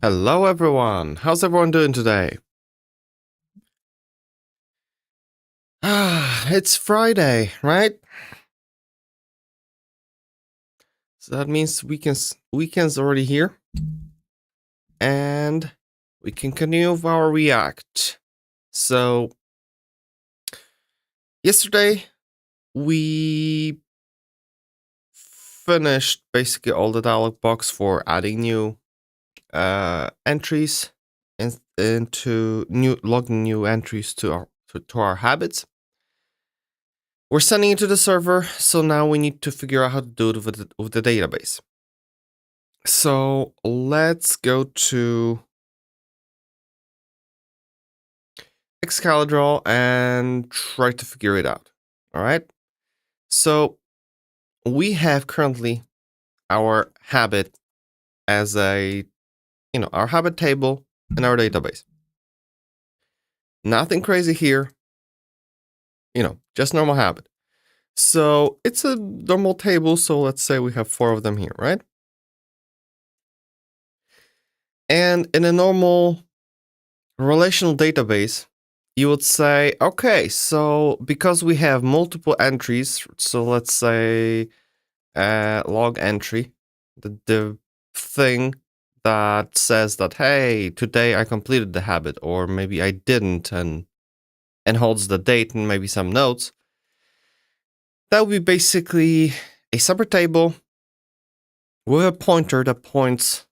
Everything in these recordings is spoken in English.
Hello everyone, how's everyone doing today? It's Friday, right? So that means weekend's already here. And we can continue with our React. So yesterday we finished basically all the dialog box for adding new entries into logging new entries to our habits. We're sending it to the server, so now we need to figure out how to do it with the database. So let's go to Excalibur and try to figure it out. All right. So we have currently our habit as our habit table in our database. Nothing crazy here, just normal habit. So it's a normal table. So let's say we have 4 of them here, right? And in a normal relational database, you would say, okay, so because we have multiple entries, so let's say log entry, the thing that says that, hey, today I completed the habit, or maybe I didn't, and holds the date and maybe some notes. That would be basically a separate table with a pointer that points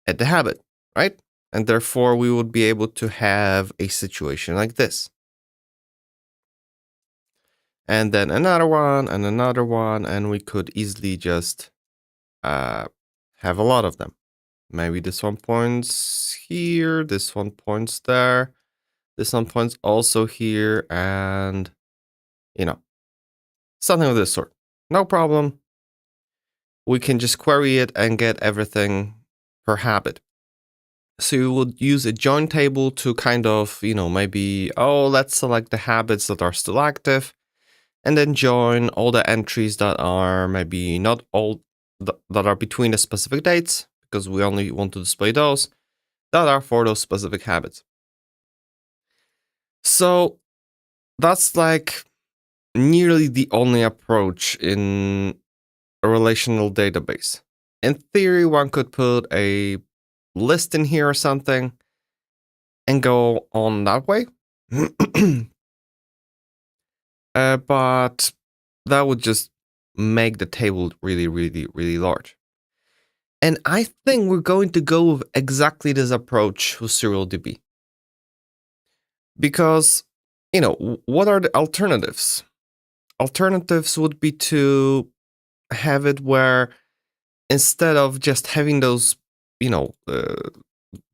at the habit, right? And therefore, we would be able to have a situation like this. And then another one, and we could easily just have a lot of them. Maybe this one points here, this one points there, this one points also here, and, something of this sort. No problem. We can just query it and get everything per habit. So you would use a join table to kind of, maybe, let's select the habits that are still active, and then join all the entries that are maybe not all that are between the specific dates, because we only want to display those that are for those specific habits. So that's like nearly the only approach in a relational database. In theory, one could put a list in here or something and go on that way. But that would just make the table really, really, really large. And I think we're going to go with exactly this approach with SurrealDB. Because, what are the alternatives? Alternatives would be to have it where instead of just having those,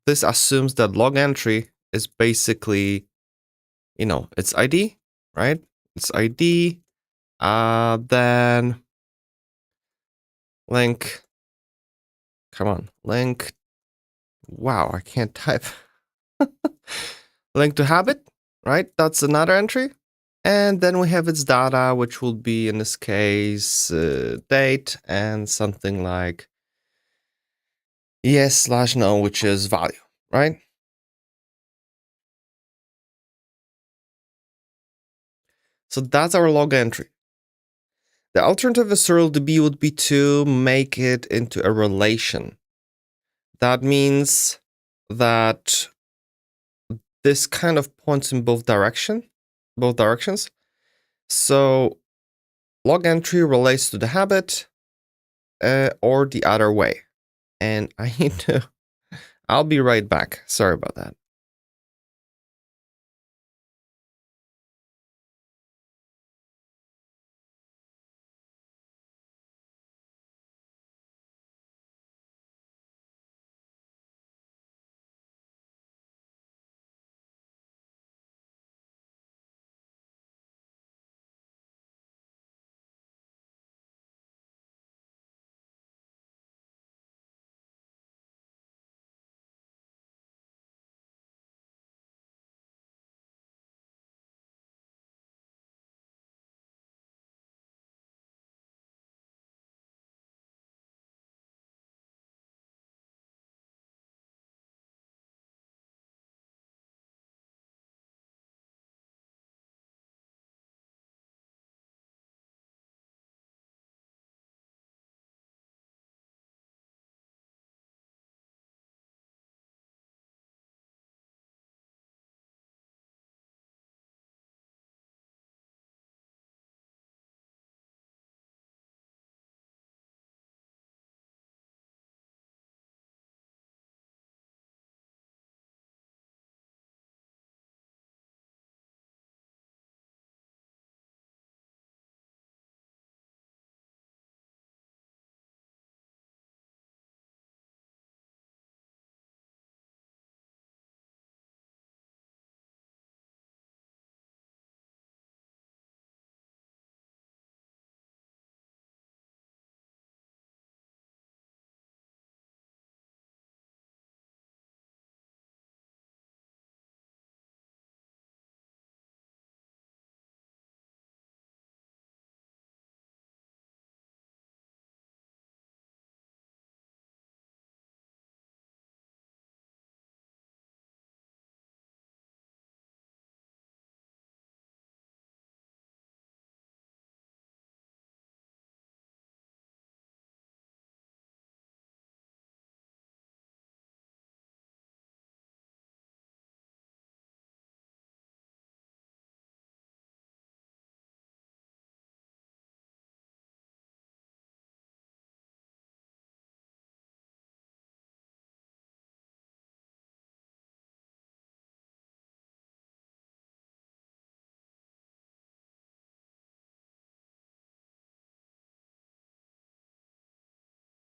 this assumes that log entry is basically, it's ID, right? It's ID, then link, come on, link, wow, I can't type. Link to habit, right? That's another entry. And then we have its data, which will be, in this case, date and something like yes/no, which is value, right? So that's our log entry. The alternative of SurrealDB would be to make it into a relation. That means that this kind of points in both directions. So log entry relates to the habit or the other way. And I need to, I'll be right back. Sorry about that.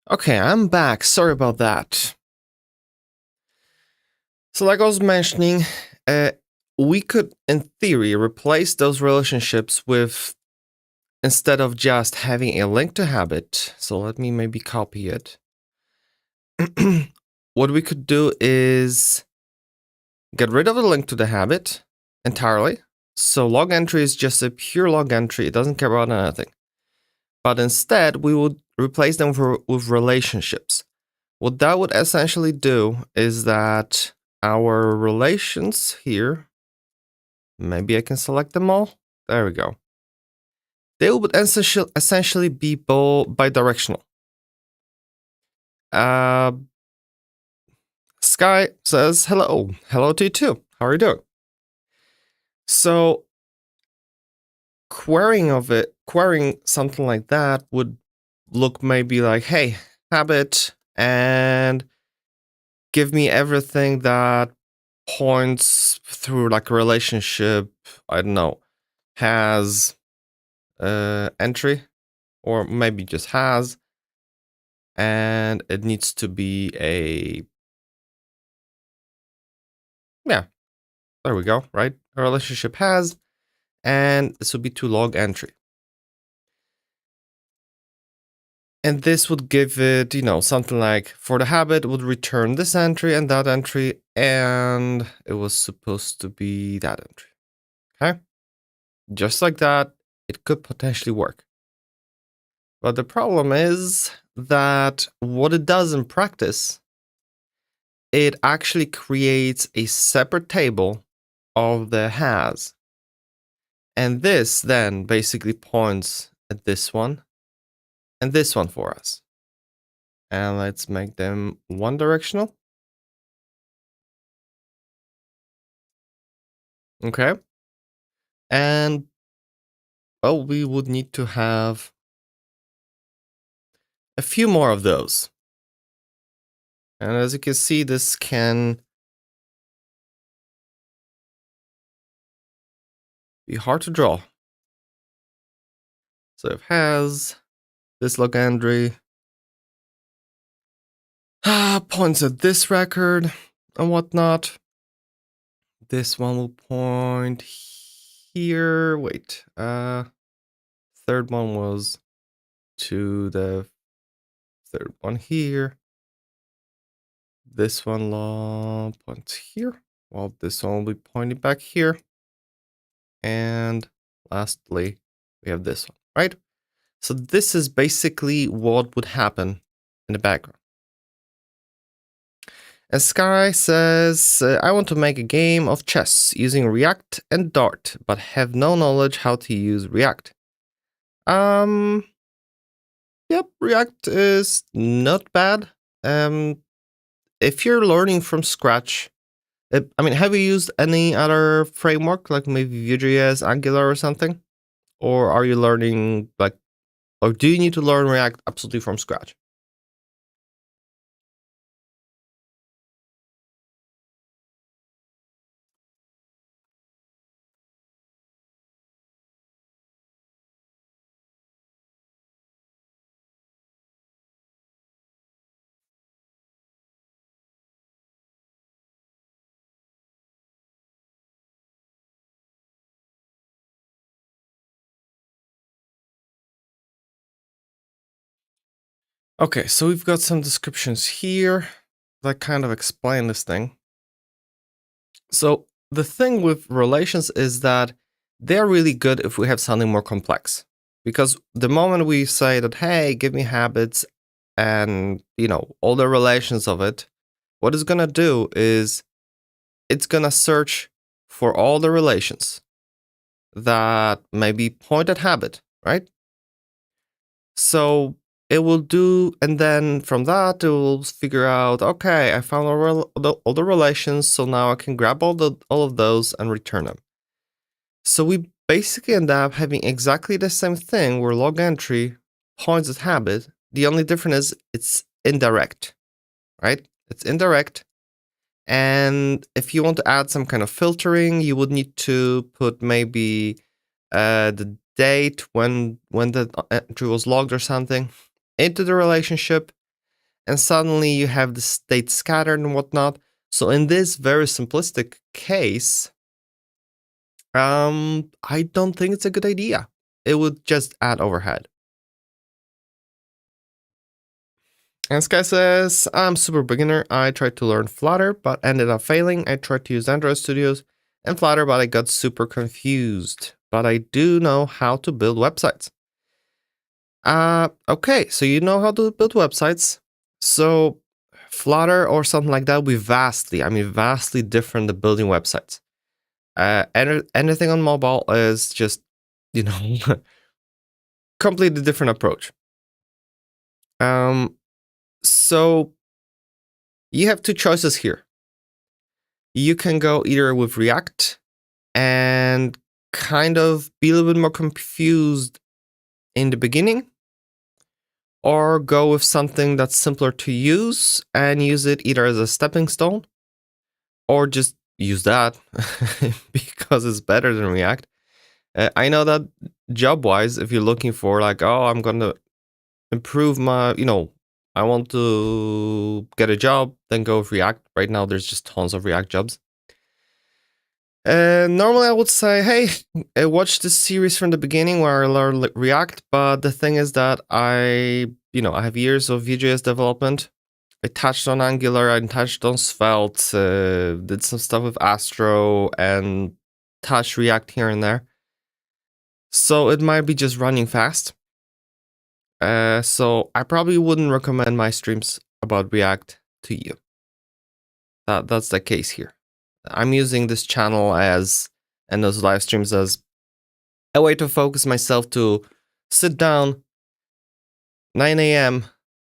Okay, I'm back. Sorry about that. So like I was mentioning, we could, in theory, replace those relationships with, instead of just having a link to habit. So let me maybe copy it. What we could do is get rid of the link to the habit entirely. So log entry is just a pure log entry. It doesn't care about anything. But instead, we would replace them with relationships. What that would essentially do is that our relations here, maybe I can select them all. There we go. They would essentially be bidirectional. Sky says hello. Hello to you too. How are you doing? So querying something like that would look maybe like, hey, habit, and give me everything that points through like a relationship, I don't know, has entry, or maybe just has, and it needs to be a, yeah, there we go, right? A relationship has, and this would be to log entry. And this would give it, something like, for the habit, would return this entry and that entry, and it was supposed to be that entry. Okay? Just like that, it could potentially work. But the problem is that what it does in practice, it actually creates a separate table of the has. And this then basically points at this one and this one for us. And let's make them one directional. Okay. And well, we would need to have a few more of those. And as you can see, this can be hard to draw. So it has this log entry, points at this record and whatnot. This one will point here. Wait, third one was to the third one here. This one points here. Well, this one will be pointing back here. And lastly, we have this one, right? So this is basically what would happen in the background. And Sky says, I want to make a game of chess using React and Dart, but have no knowledge how to use React. Yep, React is not bad. If you're learning from scratch, have you used any other framework, like maybe vue.js, Angular or something? Or are you learning, or do you need to learn React absolutely from scratch? Okay, so we've got some descriptions here that kind of explain this thing. So the thing with relations is that they're really good if we have something more complex. Because the moment we say that, hey, give me habits and, all the relations of it, what it's going to do is it's going to search for all the relations that maybe point at habit, right? So it will do, and then from that, it will figure out, okay, I found all the relations, so now I can grab all of those and return them. So we basically end up having exactly the same thing where log entry points at habit. The only difference is it's indirect, right? It's indirect. And if you want to add some kind of filtering, you would need to put maybe the date when the entry was logged or something into the relationship. and suddenly you have the state scattered and whatnot. So in this very simplistic case, I don't think it's a good idea. It would just add overhead. And this guy says, I'm super beginner. I tried to learn Flutter, but ended up failing. I tried to use Android Studios and Flutter, but I got super confused. But I do know how to build websites. Okay, so you know how to build websites. So Flutter or something like that will be vastly different than building websites. Anything on mobile is just, completely different approach. So you have two choices here. You can go either with React and kind of be a little bit more confused in the beginning, or go with something that's simpler to use and use it either as a stepping stone or just use that because it's better than React. I know that job-wise, if you're looking for like, oh, I'm going to improve my, I want to get a job, then go with React. Right now, there's just tons of React jobs. Normally, I would say, hey, watch this series from the beginning where I learn React. But the thing is that I have years of vue.js development. I touched on Angular, I touched on Svelte, did some stuff with Astro, and touched React here and there. So it might be just running fast. So I probably wouldn't recommend my streams about React to you. That's the case here. I'm using this channel and those live streams as a way to focus myself to sit down 9 a.m.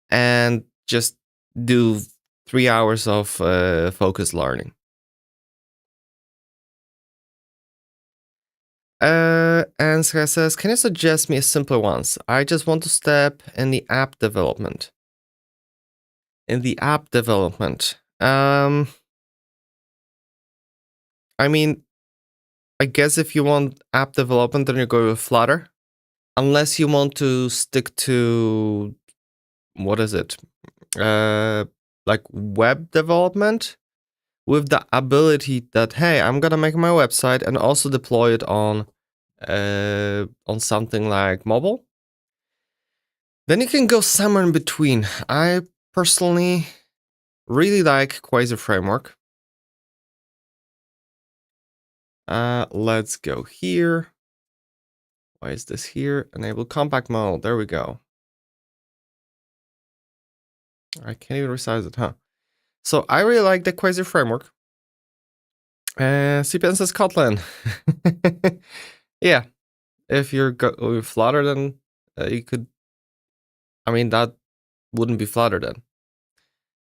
and just do 3 hours of focused learning. And Sky says, can you suggest me a simpler ones? I just want to step in the app development. I guess if you want app development, then you go with Flutter. Unless you want to stick to, what is it? Like web development with the ability that, hey, I'm gonna make my website and also deploy it on something like mobile. Then you can go somewhere in between. I personally really like Quasar framework. Let's go here. Why is this here? Enable compact mode. There we go. I can't even resize it, huh? So I really like the Quasar framework. CPN says Kotlin. Yeah, if you're with Flutter, then you could. That wouldn't be Flutter then.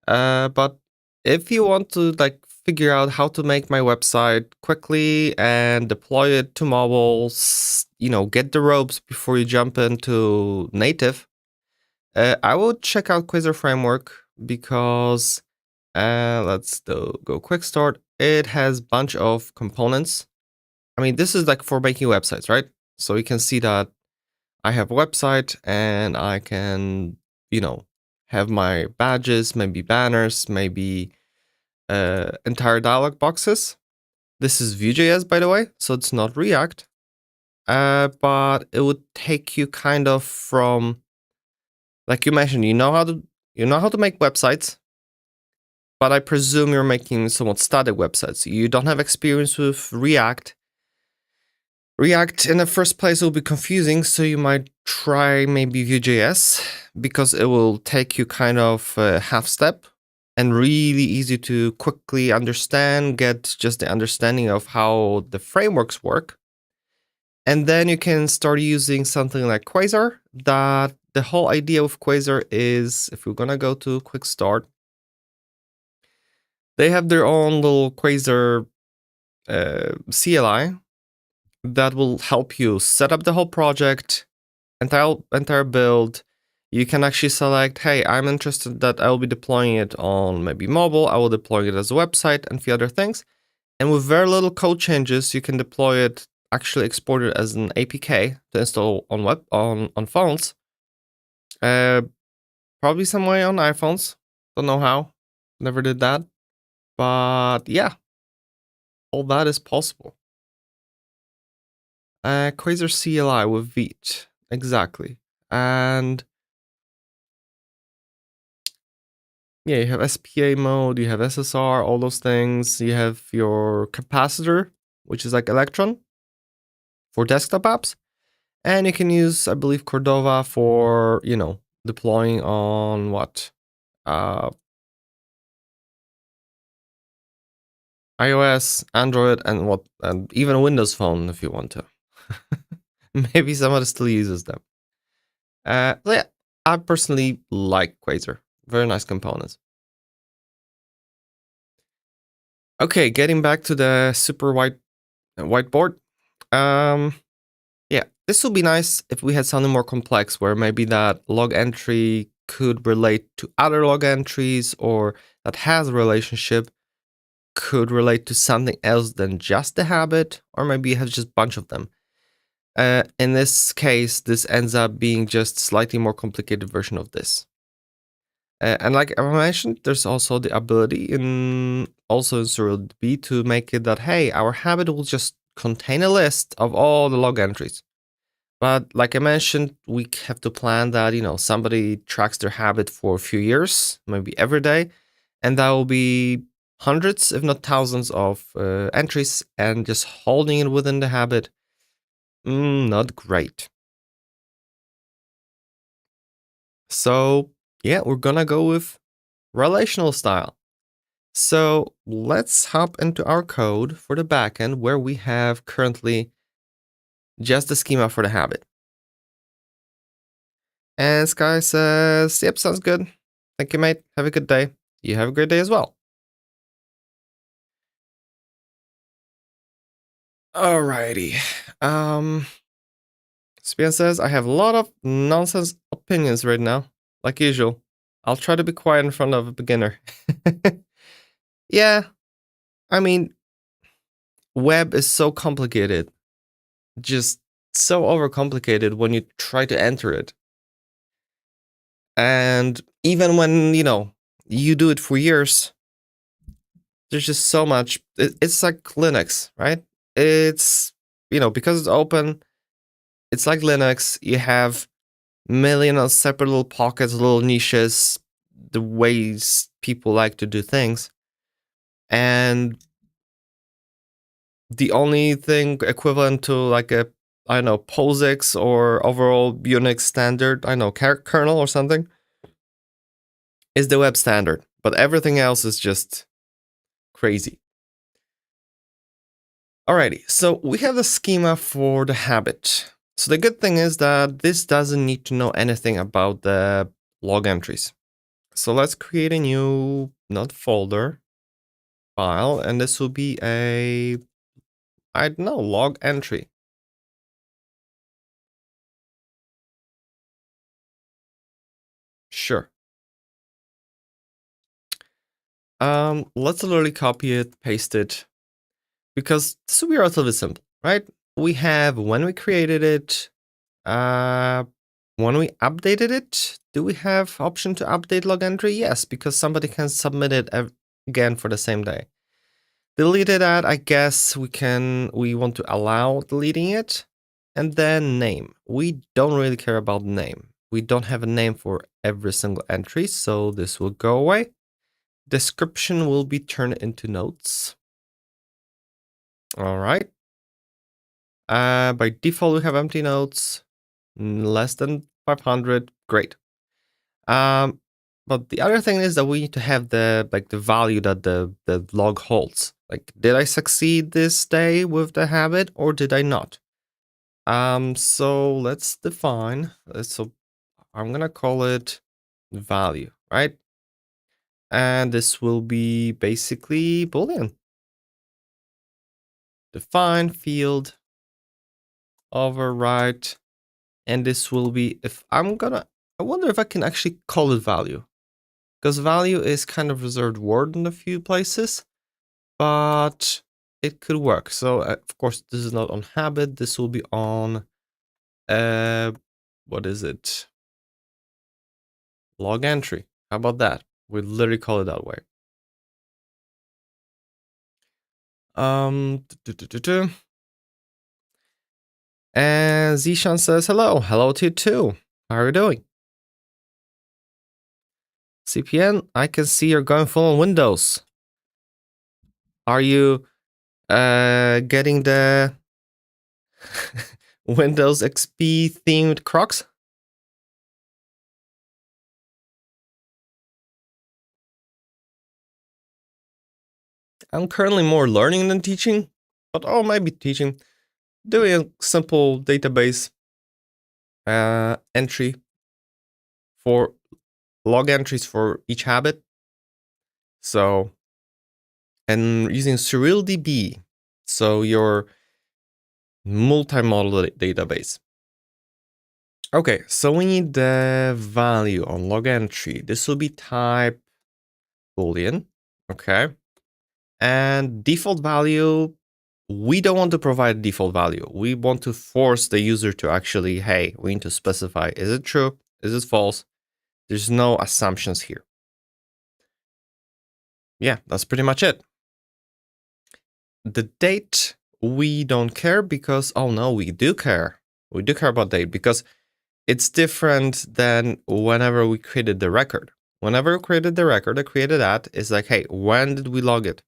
But if you want to figure out how to make my website quickly and deploy it to mobile, get the ropes before you jump into native, I would check out Quasar framework because let's go quick start. It has a bunch of components. This is for making websites, right? So you can see that I have a website and I can, have my badges, maybe banners, maybe entire dialog boxes. This is Vue.js, by the way, so it's not React. But it would take you kind of from, like you mentioned, you know how to make websites, but I presume you're making somewhat static websites. You don't have experience with React. React in the first place will be confusing, so you might try maybe Vue.js because it will take you kind of half step and really easy to quickly understand, get just the understanding of how the frameworks work. And then you can start using something like Quasar. That the whole idea of Quasar is, if we're gonna go to quick start, they have their own little Quasar CLI that will help you set up the whole project, entire build. You can actually select, hey, I'm interested that I will be deploying it on maybe mobile. I will deploy it as a website and a few other things. And with very little code changes, you can deploy it, actually export it as an APK to install on phones. Probably some way on iPhones. Don't know how. Never did that. But yeah, all that is possible. Quasar CLI with Vite. Exactly. And yeah, you have SPA mode, you have SSR, all those things. You have your capacitor, which is like Electron for desktop apps. And you can use, I believe, Cordova for, deploying on what? iOS, Android, and even Windows Phone if you want to. Maybe somebody still uses them. Yeah, I personally like Quasar. Very nice components. Okay, getting back to the super whiteboard. Yeah, this would be nice if we had something more complex where maybe that log entry could relate to other log entries, or that has a relationship could relate to something else than just the habit, or maybe it has just a bunch of them. In this case, this ends up being just slightly more complicated version of this. And like I mentioned, there's also the ability in SurrealDB to make it that, hey, our habit will just contain a list of all the log entries. But like I mentioned, we have to plan that, somebody tracks their habit for a few years, maybe every day, and that will be hundreds, if not thousands of entries, and just holding it within the habit, not great. So yeah, we're gonna go with relational style. So let's hop into our code for the backend where we have currently just the schema for the habit. And Sky says, yep, sounds good. Thank you, mate. Have a good day. You have a great day as well. Alrighty. Spian says, I have a lot of nonsense opinions right now, like usual. I'll try to be quiet in front of a beginner. Yeah, I mean, web is so complicated. Just so overcomplicated when you try to enter it. And even when, you do it for years, there's just so much. It's like Linux, right? It's, because it's open, it's like Linux. You have million of separate little pockets, little niches, the ways people like to do things. And the only thing equivalent to like a, I don't know, POSIX or overall Unix standard, I don't know, kernel or something, is the web standard. But everything else is just crazy. Alrighty, so we have the schema for the habit. So the good thing is that this doesn't need to know anything about the log entries. So let's create a new, not folder, file, and this will be a, I don't know, log entry. Sure. Let's literally copy it, paste it, because this will be relatively simple, right? We have when we created it, when we updated it, do we have option to update log entry? Yes, because somebody can submit it again for the same day. Deleted that, I guess we want to allow deleting it. And then name. We don't really care about name. We don't have a name for every single entry, so this will go away. Description will be turned into notes. All right. By default, we have empty notes, less than 500. Great. But the other thing is that we need to have the value that the log holds. Like, did I succeed this day with the habit or did I not? So let's define. So I'm gonna call it value, right? And this will be basically Boolean. Define field, override, and this will be, if I wonder if I can actually call it value, because value is kind of reserved word in a few places, but it could work. So of course this is not on habit. This will be on, what is it? Log entry. How about that? We literally call it that way. And Zishan says hello. Hello to you too. How are you doing? CPN, I can see you're going full on Windows. Are you getting the Windows XP themed Crocs? I'm currently more learning than teaching, but maybe teaching. Doing a simple database entry for log entries for each habit. So, and using SurrealDB, so your multi-model database. Okay, so we need the value on log entry. This will be type Boolean, okay? And default value, we don't want to provide default value. We want to force the user to actually, hey, we need to specify, is it true? Is it false? There's no assumptions here. Yeah, that's pretty much it. The date, we don't care because, oh no, we do care. We do care about date because it's different than whenever we created the record. Whenever we created the record, I created that, it's like, hey, when did we log it?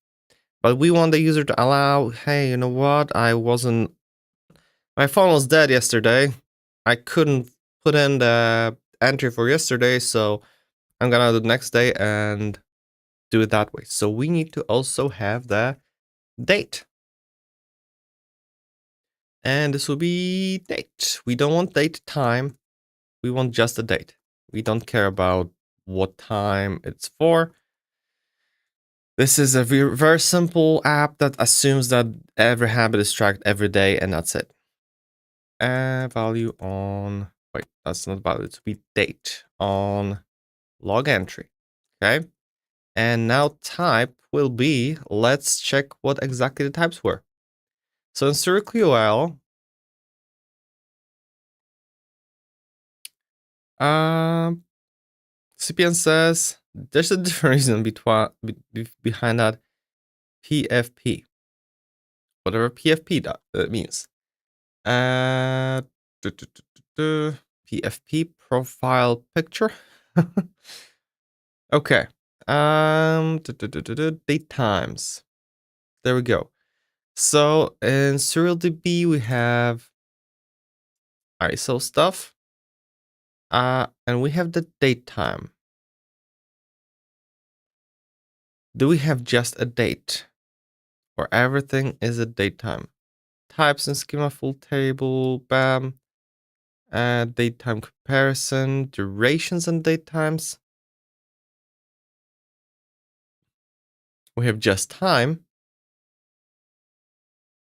But we want the user to allow, hey, you know what? My phone was dead yesterday. I couldn't put in the entry for yesterday, so I'm gonna do the next day and do it that way. So we need to also have the date. And this will be date. We don't want date time. We want just the date. We don't care about what time it's for. This is a very simple app that assumes that every habit is tracked every day and that's it. Value on, wait, that's not value, to be date on log entry, okay? And now type will be, let's check what exactly the types were. So in SurrealQL, CPN says there's a different reason behind that PFP, whatever PFP means. PFP profile picture. Okay. Date times. There we go. So in SurrealDB we have ISO stuff. And we have the date time. Do we have just a date? Or everything is a date time? Types and schema full table, bam. Date time comparison, durations and date times. We have just time.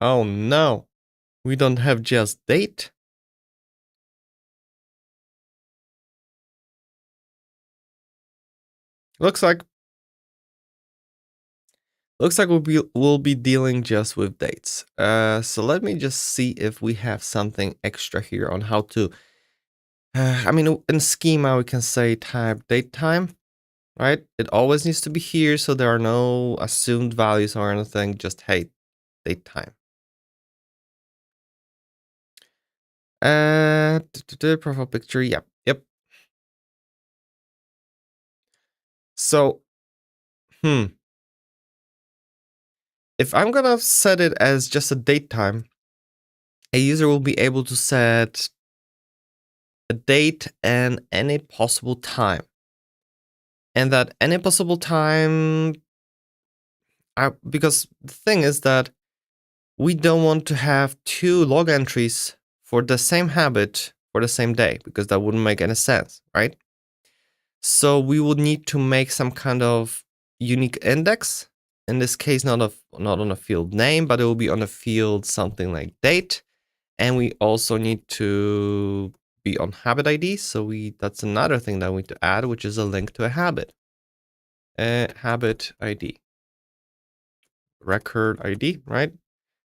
Oh no, we don't have just date. Looks like we'll be dealing just with dates. So let me just see if we have something extra here on how to. I mean, in schema we can say type date time, right? It always needs to be here, so there are no assumed values or anything. Just hey, date time. Profile picture. Yep. So, if I'm gonna set it as just a date time, a user will be able to set a date and any possible time. And that any possible time, because the thing is that we don't want to have two log entries for the same habit for the same day, because that wouldn't make any sense, right? So we would need to make some kind of unique index. In this case, not on a field name, but it will be on a field something like date. And we also need to be on habit ID. So that's another thing that we need to add, which is a link to a habit. Habit ID. Record ID, right?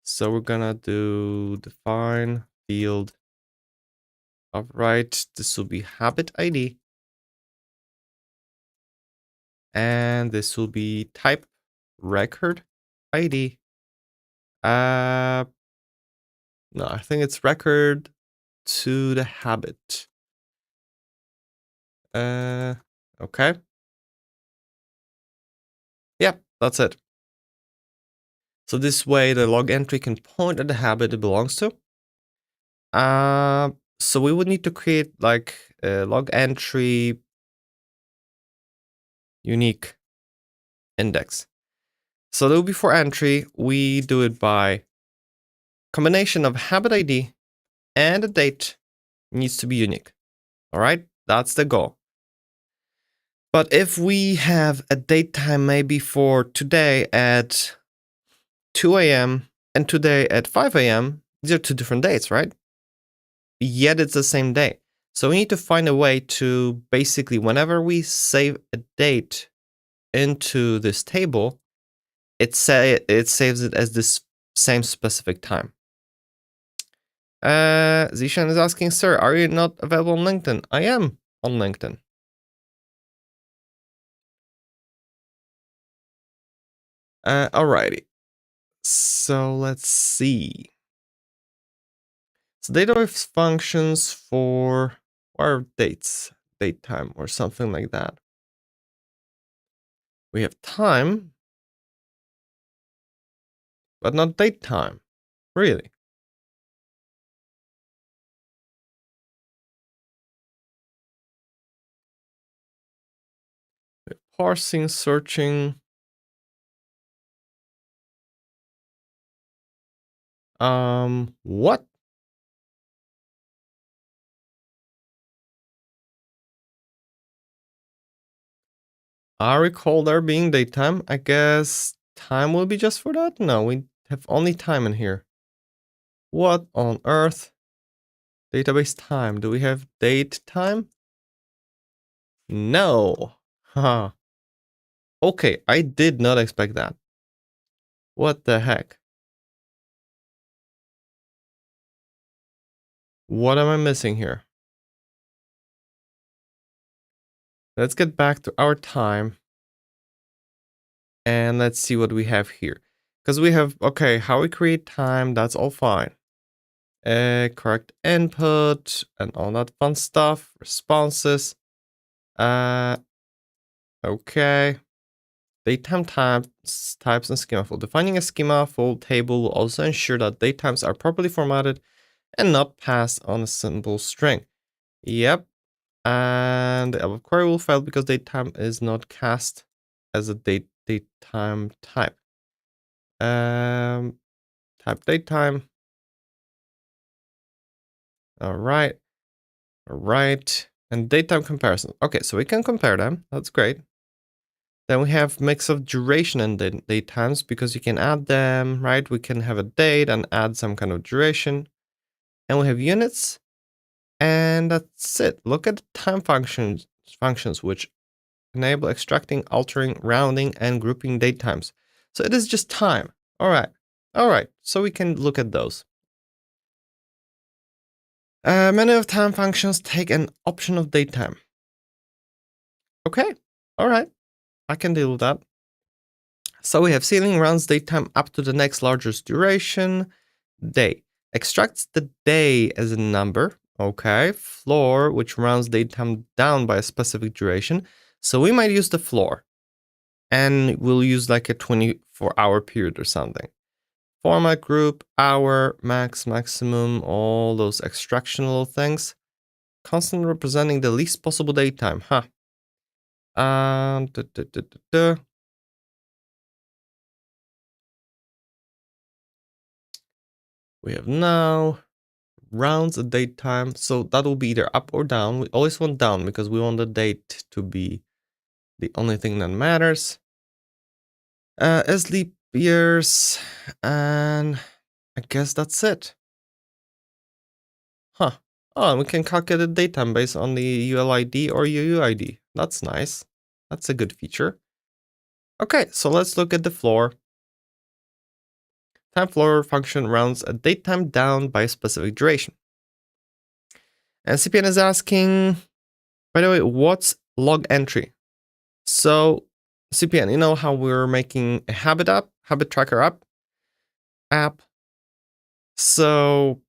So we're gonna do define field of right. This will be habit ID. And this will be type record ID. No, I think it's record to the habit. Okay. Yep, that's it. So this way the log entry can point at the habit it belongs to. So we would need to create like a log entry unique index. So that will be for entry. We do it by combination of habit ID and the date needs to be unique. All right, that's the goal. But if we have a date time maybe for today at 2 a.m. and today at 5 a.m., these are two different dates, right? Yet it's the same day. So we need to find a way to basically, whenever we save a date into this table, it saves it as this same specific time. Zishan is asking, sir, are you not available on LinkedIn? I am on LinkedIn. Alrighty. So let's see. So database functions for our dates, date time, or something like that. We have time, but not date time. Really? Parsing, searching. What? I recall there being daytime. I guess time will be just for that? No, we have only time in here. What on earth? Database time. Do we have date time? No. Haha. Okay, I did not expect that. What the heck? What am I missing here? Let's get back to our time. And let's see what we have here. Because we have, okay, how we create time, that's all fine. Correct input and all that fun stuff. Responses. Okay. Datetime types and schema full. Defining a schema full table will also ensure that datetimes are properly formatted and not passed on a simple string. Yep. And the above query will fail because datetime is not cast as a datetime type. Type datetime. All right. And datetime comparison. Okay, so we can compare them. That's great. Then we have mix of duration and date times because you can add them, right? We can have a date and add some kind of duration. And we have units. And that's it. Look at the time functions which enable extracting, altering, rounding, and grouping date times. So it is just time. All right. So we can look at those. Many of time functions take an option of date time. Okay. All right. I can deal with that. So we have ceiling rounds datetime up to the next largest duration, day. Extracts the day as a number, okay. Floor, which rounds datetime down by a specific duration. So we might use the floor. And we'll use like a 24-hour period or something. Format group, hour, max, maximum, all those extraction little things. Constant representing the least possible datetime, huh? We have now rounds a date time, so that will be either up or down. We always want down because we want the date to be the only thing that matters. As leap years, and I guess that's it. Huh. Oh, and we can calculate the date time based on the ULID or UUID. That's nice. That's a good feature. Okay, so let's look at the floor. Time floor function rounds a date time down by a specific duration. And CPN is asking, by the way, what's log entry? So CPN, you know how we're making a habit tracker app. So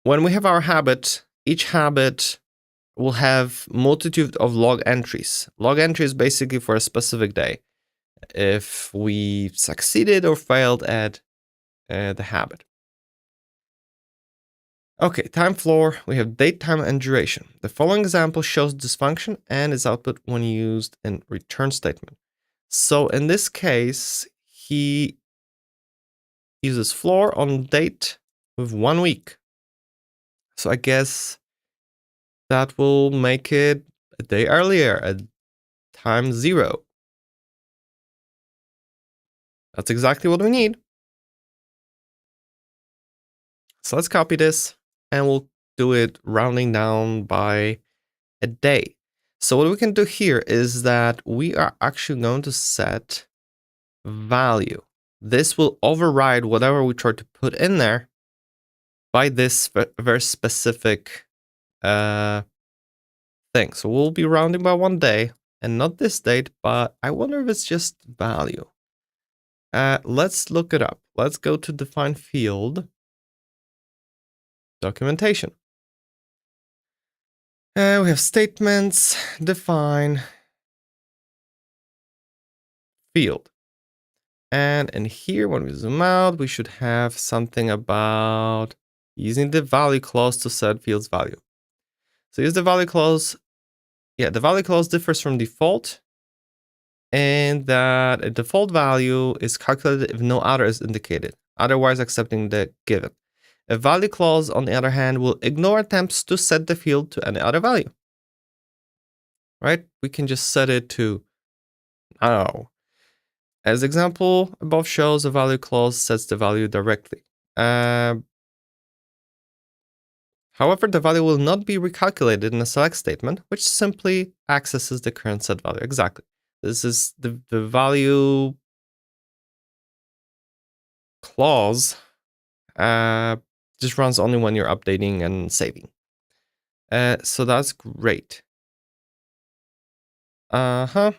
when we have our habit, each habit will have multitude of log entries. Log entry is basically for a specific day. If we succeeded or failed at the habit. Okay, time floor, we have date, time, and duration. The following example shows this function and its output when used in return statement. So in this case, he uses floor on date with 1 week. So I guess that will make it a day earlier at time 0. That's exactly what we need. So let's copy this and we'll do it rounding down by a day. So what we can do here is that we are actually going to set value. This will override whatever we try to put in there by this very specific thing. So we'll be rounding by 1 day and not this date, but I wonder if it's just value. Let's look it up. Let's go to define field documentation. We have statements, define field. And in here, when we zoom out, we should have something about using the value clause to set field's value. So use the value clause. Yeah, the value clause differs from default, and that a default value is calculated if no other is indicated, otherwise accepting the given. A value clause, on the other hand, will ignore attempts to set the field to any other value. Right? We can just set it to, I don't know. As example above shows, a value clause sets the value directly. However, the value will not be recalculated in a select statement, which simply accesses the current set value. Exactly. This is the value clause just runs only when you're updating and saving. So that's great. To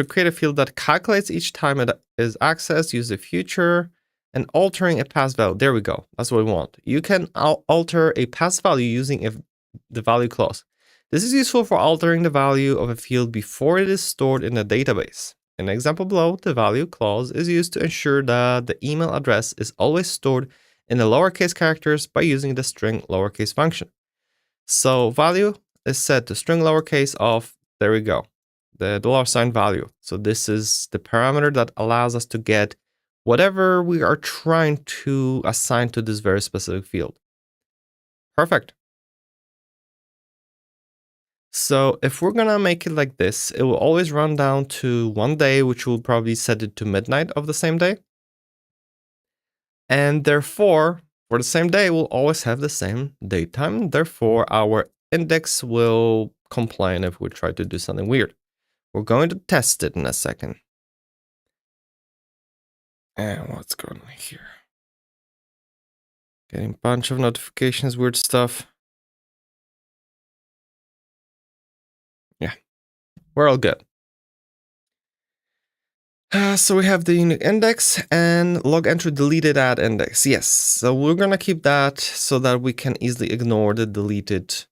create a field that calculates each time it is accessed, use the future and altering a past value. There we go. That's what we want. You can alter a past value using the value clause. This is useful for altering the value of a field before it is stored in a database. In the example below, the value clause is used to ensure that the email address is always stored in the lowercase characters by using the string lowercase function. So value is set to string lowercase of, there we go, the $sign value. So this is the parameter that allows us to get whatever we are trying to assign to this very specific field. Perfect. So if we're gonna make it like this, it will always run down to 1 day, which will probably set it to midnight of the same day. And therefore, for the same day, we'll always have the same date time. Therefore, our index will complain if we try to do something weird. We're going to test it in a second. And what's going on here? Getting a bunch of notifications, weird stuff. Yeah, we're all good. So we have the unique index and log entry deleted at index. Yes, so we're gonna keep that so that we can easily ignore the deleted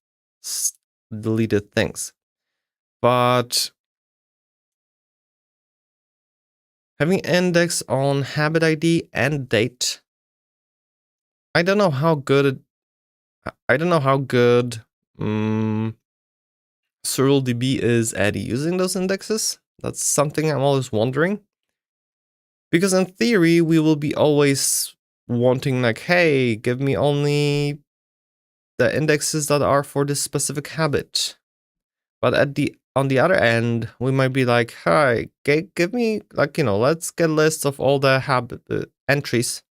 things. But having index on habit ID and date, I don't know how good SurrealDB is at using those indexes. That's something I'm always wondering. Because in theory, we will be always wanting like, hey, give me only the indexes that are for this specific habit. But on the other end, we might be like, hi, give me like, let's get lists of all the habit entries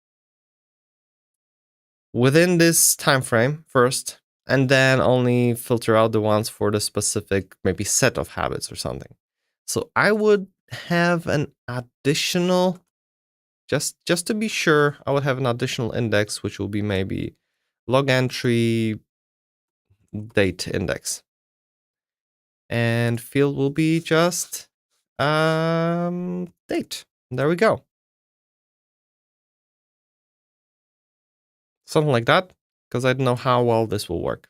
within this time frame first, and then only filter out the ones for the specific maybe set of habits or something. So I would have an additional, just to be sure, I would have an additional index, which will be maybe log entry date index. And field will be just date. There we go. Something like that, because I don't know how well this will work.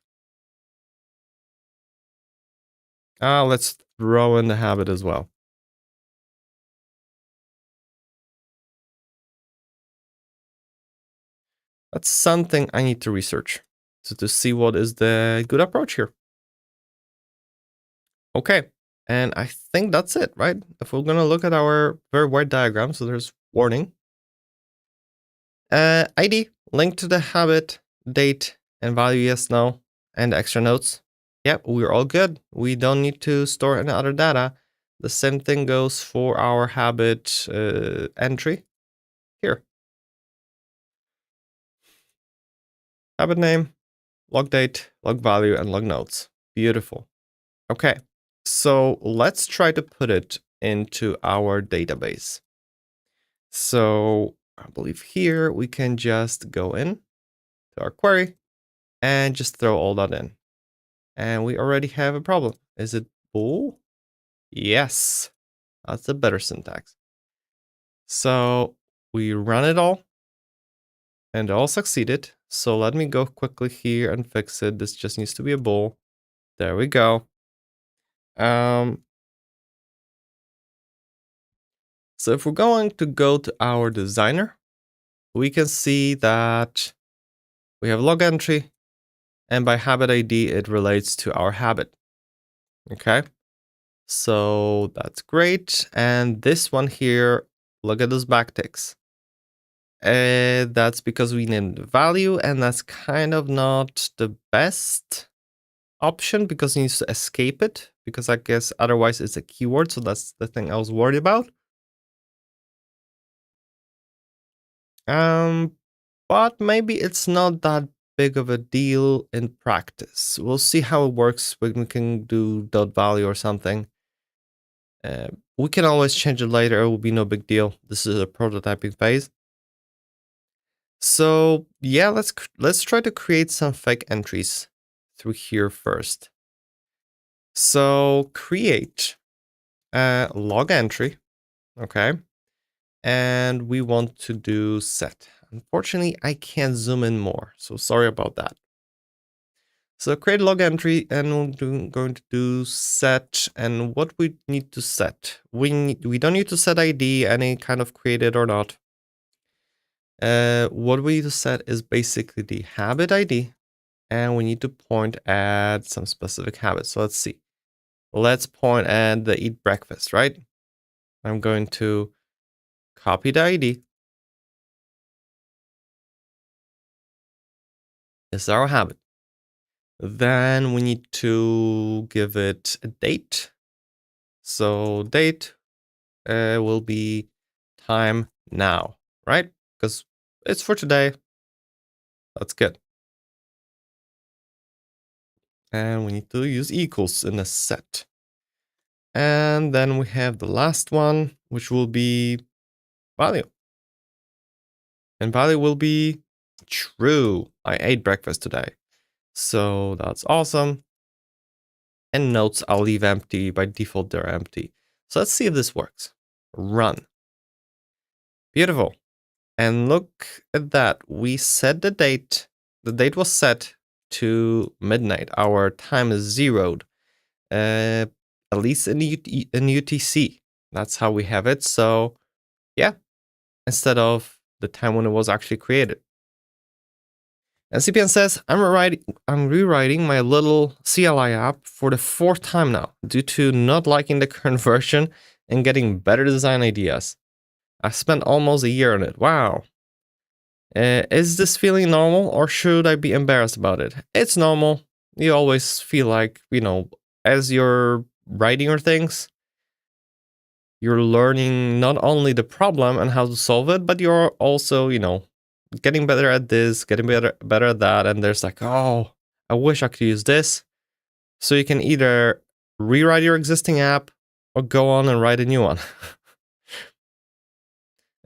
Let's throw in the habit as well. That's something I need to research to see what is the good approach here. Okay, and I think that's it, right? If we're gonna look at our very wide diagram, so there's warning, ID, link to the habit, date, and value yes, no, and extra notes. Yep, we're all good. We don't need to store any other data. The same thing goes for our habit entry here. Habit name, log date, log value, and log notes. Beautiful. Okay, so let's try to put it into our database. So I believe here we can just go in to our query and just throw all that in. And we already have a problem. Is it bool? Yes, that's a better syntax. So we run it all and it all succeeded. So let me go quickly here and fix it. This just needs to be a bool. There we go. So if we're going to go to our designer, we can see that we have log entry, and by habit ID, it relates to our habit. Okay, so that's great. And this one here, look at those backticks. That's because we named the value, and that's kind of not the best option because it needs to escape it, because I guess otherwise it's a keyword. So that's the thing I was worried about. But maybe it's not that big of a deal in practice. We'll see how it works when we can do dot value or something. We can always change it later. It will be no big deal. This is a prototyping phase. So yeah, let's try to create some fake entries through here first. So create a log entry, okay? And we want to do set. Unfortunately, I can't zoom in more, so sorry about that. So create log entry, and we're going to do set. And what we need to set, we don't need to set ID, any kind of created or not. What we need to set is basically the habit ID, and we need to point at some specific habits. So let's see. Let's point at the eat breakfast, right? I'm going to copy the ID. This is our habit. Then we need to give it a date. So date will be time now, right? Because it's for today. That's good. And we need to use equals in a set. And then we have the last one, which will be value. And value will be true. I ate breakfast today. So that's awesome. And notes I'll leave empty. By default, they're empty. So let's see if this works. Run. Beautiful. And look at that. We set the date. The date was set to midnight. Our time is zeroed. At least in UTC. That's how we have it. So yeah, instead of the time when it was actually created. And CPN says, I'm rewriting my little CLI app for the 4th time now due to not liking the current version and getting better design ideas. I spent almost a year on it. Wow. Is this feeling normal, or should I be embarrassed about it? It's normal. You always feel like, as you're writing your things, you're learning not only the problem and how to solve it, but you're also, getting better at this, getting better at that. And there's like, oh, I wish I could use this. So you can either rewrite your existing app or go on and write a new one.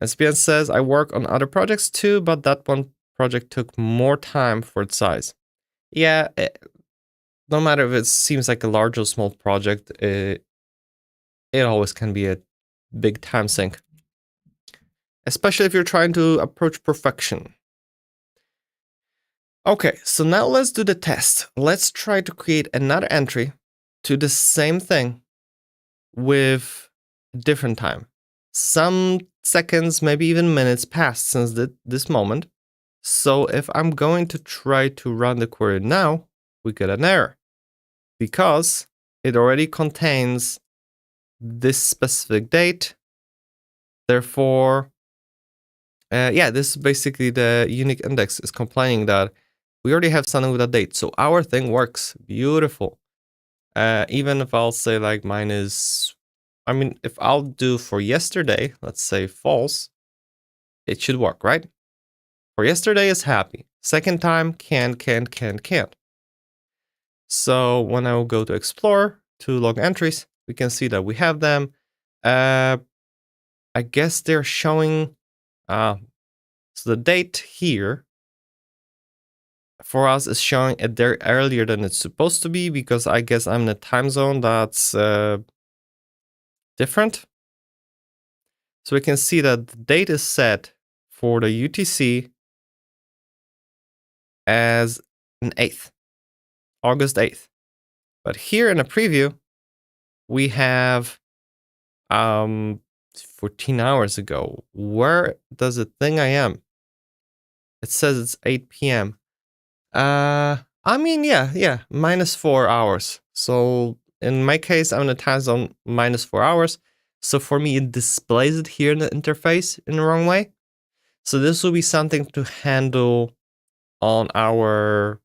SPN says, I work on other projects too, but that one project took more time for its size. Yeah, no matter if it seems like a large or small project, it always can be a big time sink, especially if you're trying to approach perfection. Okay, so now let's do the test. Let's try to create another entry to the same thing with a different time. Some seconds, maybe even minutes passed since this moment. So if I'm going to try to run the query now, we get an error because it already contains this specific date. Therefore, yeah, this is basically the unique index is complaining that we already have something with a date. So our thing works beautiful. Even if I'll say like mine is, I mean, if I'll do for yesterday, let's say false, it should work, right? For yesterday is happy. Second time, can't. So when I will go to explore to log entries, we can see that we have them. I guess they're showing, so the date here for us is showing it there earlier than it's supposed to be because I guess I'm in a time zone that's different. So we can see that the date is set for the UTC as an 8th, August 8th. But here in a preview, we have 14 hours ago. Where does it think I am? It says it's 8 p.m. I mean, yeah, -4 hours. So in my case, I'm in a time zone -4 hours. So for me, it displays it here in the interface in the wrong way. So this will be something to handle on our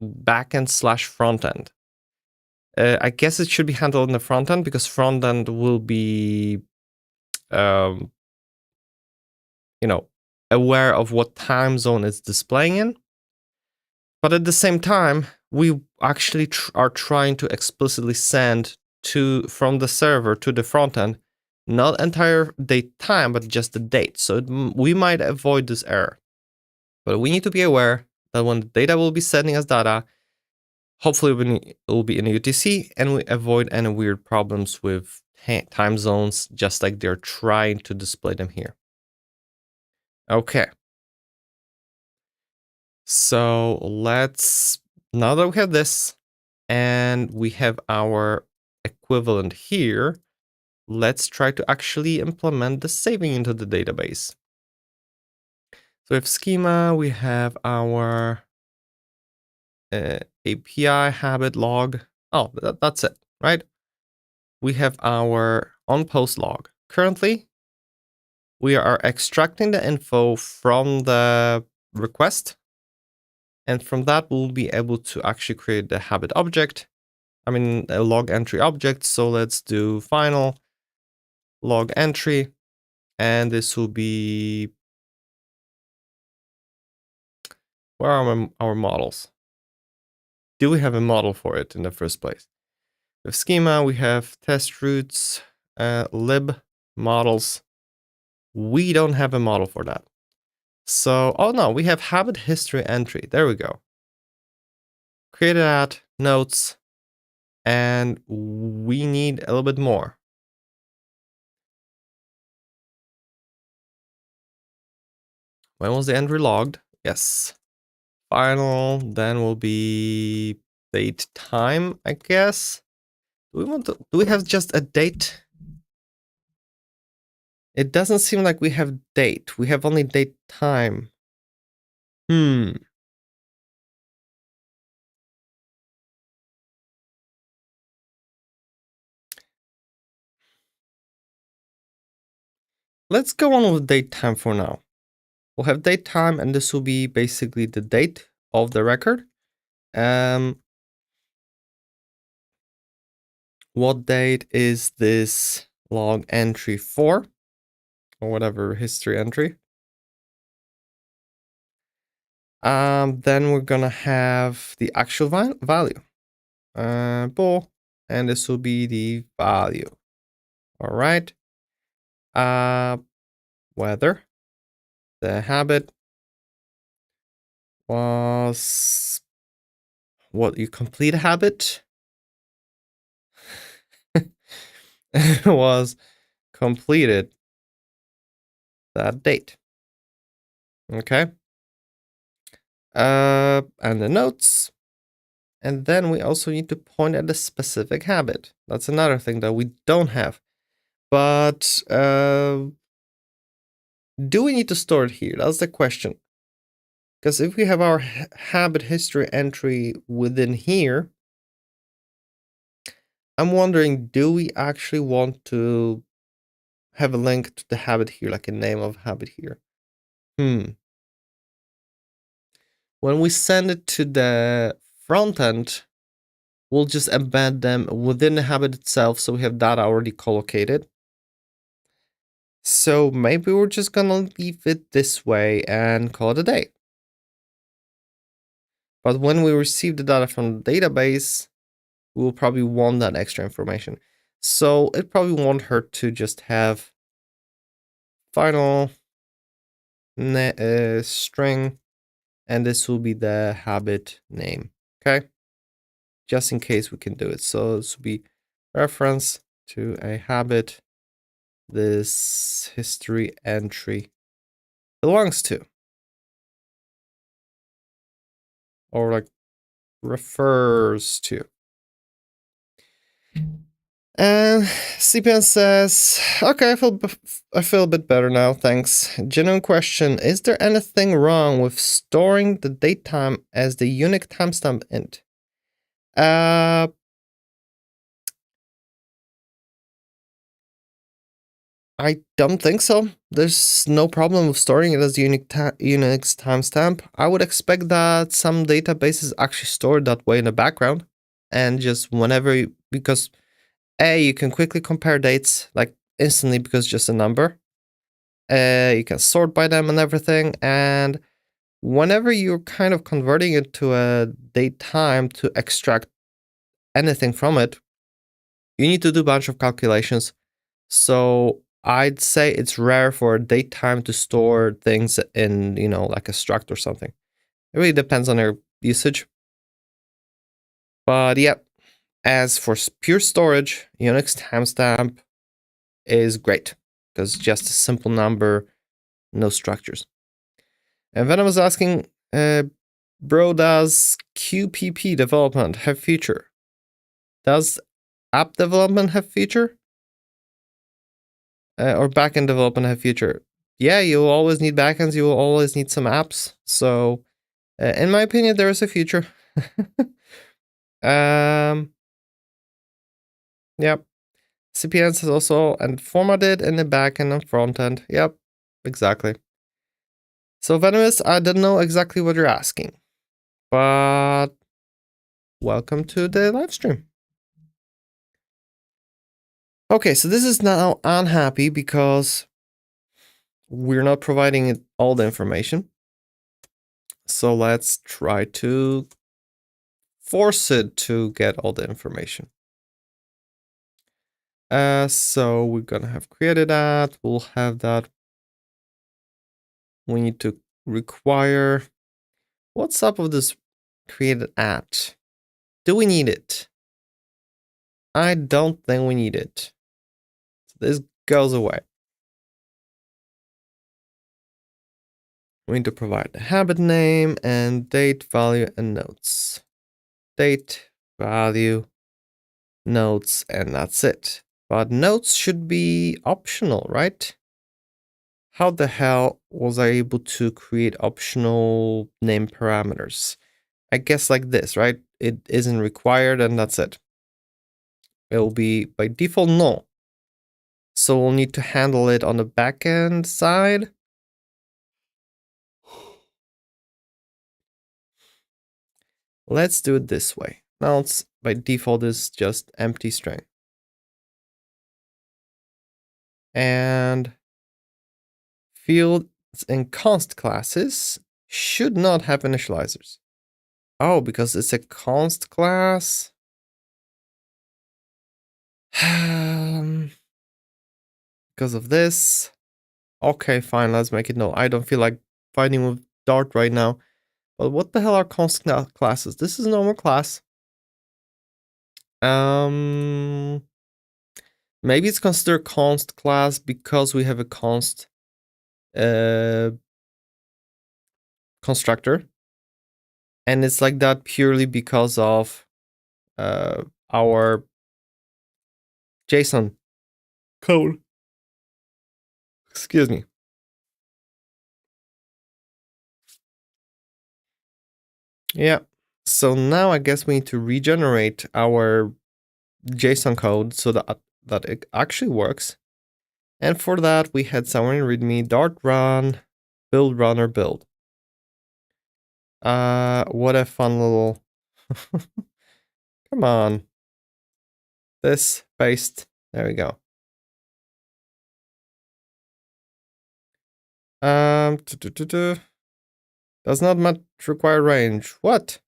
backend / frontend. I guess it should be handled in the frontend because frontend will be, um, aware of what time zone it's displaying in. But at the same time, we actually are trying to explicitly send from the server to the frontend, not entire date time, but just the date. So we might avoid this error. But we need to be aware that when the data will be sending as data, hopefully it will be in UTC, and we avoid any weird problems with time zones, just like they're trying to display them here. Okay. So now that we have this, and we have our equivalent here, let's try to actually implement the saving into the database. So we have schema, we have our API habit log. Oh, that's it, right? We have our onPost log. Currently, we are extracting the info from the request, and from that, we'll be able to actually create the habit object. I mean, a log entry object. So let's do final log entry, and this will be, where are our models? Do we have a model for it in the first place? We have schema, we have test routes, lib models. We don't have a model for that. So, oh no, we have habit history entry. There we go. Created at notes, and we need a little bit more. When was the entry logged? Yes. Final, then will be date time, I guess. Do we have just a date? It doesn't seem like we have date. We have only date time. Let's go on with date time for now. We'll have date time, and this will be basically the date of the record. What date is this log entry for? Or whatever history entry. Then we're gonna have the actual value. Bool, and this will be the value. All right. Whether the habit was what you complete a habit. was completed that date. Okay. And the notes. And then we also need to point at a specific habit. That's another thing that we don't have. But do we need to store it here? That's the question. Because if we have our habit history entry within here, I'm wondering, do we actually want to have a link to the habit here, like a name of habit here? When we send it to the front end, we'll just embed them within the habit itself, so we have that already collocated. So maybe we're just gonna leave it this way and call it a day. But when we receive the data from the database, we'll probably want that extra information. So it probably won't hurt to just have final string, and this will be the habit name, okay? Just in case we can do it. So this will be reference to a habit this history entry belongs to, or like refers to. And CPN says, okay, I feel a bit better now, thanks. Genuine question, is there anything wrong with storing the date time as the unique timestamp int? I don't think so. There's no problem with storing it as unique Unix timestamp. I would expect that some databases actually store it that way in the background, and just whenever because you can quickly compare dates like instantly because it's just a number. You can sort by them and everything, and whenever you're kind of converting it to a date time to extract anything from it, you need to do a bunch of calculations. So I'd say it's rare for a date time to store things in, like a struct or something. It really depends on your usage. But yeah, as for pure storage, Unix timestamp is great because it's just a simple number, no structures. And then I was asking, bro, does QPP development have feature? Does app development have feature? Or backend development have future? Yeah, you'll always need backends. You will always need some apps. So, in my opinion, there is a future. Yep. CPNs is also and formatted in the backend and frontend. Yep, exactly. So, Venomous, I don't know exactly what you're asking, but welcome to the live stream. Okay, so this is now unhappy because we're not providing it all the information. So let's try to force it to get all the information. So we're gonna have created that. We'll have that. We need to require. What's up with this created at? Do we need it? I don't think we need it. So this goes away. We need to provide the habit name and date, value, and notes. Date, value, notes, and that's it. But notes should be optional, right? How the hell was I able to create optional name parameters? I guess like this, right? It isn't required and that's it. It will be by default no. So we'll need to handle it on the backend side. Let's do it this way. Now it's by default is just empty string. And fields in const classes should not have initializers. Oh, because it's a const class. Because of this. Okay, fine, let's make it no. I don't feel like fighting with Dart right now. But what the hell are const classes? This is a normal class. Maybe it's considered const class because we have a const constructor. And it's like that purely because of our JSON code. Excuse me. Yeah. So now I guess we need to regenerate our JSON code so that it actually works. And for that, we had someone in readme dart run build runner build. What a fun little. Come on. This paste. There we go. Does not much require range. What?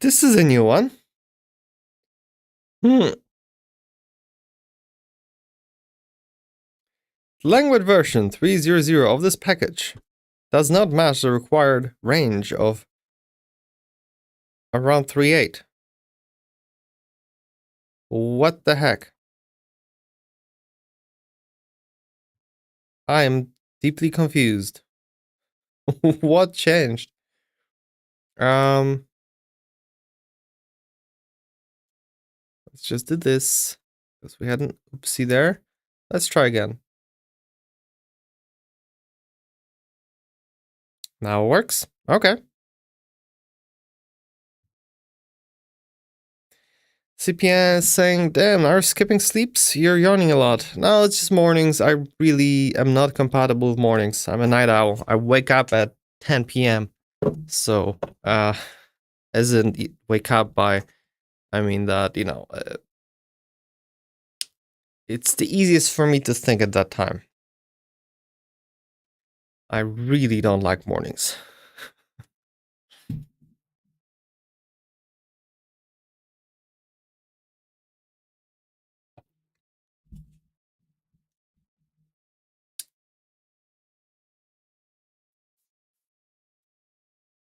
This is a new one. Language version 3.0.0 of this package does not match the required range of around 3.8. What the heck? I am deeply confused. What changed? Let's just do this because we had an oopsie there. Let's try again. Now it works. Okay. CPN is saying, damn, are you skipping sleeps? You're yawning a lot. No, it's just mornings. I really am not compatible with mornings. I'm a night owl. I wake up at 10 p.m. So, as in wake up by, I mean that, it's the easiest for me to think at that time. I really don't like mornings.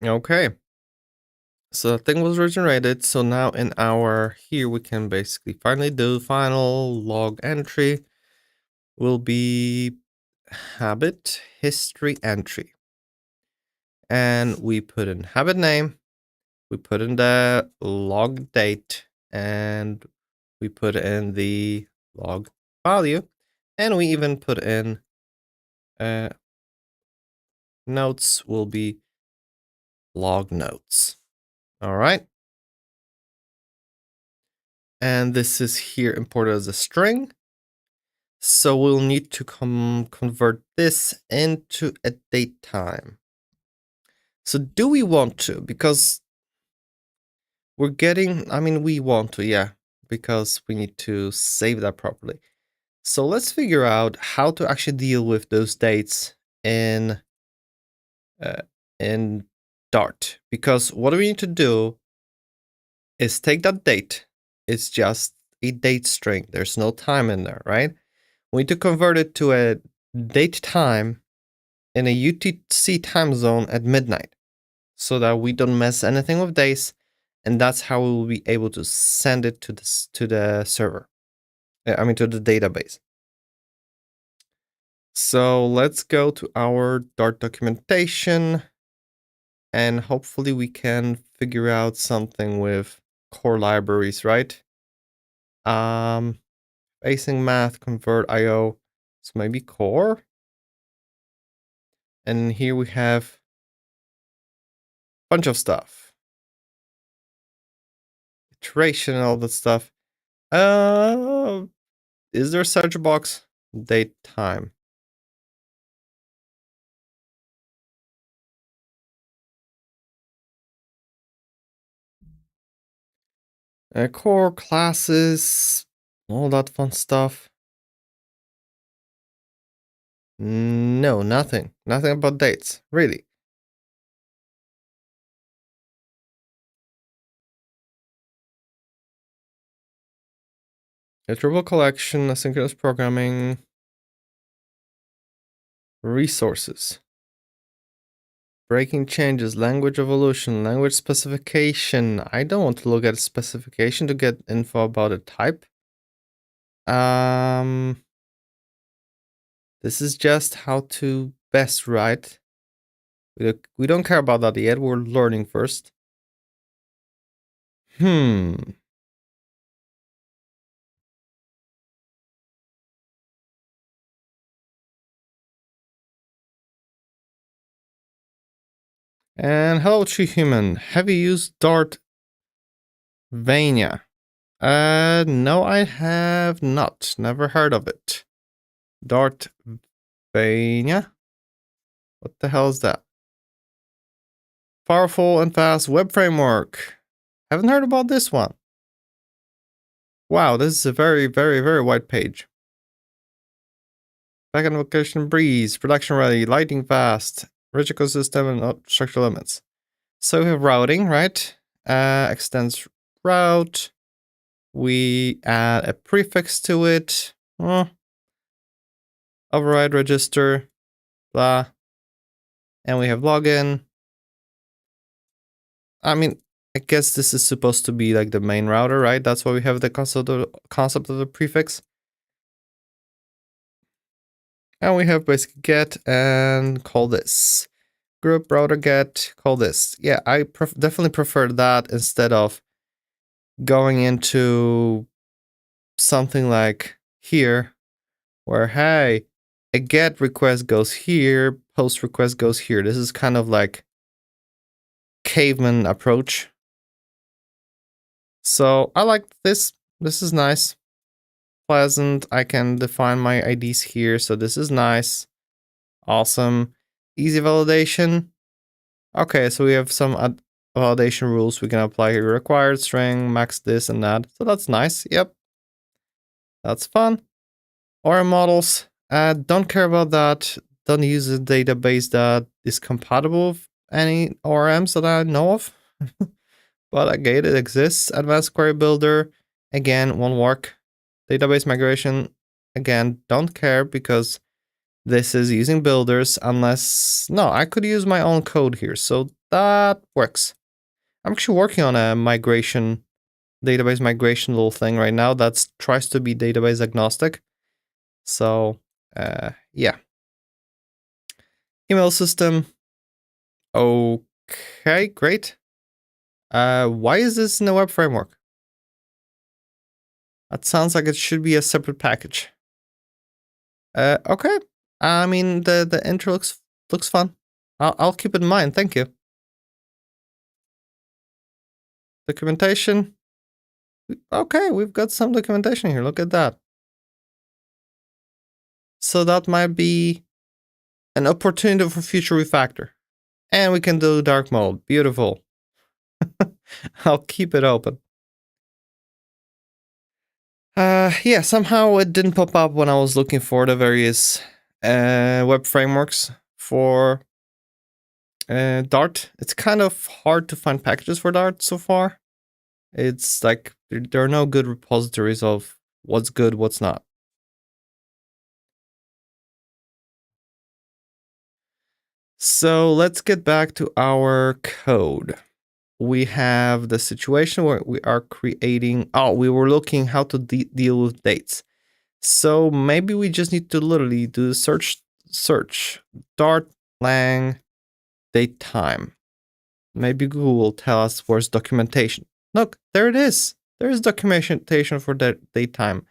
Okay. So the thing was regenerated. So now in our here we can basically finally do final log entry will be habit history entry. And we put in habit name, we put in the log date, and we put in the log value, and we even put in notes will be log notes. All right. And this is here imported as a string. So we'll need to convert this into a date time. So do we want to? Because we're getting, we want to, yeah, because we need to save that properly. So let's figure out how to actually deal with those dates in Dart. Because what we need to do is take that date. It's just a date string. There's no time in there, right? We need to convert it to a date time in a UTC time zone at midnight so that we don't mess anything with days. And that's how we will be able to send it to the server. To the database. So let's go to our Dart documentation and hopefully we can figure out something with core libraries, right? Async math, convert IO. So maybe core. And here we have a bunch of stuff. Iteration and all that stuff. Is there a search box? Date time. Core classes, all that fun stuff. No, nothing. Nothing about dates, really. A triple collection, asynchronous programming. Resources. Breaking changes, language evolution, language specification. I don't want to look at a specification to get info about a type. This is just how to best write. We don't care about that yet. We're learning first. And hello, True Human. Have you used Dart Vania? No, I have not. Never heard of it. Dart Vania? What the hell is that? Powerful and fast web framework. Haven't heard about this one. Wow, this is a very, very, very wide page. Backend application breeze, production ready, lightning fast, rich ecosystem, and structural limits. So we have routing, right? Extends route. We add a prefix to it. Override register, blah. And we have login. I mean, I guess this is supposed to be like the main router, right? That's why we have the concept of the prefix. And we have basic get and call this. Group router get, call this. Yeah, I definitely prefer that instead of going into something like here, where, hey, a get request goes here, post request goes here. This is kind of like caveman approach. So I like this. This is nice. Pleasant. I can define my IDs here. So this is nice. Awesome. Easy validation. Okay, so we have some validation rules we can apply here. Required string, max this and that. So that's nice. Yep. That's fun. ORM models. Don't care about that. Don't use a database that is compatible with any ORMs that I know of. But again, it exists. Advanced Query Builder. Again, won't work. Database migration. Again, don't care because this is using builders unless... No, I could use my own code here. So that works. I'm actually working on a migration, database migration little thing right now that tries to be database agnostic. So, yeah. Email system. Okay, great. Why is this in the web framework? That sounds like it should be a separate package. Okay. I mean, the intro looks fun. I'll keep it in mind. Thank you. Documentation. Okay, we've got some documentation here. Look at that. So that might be an opportunity for future refactor. And we can do dark mode. Beautiful. I'll keep it open. Yeah, somehow it didn't pop up when I was looking for the various web frameworks for Dart. It's kind of hard to find packages for Dart so far. It's like there are no good repositories of what's good, what's not. So let's get back to our code. We have the situation where we are creating... Oh, we were looking how to deal with dates. So maybe we just need to literally do search Dart lang date time. Maybe Google will tell us where's documentation. Look, there it is. There is documentation for the date time.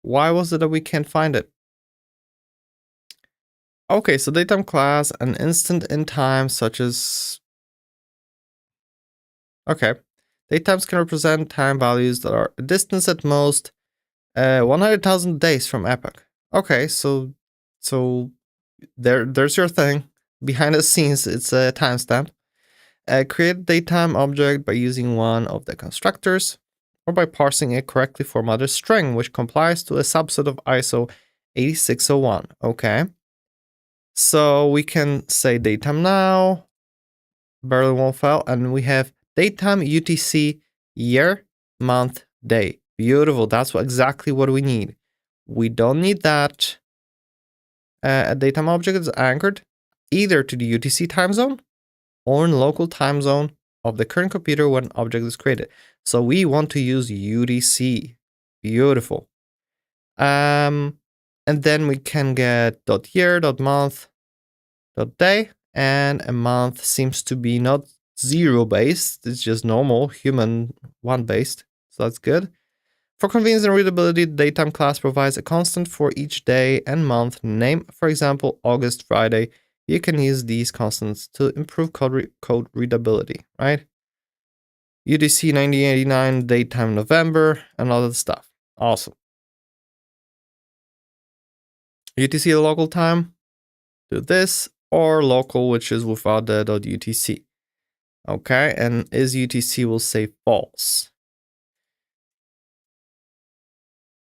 Why was it that we can't find it? Okay, so datetime class, an instant in time, such as... Okay. Datetimes can represent time values that are a distance at most 100,000 days from epoch. Okay, so there's your thing. Behind the scenes, it's a timestamp. Create a datetime object by using one of the constructors or by parsing a correctly formatted string, which complies to a subset of ISO 8601. Okay. So we can say datetime now, barely one file, and we have datetime UTC year, month, day. Beautiful. That's exactly what we need. We don't need that. a datetime object is anchored either to the UTC time zone or in local time zone of the current computer when object is created. So we want to use UTC. Beautiful. And then we can get .year, .month, .day, and a month seems to be not 0 based, it's just normal human 1 based. So that's good. For convenience and readability, the datetime class provides a constant for each day and month name. For example, August, Friday. You can use these constants to improve code readability, right? UTC 1989, datetime November, and all that stuff. Awesome. UTC local time, do this, or local, which is without the .utc. Okay, and is UTC will say false.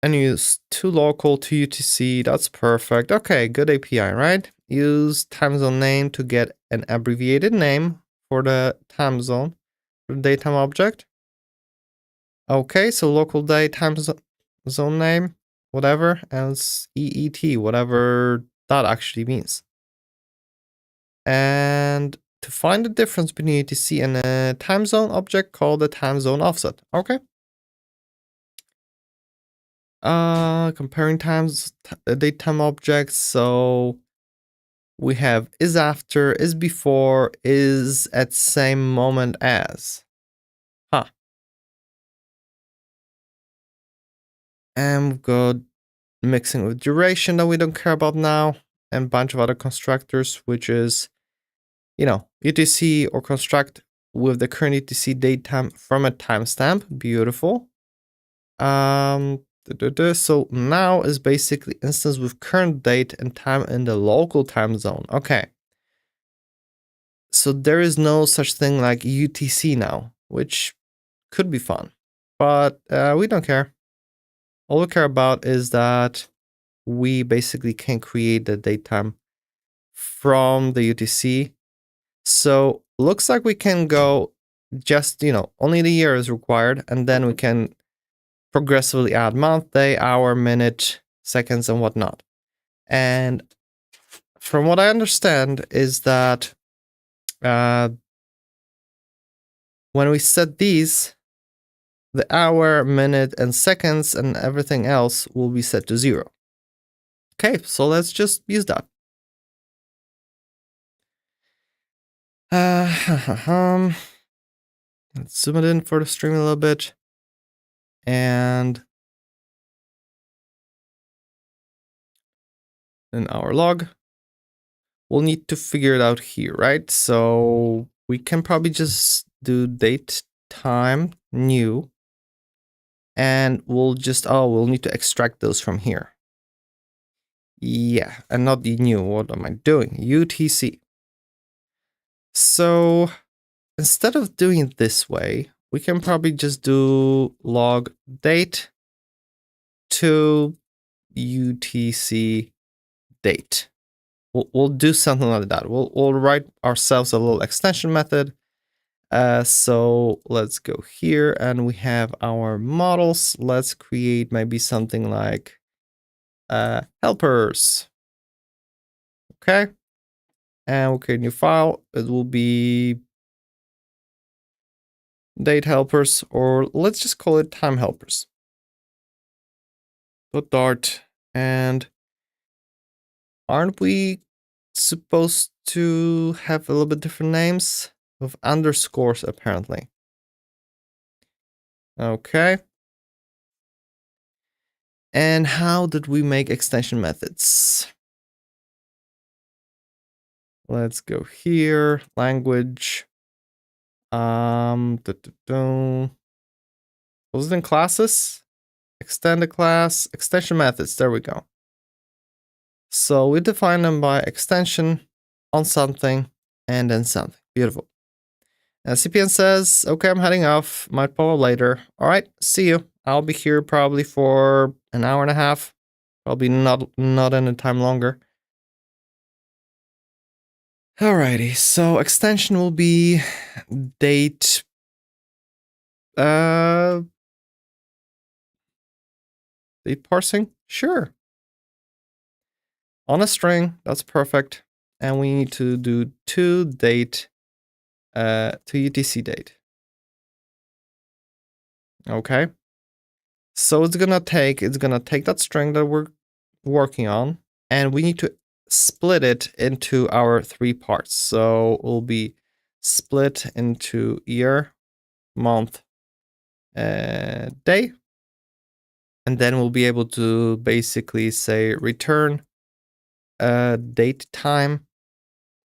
And use to local to UTC, that's perfect. Okay, good API, right? Use time zone name to get an abbreviated name for the time zone, for the datetime object. Okay, so local day time zone name, whatever, else EET, whatever that actually means. And to find the difference between UTC and a time zone object, call the time zone offset. Okay. Comparing datetime objects. So we have is after, is before, is at same moment as. Huh. And we've got mixing with duration that we don't care about now, and a bunch of other constructors, which is, UTC or construct with the current UTC datetime from a timestamp. Beautiful. So now is basically instance with current date and time in the local time zone. Okay. So there is no such thing like UTC now, which could be fun, but we don't care. All we care about is that we basically can create the datetime from the UTC. So looks like we can go just, only the year is required, and then we can progressively add month, day, hour, minute, seconds, and whatnot. And from what I understand is that when we set these, the hour, minute, and seconds and everything else will be set to 0. Okay, so let's just use that. Let's zoom it in for the stream a little bit. And in our log, we'll need to figure it out here, right? So we can probably just do date time new, and we'll need to extract those from here. Yeah, and not the new. What am I doing? UTC. So instead of doing it this way, we can probably just do log date to UTC date. We'll do something like that. We'll write ourselves a little extension method. So let's go here and we have our models. Let's create maybe something like helpers. Okay. And we'll create a new file. It will be date helpers, or let's just call it time helpers. .dart. And aren't we supposed to have a little bit different names with underscores apparently? Okay. And how did we make extension methods? Let's go here, language. Was it in classes? Extend a class, extension methods, there we go. So we define them by extension on something and then something. Beautiful. And CPN says, okay, I'm heading off, might pop up later. All right, see you. I'll be here probably for an hour and a half. Probably not any time longer. Alrighty, so extension will be date date parsing? Sure. on a string. That's perfect. And we need to do to date, to UTC date. Okay. So it's gonna take that string that we're working on, and we need to split it into our 3 parts. So it will be split into year, month, day. And then we'll be able to basically say return date time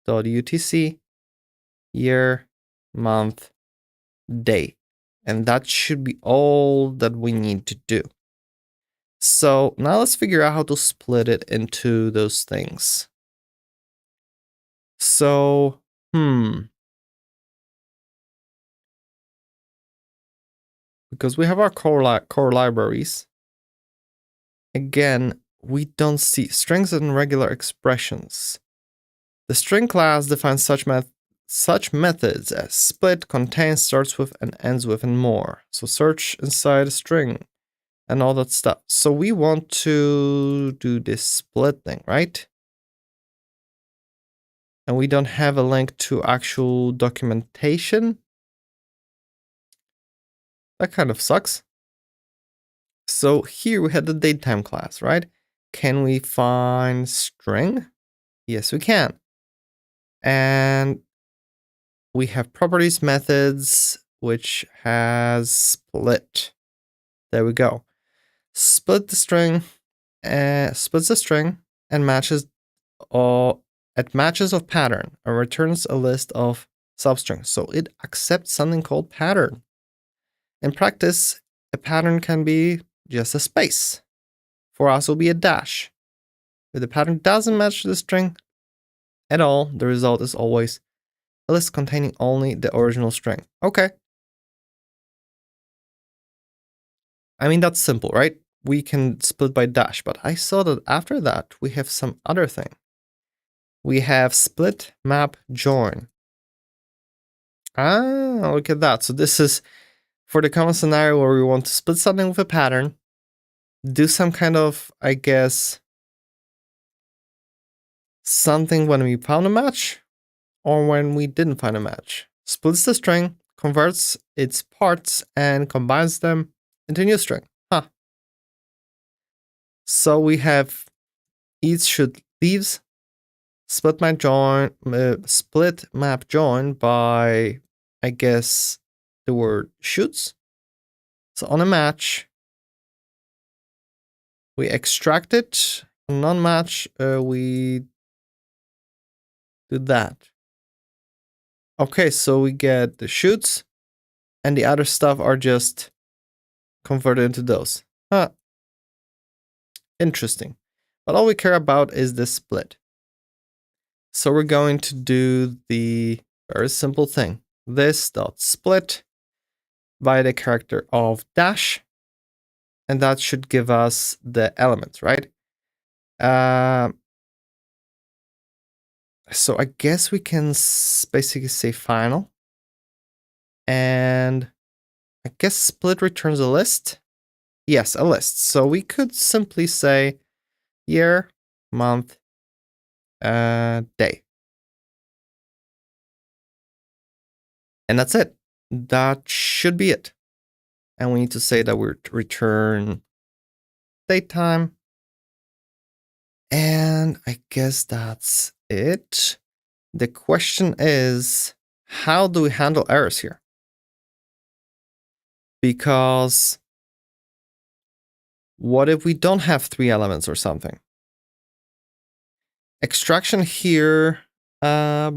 dot UTC year, month, day. And that should be all that we need to do. So now let's figure out how to split it into those things. So, because we have our core libraries, again, we don't see strings and regular expressions. The string class defines such methods as split, contains, starts with, and ends with, and more. So search inside a string and all that stuff. So we want to do this split thing, right? And we don't have a link to actual documentation. That kind of sucks. So here we had the datetime class, right? Can we find string? Yes, we can. And we have properties methods, which has split. There we go. Split the string, splits the string and matches it matches of pattern and returns a list of substrings. So it accepts something called pattern. In practice, a pattern can be just a space. For us, it will be a dash. If the pattern doesn't match the string at all, the result is always a list containing only the original string. Okay. I mean, that's simple, right? We can split by dash, but I saw that after that, we have some other thing. We have split, map, join. Ah, look at that. So this is for the common scenario where we want to split something with a pattern, do some kind of, I guess, something when we found a match or when we didn't find a match. Splits the string, converts its parts, and combines them into a new string. Huh. So we have each should leaves, split map join by, I guess, the word shoots. So on a match, we extract it. On non-match, we do that. Okay, so we get the shoots, and the other stuff are just converted into those. Huh. Interesting. But all we care about is the split. So we're going to do the very simple thing. This dot split by the character of dash, and that should give us the elements, right? So I guess we can basically say final, and I guess split returns a list. Yes, a list. So we could simply say year, month, day. And that's it. That should be it. And we need to say that we return date time. And I guess that's it. The question is, how do we handle errors here? Because what if we don't have 3 elements or something? Extraction here, I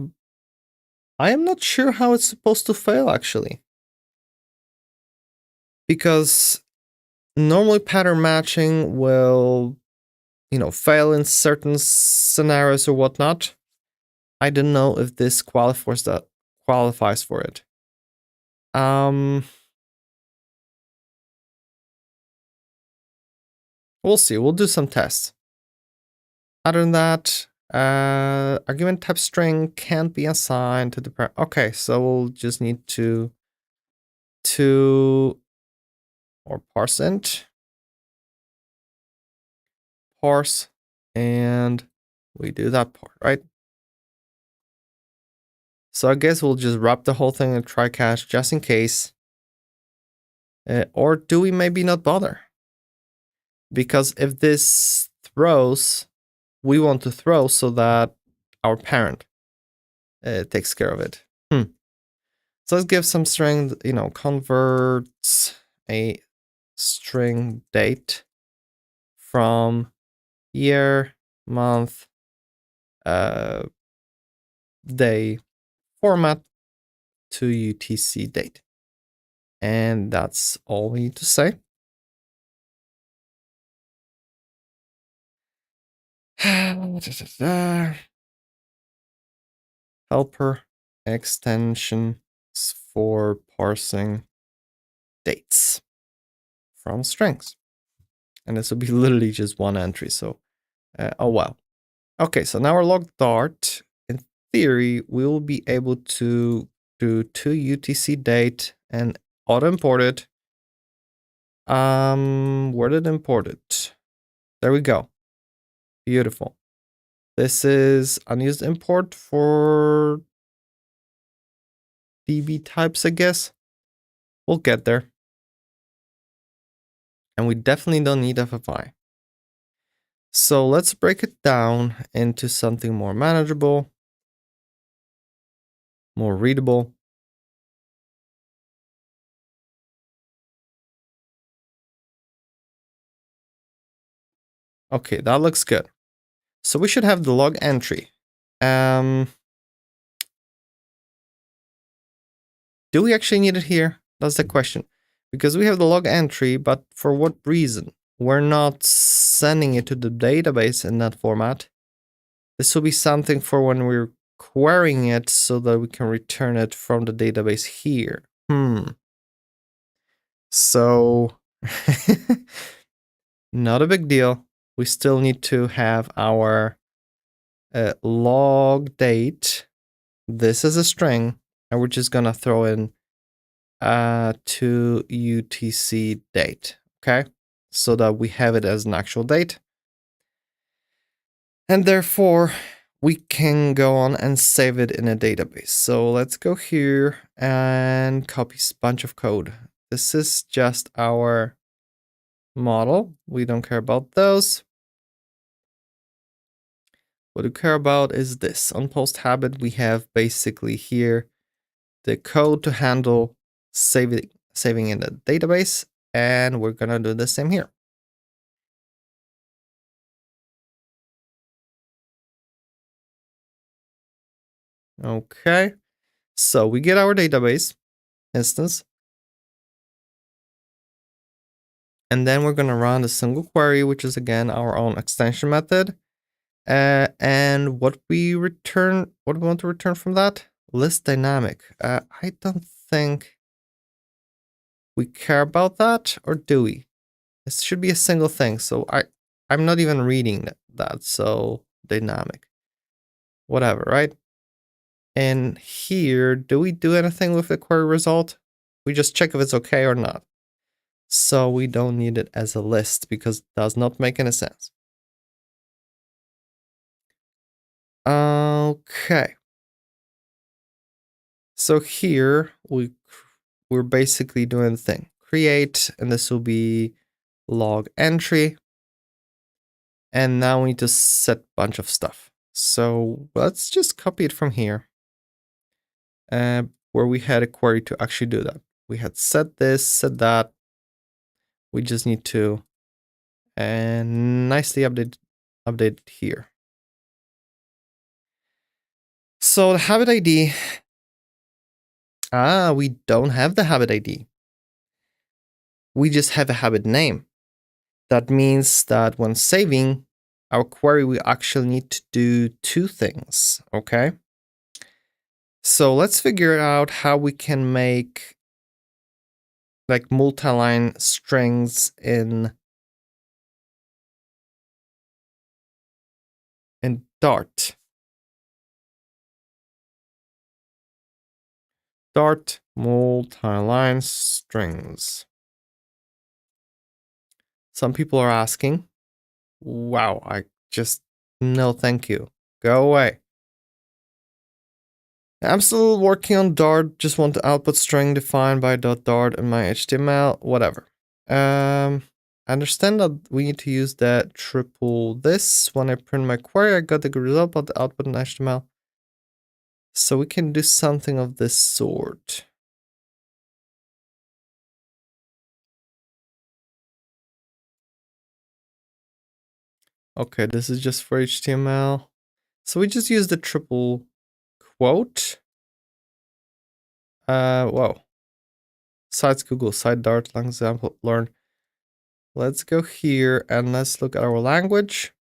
am not sure how it's supposed to fail, actually. Because normally pattern matching will, fail in certain scenarios or whatnot. I don't know if this qualifies for it. We'll see. We'll do some tests. Other than that, argument type string can't be assigned to the parent. Okay, so we'll just need to or parse int, parse, and we do that part, right? So I guess we'll just wrap the whole thing in try catch just in case. Or do we maybe not bother? Because if this throws, we want to throw so that our parent takes care of it. So let's give some string, converts a string date from year, month, day format to UTC date. And that's all we need to say. Helper extensions for parsing dates from strings. And this will be literally just one entry. So, oh wow. Okay, so now our log Dart, in theory, we will be able to do to UTC date and auto import it. Where did import it? There we go. Beautiful. This is unused import for DB types, I guess. We'll get there. And we definitely don't need FFI. So let's break it down into something more manageable, more readable. Okay, that looks good. So we should have the log entry. Do we actually need it here? That's the question. Because we have the log entry, but for what reason? We're not sending it to the database in that format. This will be something for when we're querying it so that we can return it from the database here. So, not a big deal. We still need to have our log date. This is a string, and we're just gonna throw in to UTC date, okay? So that we have it as an actual date. And therefore, we can go on and save it in a database. So let's go here and copy a bunch of code. This is just our model. We don't care about those. What we care about is this. On post habit, we have basically here the code to handle saving in the database, and we're gonna do the same here. Okay, so we get our database instance, and then we're gonna run a single query, which is again our own extension method. And what we want to return from that? List dynamic. I don't think we care about that, or do we? This should be a single thing, so I'm not even reading that, so dynamic. Whatever, right? And here, do we do anything with the query result? We just check if it's okay or not. So we don't need it as a list because it does not make any sense. Okay. So here we're basically doing the thing. Create, and this will be log entry. And now we need to set a bunch of stuff. So let's just copy it from here. Where we had a query to actually do that. We had set this, set that. We just need to nicely update here. So the habit ID. We don't have the habit ID. We just have a habit name. That means that when saving our query, we actually need to do two things, okay? So let's figure out how we can make like multi-line strings in Dart. Dart multi-line strings. Some people are asking, wow, I just No, thank you. Go away. I'm still working on Dart. Just want the output string defined by .dart in my HTML. Whatever. I understand that we need to use that triple this. When I print my query, I got the good result, but the output in HTML. So we can do something of this sort. Okay, this is just for HTML. So we just use the triple quote. Whoa. Sites Google, site Dart, long example, learn. Let's go here and let's look at our language.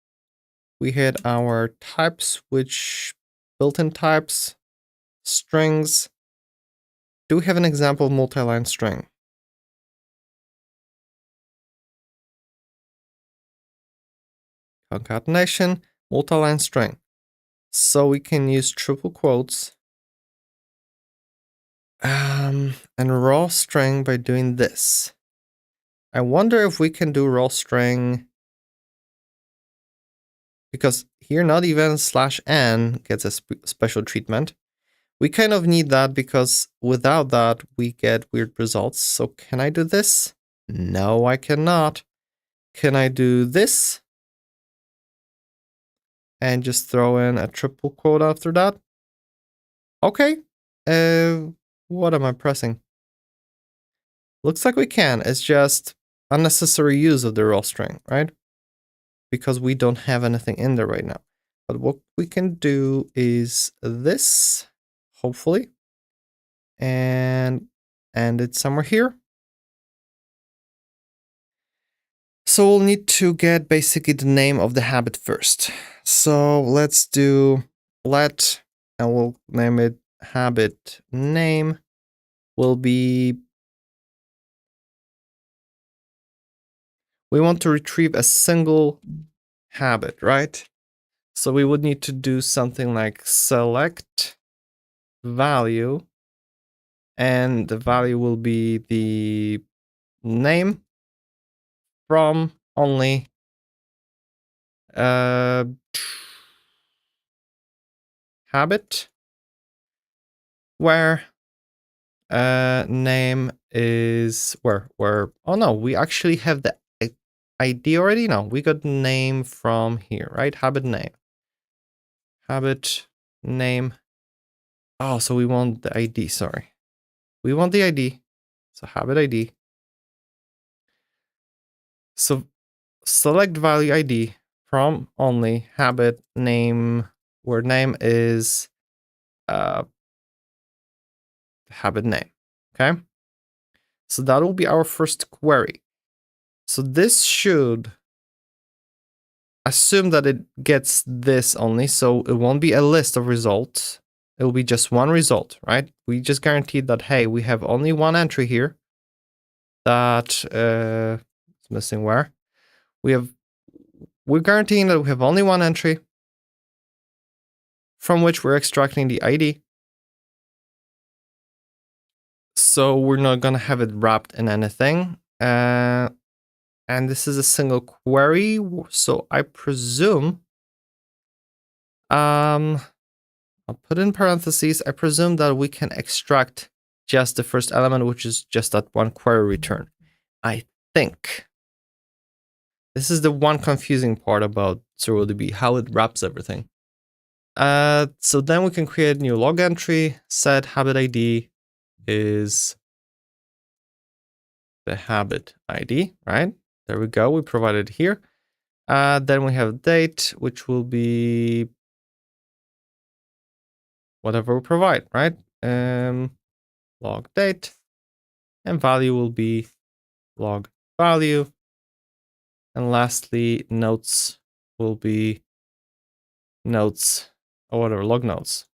We hit our types, which built-in types, strings. Do we have an example of multi-line string? Concatenation, multi-line string. So we can use triple quotes and raw string by doing this. I wonder if we can do raw string, because here not even /n gets a special treatment. We kind of need that because without that we get weird results. So can I do this? No, I cannot. Can I do this? And just throw in a triple quote after that? Okay. What am I pressing? Looks like we can. It's just unnecessary use of the raw string, right? Because we don't have anything in there right now. But what we can do is this, hopefully, and it's somewhere here. So we'll need to get basically the name of the habit first. So let's do let, and we'll name it habit name will be, we want to retrieve a single habit, right? So we would need to do something like select value, and the value will be the name from only habit, where name is where oh no, we actually have the ID already. No, we got name from here, right? Habit name. Oh, so we want the ID. Sorry, we want the ID. So habit ID. So select value ID from only habit name, where name is habit name. Okay, so that will be our first query. So this should assume that it gets this only, so it won't be a list of results. It will be just one result, right? We just guaranteed that, hey, we have only one entry here that is missing where. We're guaranteeing that we have only one entry from which we're extracting the ID. So we're not gonna have it wrapped in anything. And this is a single query, so I presume I'll put in parentheses, I presume that we can extract just the first element, which is just that one query return. I think. This is the one confusing part about SurrealDB, how it wraps everything. So then we can create a new log entry, set habit ID is the habit ID, right? There we go, we provided it here. Then we have date, which will be whatever we provide, right? Log date, and value will be log value. And lastly, notes will be notes or whatever, log notes.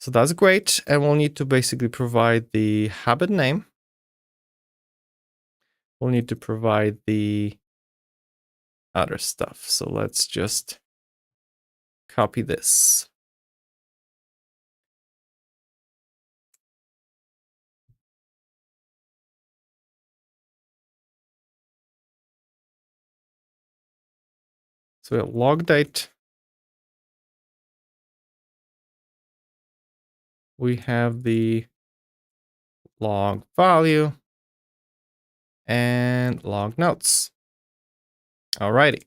So that's great. And we'll need to basically provide the habit name. We'll need to provide the other stuff. So let's just copy this. So log date. We have the log value and log notes. Alrighty.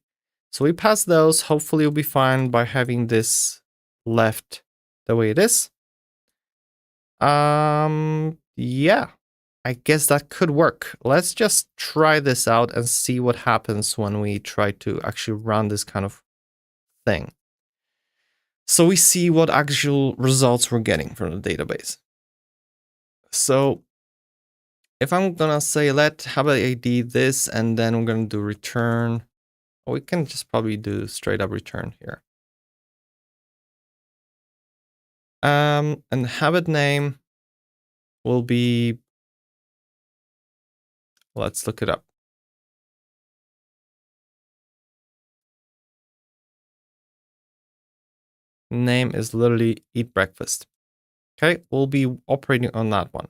So we pass those. Hopefully you'll be fine by having this left the way it is. Yeah, I guess that could work. Let's just try this out and see what happens when we try to actually run this kind of thing. So we see what actual results we're getting from the database. So if I'm gonna say let habit ID this, and then we're gonna do return, we can just probably do straight up return here. And habit name will be, let's look it up. Name is literally eat breakfast. Okay, we'll be operating on that one.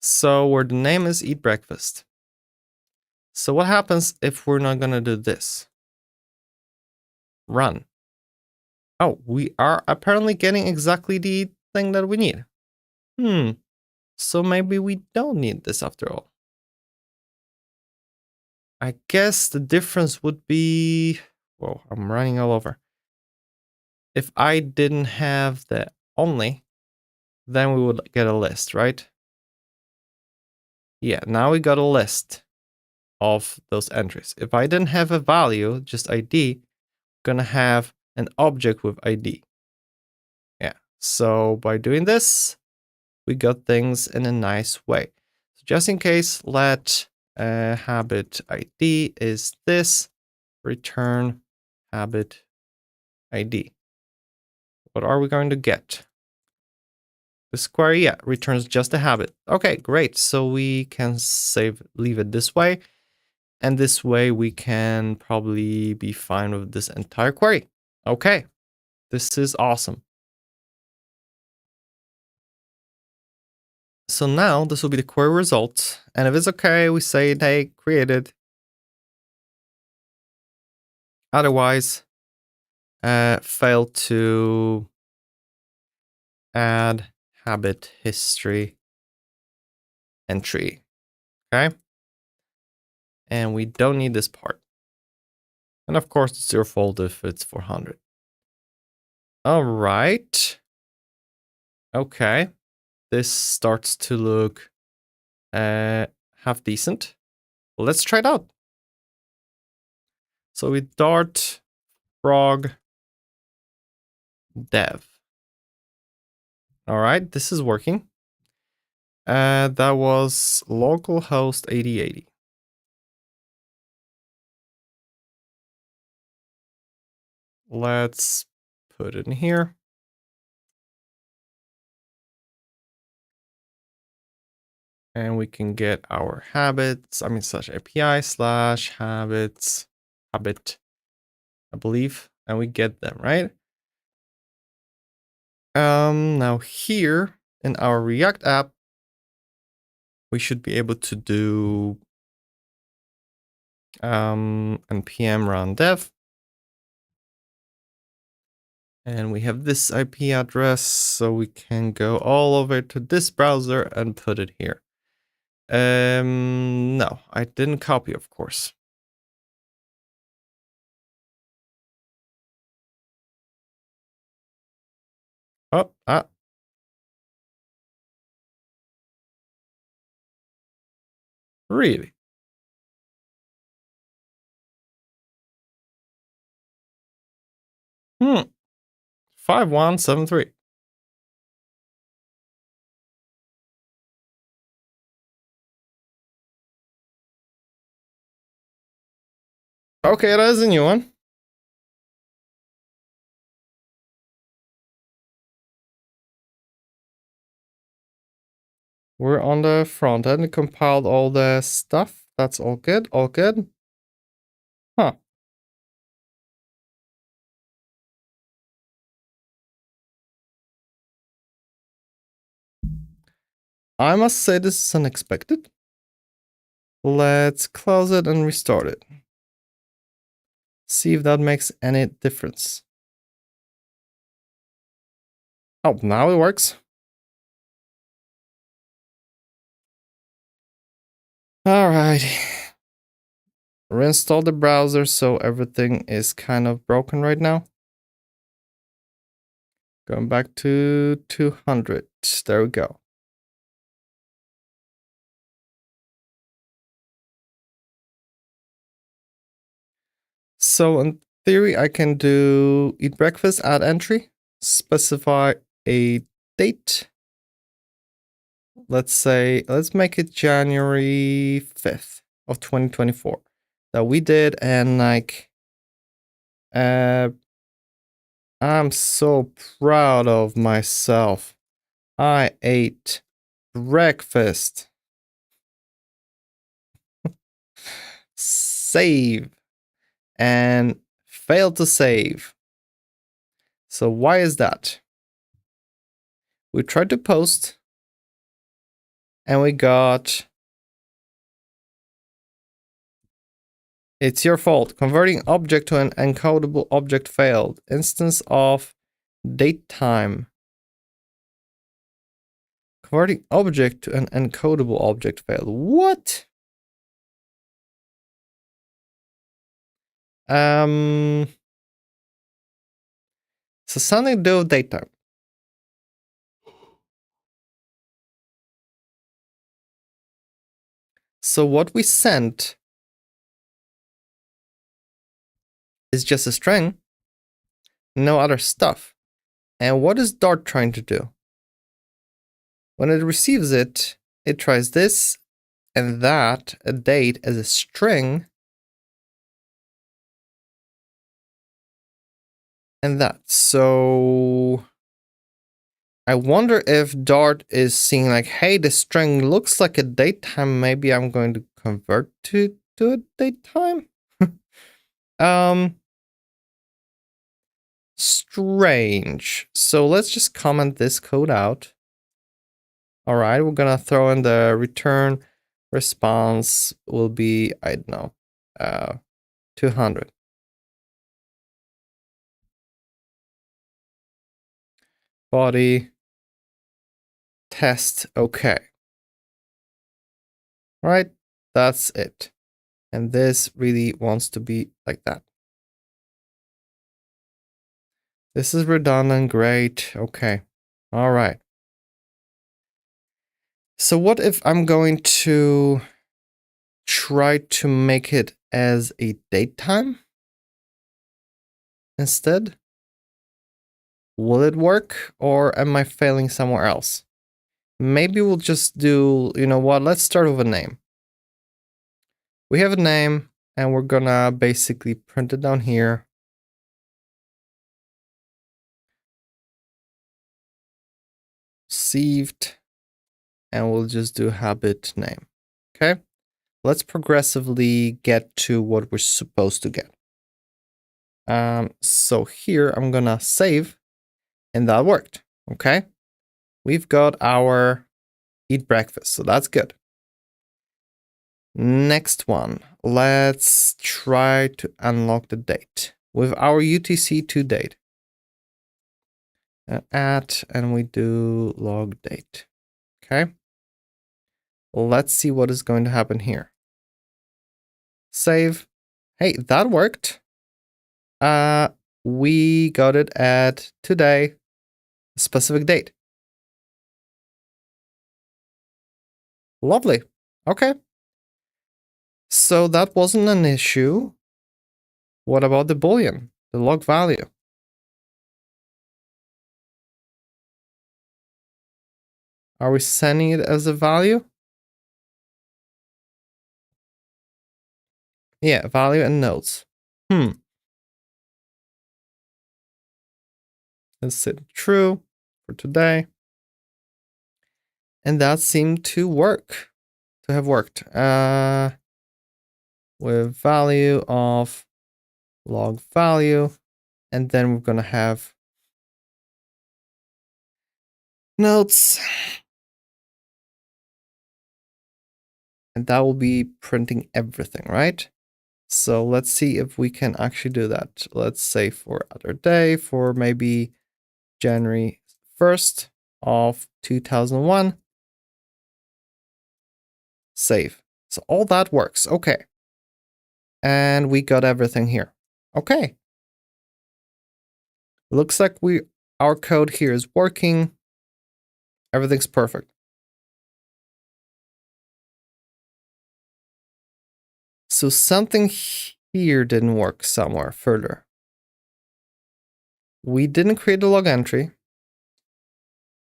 So where the name is eat breakfast. So what happens if we're not gonna do this? Run. Oh, we are apparently getting exactly the thing that we need. So maybe we don't need this after all. I guess the difference would be, whoa, I'm running all over. If I didn't have the only, then we would get a list, right? Yeah, now we got a list of those entries. If I didn't have a value, just ID, gonna have an object with ID. Yeah, so by doing this, we got things in a nice way. So just in case, let habit ID is this, return habit ID. What are we going to get? This query, yeah, returns just a habit. Okay, great. So we can leave it this way. And this way we can probably be fine with this entire query. Okay, this is awesome. So now this will be the query result. And if it's okay, we say, hey, created. Otherwise, fail to add habit history entry. Okay. And we don't need this part. And of course, it's your fault if it's 400. All right. Okay. This starts to look half decent. Let's try it out. So we dart frog dev. All right, this is working. That was localhost 8080. Let's put it in here. And we can get our habits, slash API slash habits, habit, I believe, and we get them, right? Now here in our React app, we should be able to do npm run dev. And we have this IP address, so we can go all over to this browser and put it here. No, I didn't copy, of course. Oh, really? Hmm. 5173. Okay, that is a new one. We're on the front end, compiled all the stuff. That's all good, all good. Huh. I must say this is unexpected. Let's close it and restart it. See if that makes any difference. Oh, now it works. All right. Reinstall the browser, so everything is kind of broken right now. Going back to 200. There we go. So in theory, I can do eat breakfast, add entry, specify a date. Let's make it January 5th of 2024 that we did. And like, I'm so proud of myself. I ate breakfast. Save. And failed to save. So why is that? We tried to post and we got, it's your fault. Converting object to an encodable object failed. Instance of date time. Converting object to an encodable object failed. What? So something to do with date time. So what we sent is just a string, no other stuff. And what is Dart trying to do? When it receives it, it tries this and that, a date, as a string, and that. So I wonder if Dart is seeing like, hey, the string looks like a date time. Maybe I'm going to convert to a date time. Strange. So let's just comment this code out. All right, we're gonna throw in the return response will be, I don't know, 200. Body test, okay. All right, that's it. And this really wants to be like that. This is redundant, great, okay. All right. So what if I'm going to try to make it as a date time instead? Will it work, or am I failing somewhere else? Maybe we'll just do, you know what, let's start with a name. We have a name, and we're gonna basically print it down here. Received, and we'll just do habit name. Okay, let's progressively get to what we're supposed to get. So here I'm gonna save, and that worked. Okay, we've got our eat breakfast, so that's good. Next one, let's try to unlock the date with our UTC to date. At, and we do log date. Okay, let's see what is going to happen here. Save. Hey, that worked. We got it at today, specific date. Lovely. Okay. So that wasn't an issue. What about the boolean, the log value? Are we sending it as a value? Yeah, value and nodes. Let's set true for today. And that seemed to work, to have worked. With value of log value, and then we're gonna have notes, and that will be printing everything, right? So let's see if we can actually do that. Let's say for other day, for maybe January 1st of 2001. Save. So all that works. Okay. And we got everything here. Okay. Looks like our code here is working. Everything's perfect. So something here didn't work somewhere further. We didn't create a log entry.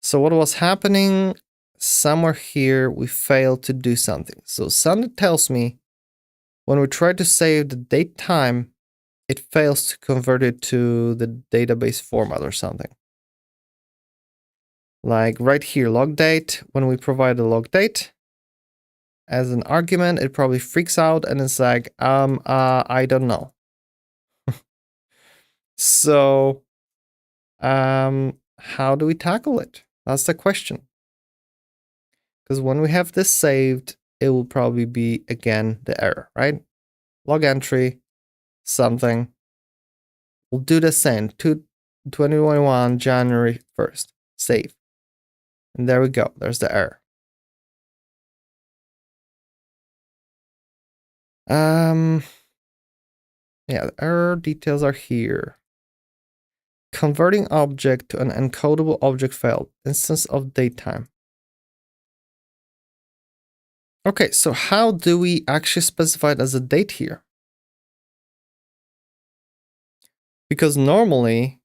So what was happening somewhere here, we failed to do something. So something tells me when we try to save the date time, it fails to convert it to the database format or something. Like right here, log date, when we provide a log date as an argument, it probably freaks out and it's like, I don't know. So, how do we tackle it? That's the question. Because when we have this saved, it will probably be, again, the error, right? Log entry, something. We'll do the same, 2021, January 1st, save. And there we go, there's the error. Yeah, the error details are here. Converting object to an encodable object failed. Instance of datetime. Okay, so how do we actually specify it as a date here? Because normally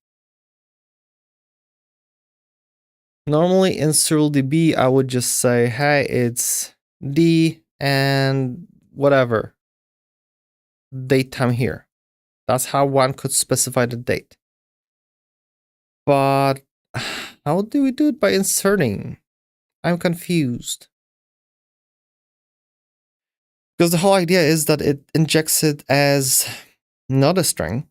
in SurrealDB, I would just say, hey, it's D and whatever. Datetime here. That's how one could specify the date. But how do we do it by inserting? I'm confused. Because the whole idea is that it injects it as not a string.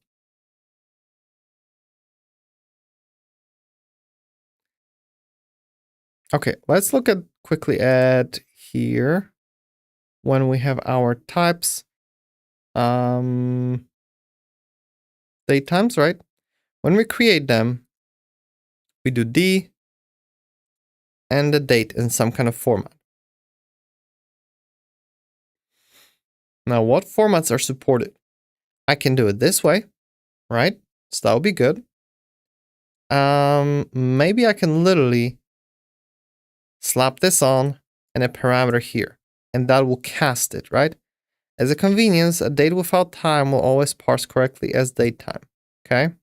Okay, let's look at quickly at here when we have our types. Date times, right? When we create them, we do D and the date in some kind of format. Now, what formats are supported? I can do it this way, right? So that would be good. Maybe I can literally slap this on and a parameter here, and that will cast it, right? As a convenience, a date without time will always parse correctly as date time. Okay.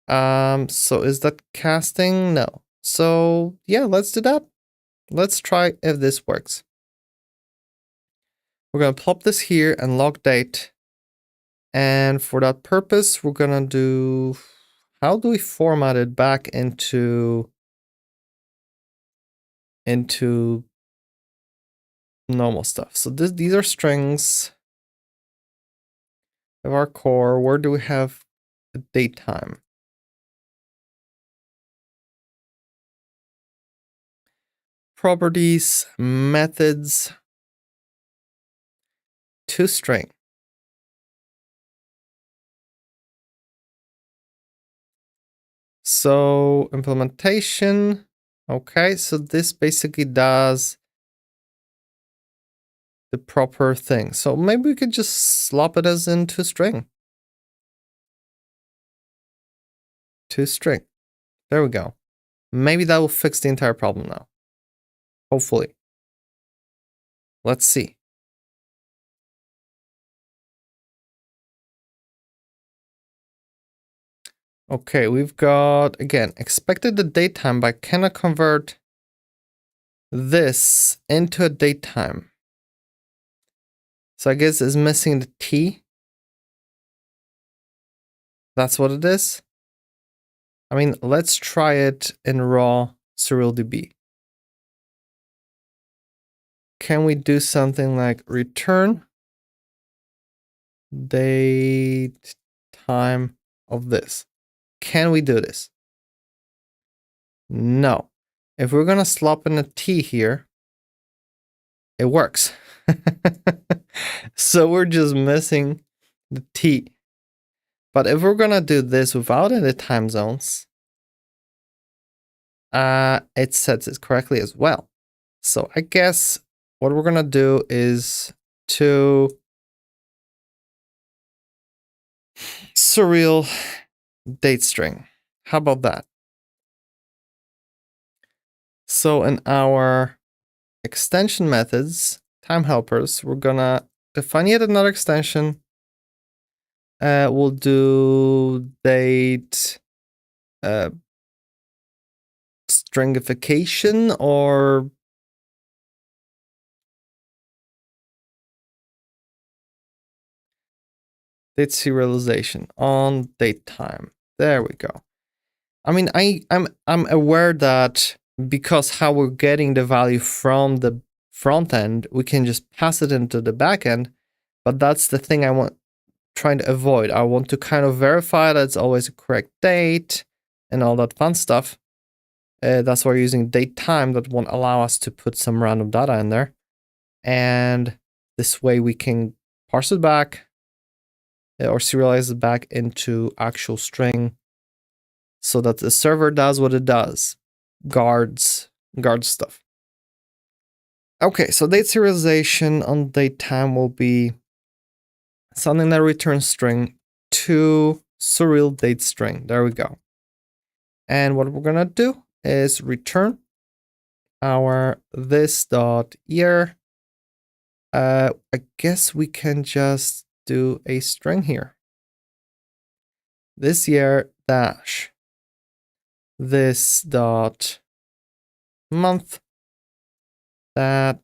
So is that casting? No. So yeah, let's do that. Let's try if this works. We're gonna plop this here and log date. And for that purpose, we're gonna do, how do we format it back into normal stuff? So these are strings of our core. Where do we have the date time? Properties, methods, toString. So implementation. Okay, so this basically does the proper thing. So maybe we could just slop it as in toString. toString. There we go. Maybe that will fix the entire problem now. Hopefully. Let's see. Okay, we've got, again, expected the date time, but cannot convert this into a date time. So I guess it's missing the T. That's what it is. I mean, let's try it in raw SurrealDB. Can we do something like return date time of this? Can we do this? No. If we're gonna slop in a T here, it works. So we're just missing the T. But if we're gonna do this without any time zones, it sets it correctly as well. So I guess what we're gonna do is to surreal date string. How about that? So in our extension methods, time helpers, we're gonna define yet another extension. We'll do date stringification or date serialization on date time. There we go. I mean, I'm aware that because how we're getting the value from the front end, we can just pass it into the backend. But that's the thing I want trying to avoid. I want to kind of verify that it's always a correct date and all that fun stuff. That's why we're using date time that won't allow us to put some random data in there. And this way we can parse it back or serialize it back into actual string so that the server does what it does, guards stuff. Okay, so date serialization on date time will be something that returns string to surreal date string. There we go. And what we're gonna do is return our this.year. I guess we can just do a string here. This year dash this dot month that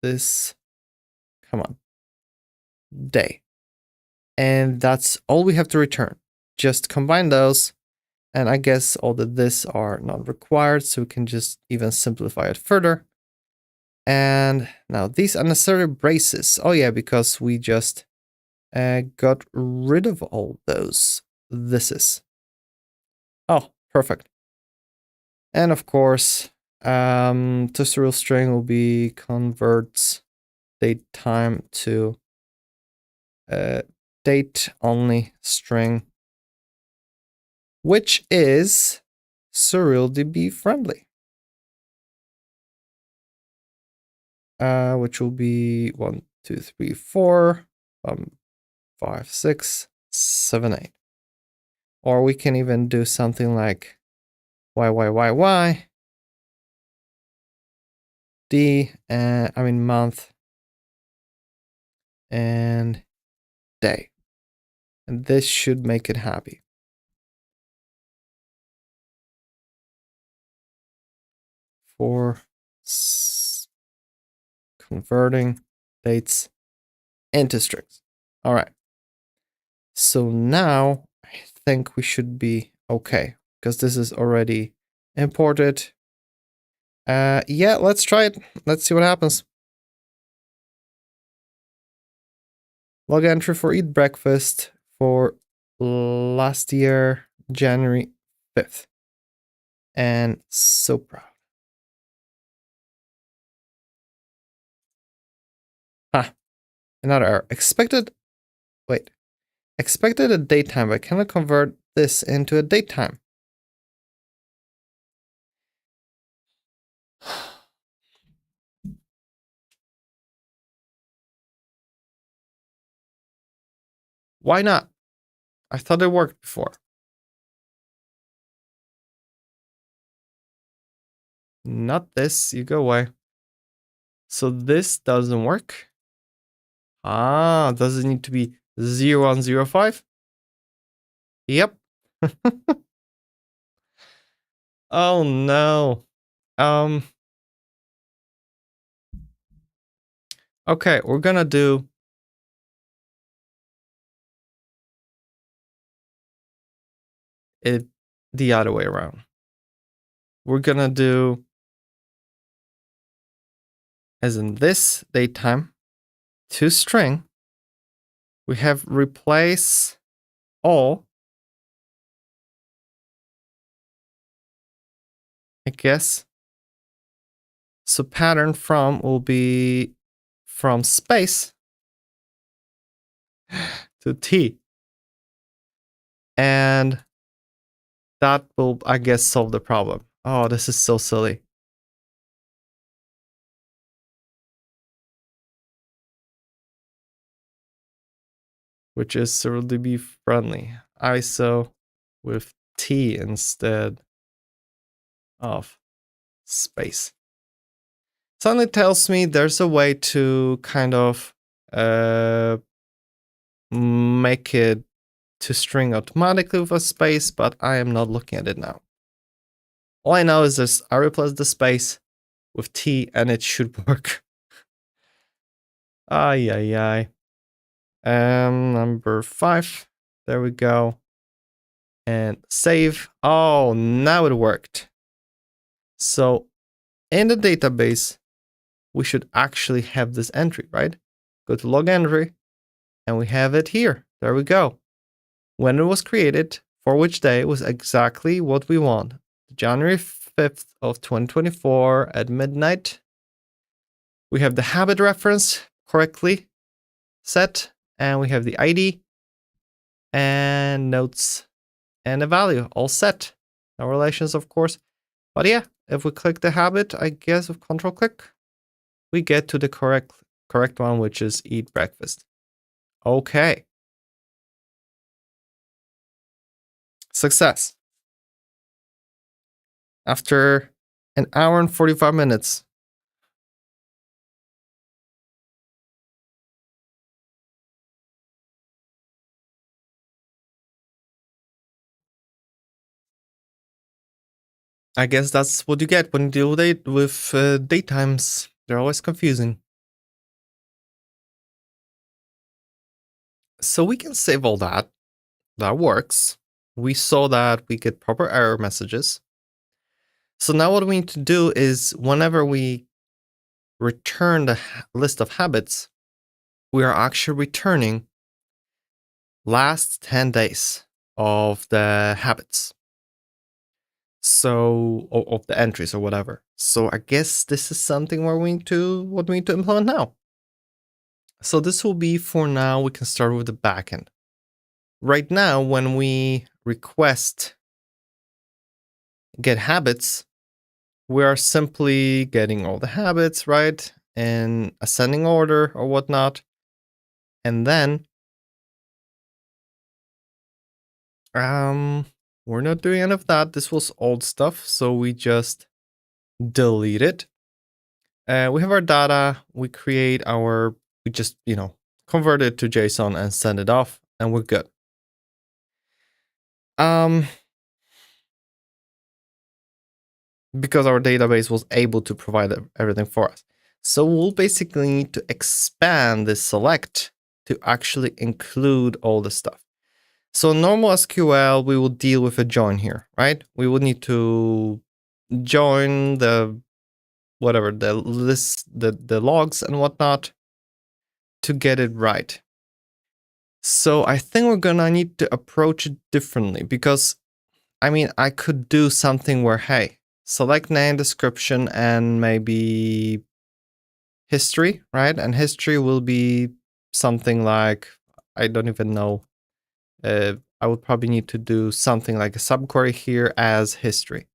this, come on, day. And that's all we have to return. Just combine those. And I guess all the this are not required, so we can just even simplify it further. And now these unnecessary braces. Oh yeah, because we just got rid of all those thises. Oh, perfect. And of course, to surreal string will be converts date time to date only string, which is SurrealDB friendly. Which will be 1, 2, 3, 4, 5, 6, 7, 8. Or we can even do something like y, d, I mean month, and day. And this should make it happy. For converting dates into strings. All right. So now I think we should be okay because this is already imported. Yeah, let's try it. Let's see what happens. Log entry for eat breakfast for last year, January 5th. And so proud. Another error. Expected a date time, but I cannot convert this into a date time. Why not? I thought it worked before. Not this, you go away. So this doesn't work. Does it need to be 0105? Yep. Oh no. Okay, we're gonna do it the other way around. We're gonna do, as in this date time, to string, we have replace all, I guess. So pattern from will be from space to T. And that will, I guess, solve the problem. Oh, this is so silly. Which is SurrealDB friendly. ISO with T instead of space. Suddenly tells me there's a way to kind of make it to string automatically with a space, but I am not looking at it now. All I know is this: I replace the space with T and it should work. Ay, ay, ay. Number 5. There we go. And save. Oh, now it worked. So in the database, we should actually have this entry, right? Go to log entry, and we have it here. There we go. When it was created, for which day, was exactly what we want. January 5th of 2024 at midnight. We have the habit reference correctly set, and we have the ID and notes and a value all set. No relations, of course. But yeah, if we click the habit, I guess with control click, we get to the correct one, which is eat breakfast. Okay. Success. After an hour and 45 minutes. I guess that's what you get when you deal with daytimes. They're always confusing. So we can save all that. That works. We saw that we get proper error messages. So now what we need to do is whenever we return the list of habits, we are actually returning last 10 days of the habits. So, of the entries or whatever. So I guess this is something where we need to implement now. So this will be, for now, we can start with the backend. Right now, when we request get habits, we are simply getting all the habits, right, in ascending order or whatnot. And then we're not doing any of that. This was old stuff, so we just delete it. We have our data, we create we just, convert it to JSON and send it off, and we're good. Because our database was able to provide everything for us. So we'll basically need to expand this select to actually include all the stuff. So normal SQL, we will deal with a join here, right? We would need to join the list, the logs and whatnot to get it right. So I think we're gonna need to approach it differently because, I could do something where, hey, select name, description, and maybe history, right? And history will be something like, I don't even know. I would probably need to do something like a subquery here as history.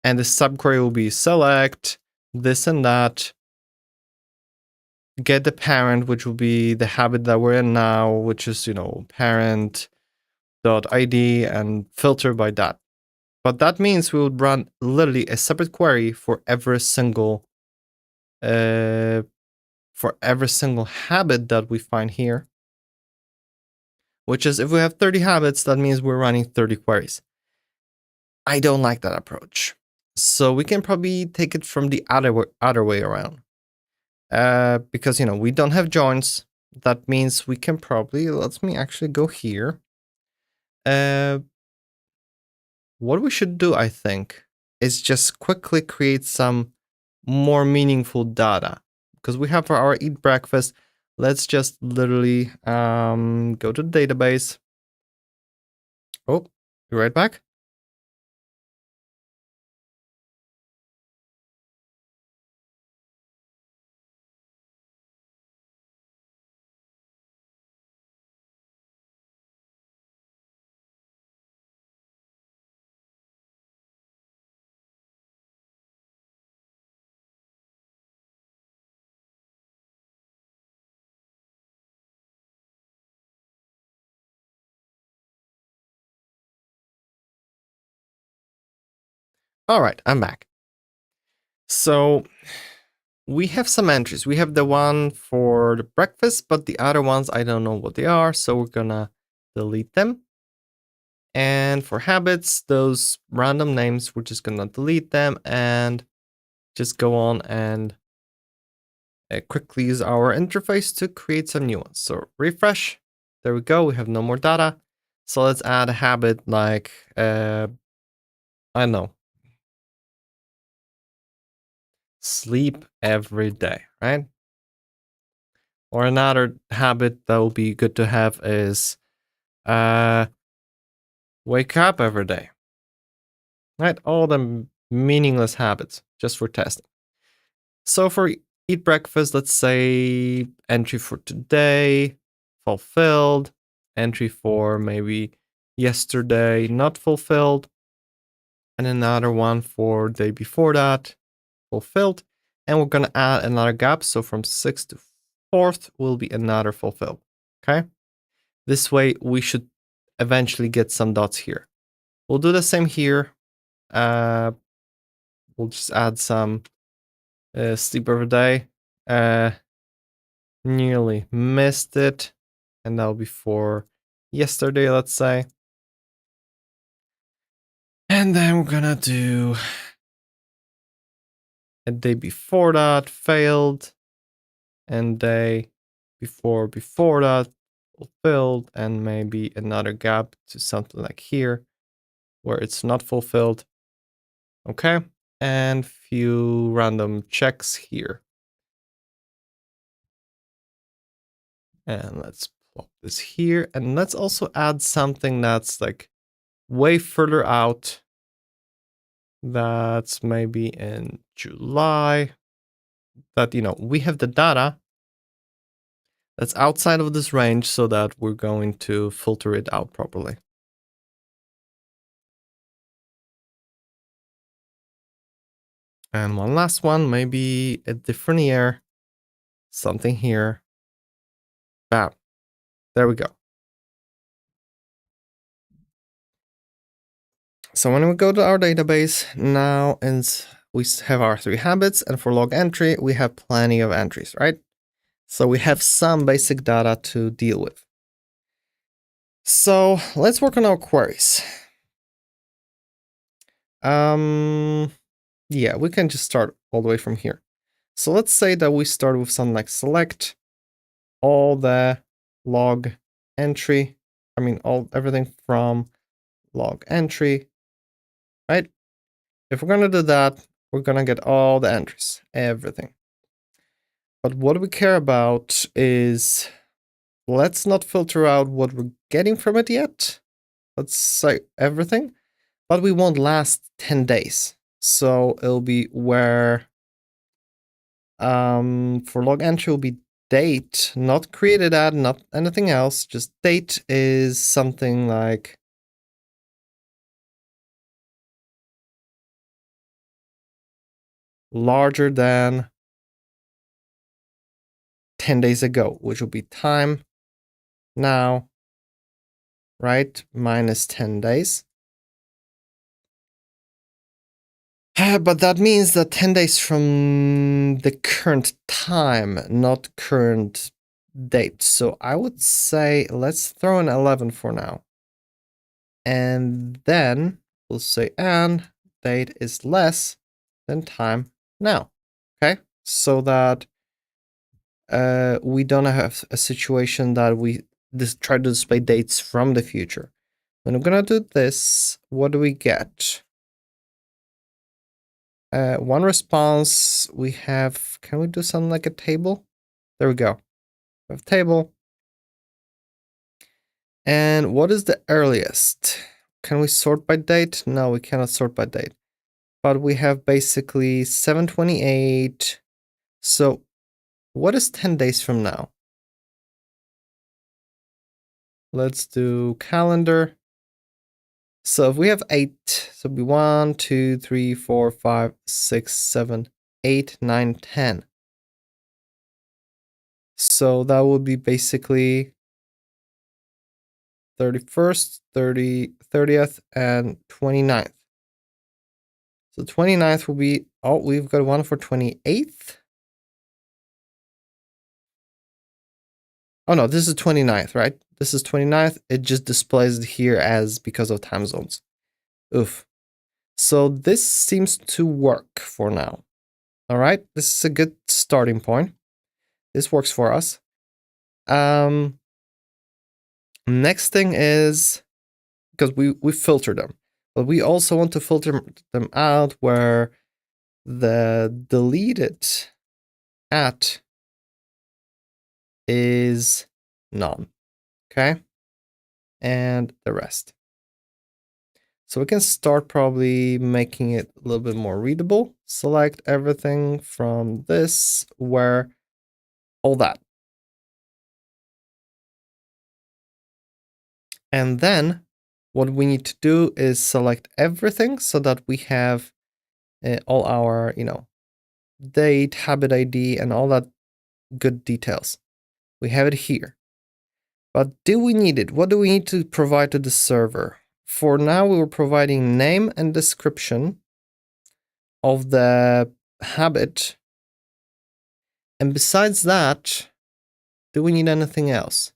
And the subquery will be select this and that, get the parent, which will be the habit that we're in now, which is, parent.id, and filter by that. But that means we would run literally a separate query for every single habit that we find here. Which is, if we have 30 habits, that means we're running 30 queries. I don't like that approach. So we can probably take it from the other way around. Because, we don't have joins. That means we can probably, let me actually go here. What we should do, I think, is just quickly create some more meaningful data. Because we have our eat breakfast. Let's just literally go to the database. Oh, be right back. All right, I'm back. So we have some entries. We have the one for the breakfast, but the other ones, I don't know what they are. So we're gonna delete them. And for habits, those random names, we're just gonna delete them and just go on and quickly use our interface to create some new ones. So refresh. There we go. We have no more data. So let's add a habit like, I don't know, sleep every day, right? Or another habit that will be good to have is wake up every day, right? All the meaningless habits just for testing. So for eat breakfast, let's say entry for today, fulfilled, entry for maybe yesterday, not fulfilled, and another one for day before that, fulfilled. And we're gonna add another gap. So from 6th to 4th will be another fulfilled, okay? This way we should eventually get some dots here. We'll do the same here. We'll just add some sleep every day. Nearly missed it. And that'll be for yesterday, let's say. And then we're gonna do a day before that, failed. And day before that, fulfilled. And maybe another gap to something like here, where it's not fulfilled. Okay. And few random checks here. And let's plop this here. And let's also add something that's like way further out. That's maybe in July. That, you know, we have the data that's outside of this range so that we're going to filter it out properly. And one last one, maybe a different year. Something here. Bam. There we go. So when we go to our database now, and we have our 3 habits, and for log entry, we have plenty of entries, right? So we have some basic data to deal with. So let's work on our queries. Yeah, we can just start all the way from here. So let's say that we start with something like select all the log entry. I mean, everything from log entry, right? If we're gonna do that, we're gonna get all the entries, everything. But what we care about is, let's not filter out what we're getting from it yet. Let's say everything, but we won't last 10 days. So it'll be where for log entry will be date, not created at, not anything else, just date is something like larger than 10 days ago, which will be time now, right? Minus 10 days. But that means that 10 days from the current time, not current date. So I would say let's throw an 11 for now. And then we'll say and date is less than time now. Okay? So that we don't have a situation that we try to display dates from the future. When I'm gonna do this, what do we get? One response, we have, can we do something like a table? There we go. We have table. And what is the earliest? Can we sort by date? No, we cannot sort by date. But we have basically 7/28. So what is 10 days from now? Let's do calendar. So if we have 8, so it'll be 1, 2, 3, 4, 5, 6, 7, 8, 9, 10. So that would be basically 31st, 30th, and 29th. So 29th will be, oh, we've got one for 28th. Oh no, this is 29th, right? This is 29th. It just displays it here as because of time zones. Oof. So this seems to work for now. All right, this is a good starting point. This works for us. Next thing is, because we filter them, but we also want to filter them out where the deleted at is none, okay? And the rest. So we can start probably making it a little bit more readable. Select everything from this, where all that. And then what we need to do is select everything so that we have all our, date, habit ID, and all that good details. We have it here. But do we need it? What do we need to provide to the server? For now, we were providing name and description of the habit. And besides that, do we need anything else?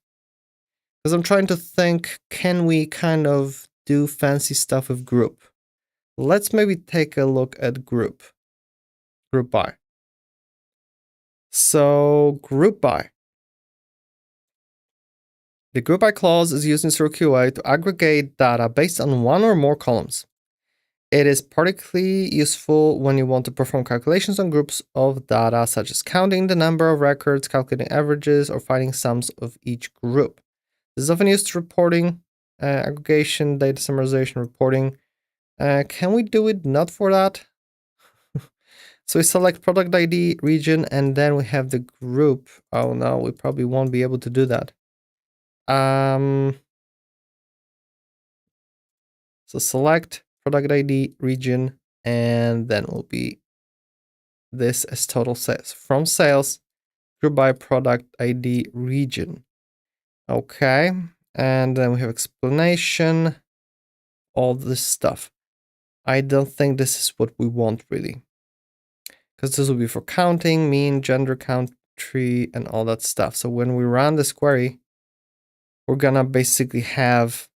Because I'm trying to think, can we kind of do fancy stuff with group? Let's maybe take a look at group by. So group by. The group by clause is used in SurrealQA to aggregate data based on one or more columns. It is particularly useful when you want to perform calculations on groups of data, such as counting the number of records, calculating averages, or finding sums of each group. This is often used to reporting, aggregation, data summarization, reporting. Can we do it not for that? So we select product ID, region, and then we have the group. Oh no, we probably won't be able to do that. So select product ID, region, and then will be this as total sales. From sales, group by product ID, region. Okay, and then we have explanation, all this stuff. I don't think this is what we want really, because this will be for counting, mean, gender, country, and all that stuff. So when we run this query, we're gonna basically have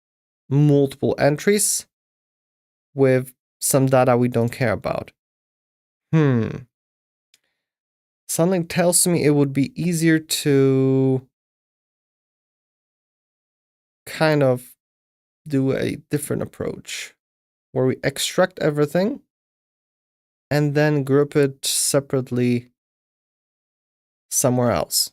multiple entries with some data we don't care about. Something tells me it would be easier to kind of do a different approach where we extract everything and then group it separately somewhere else.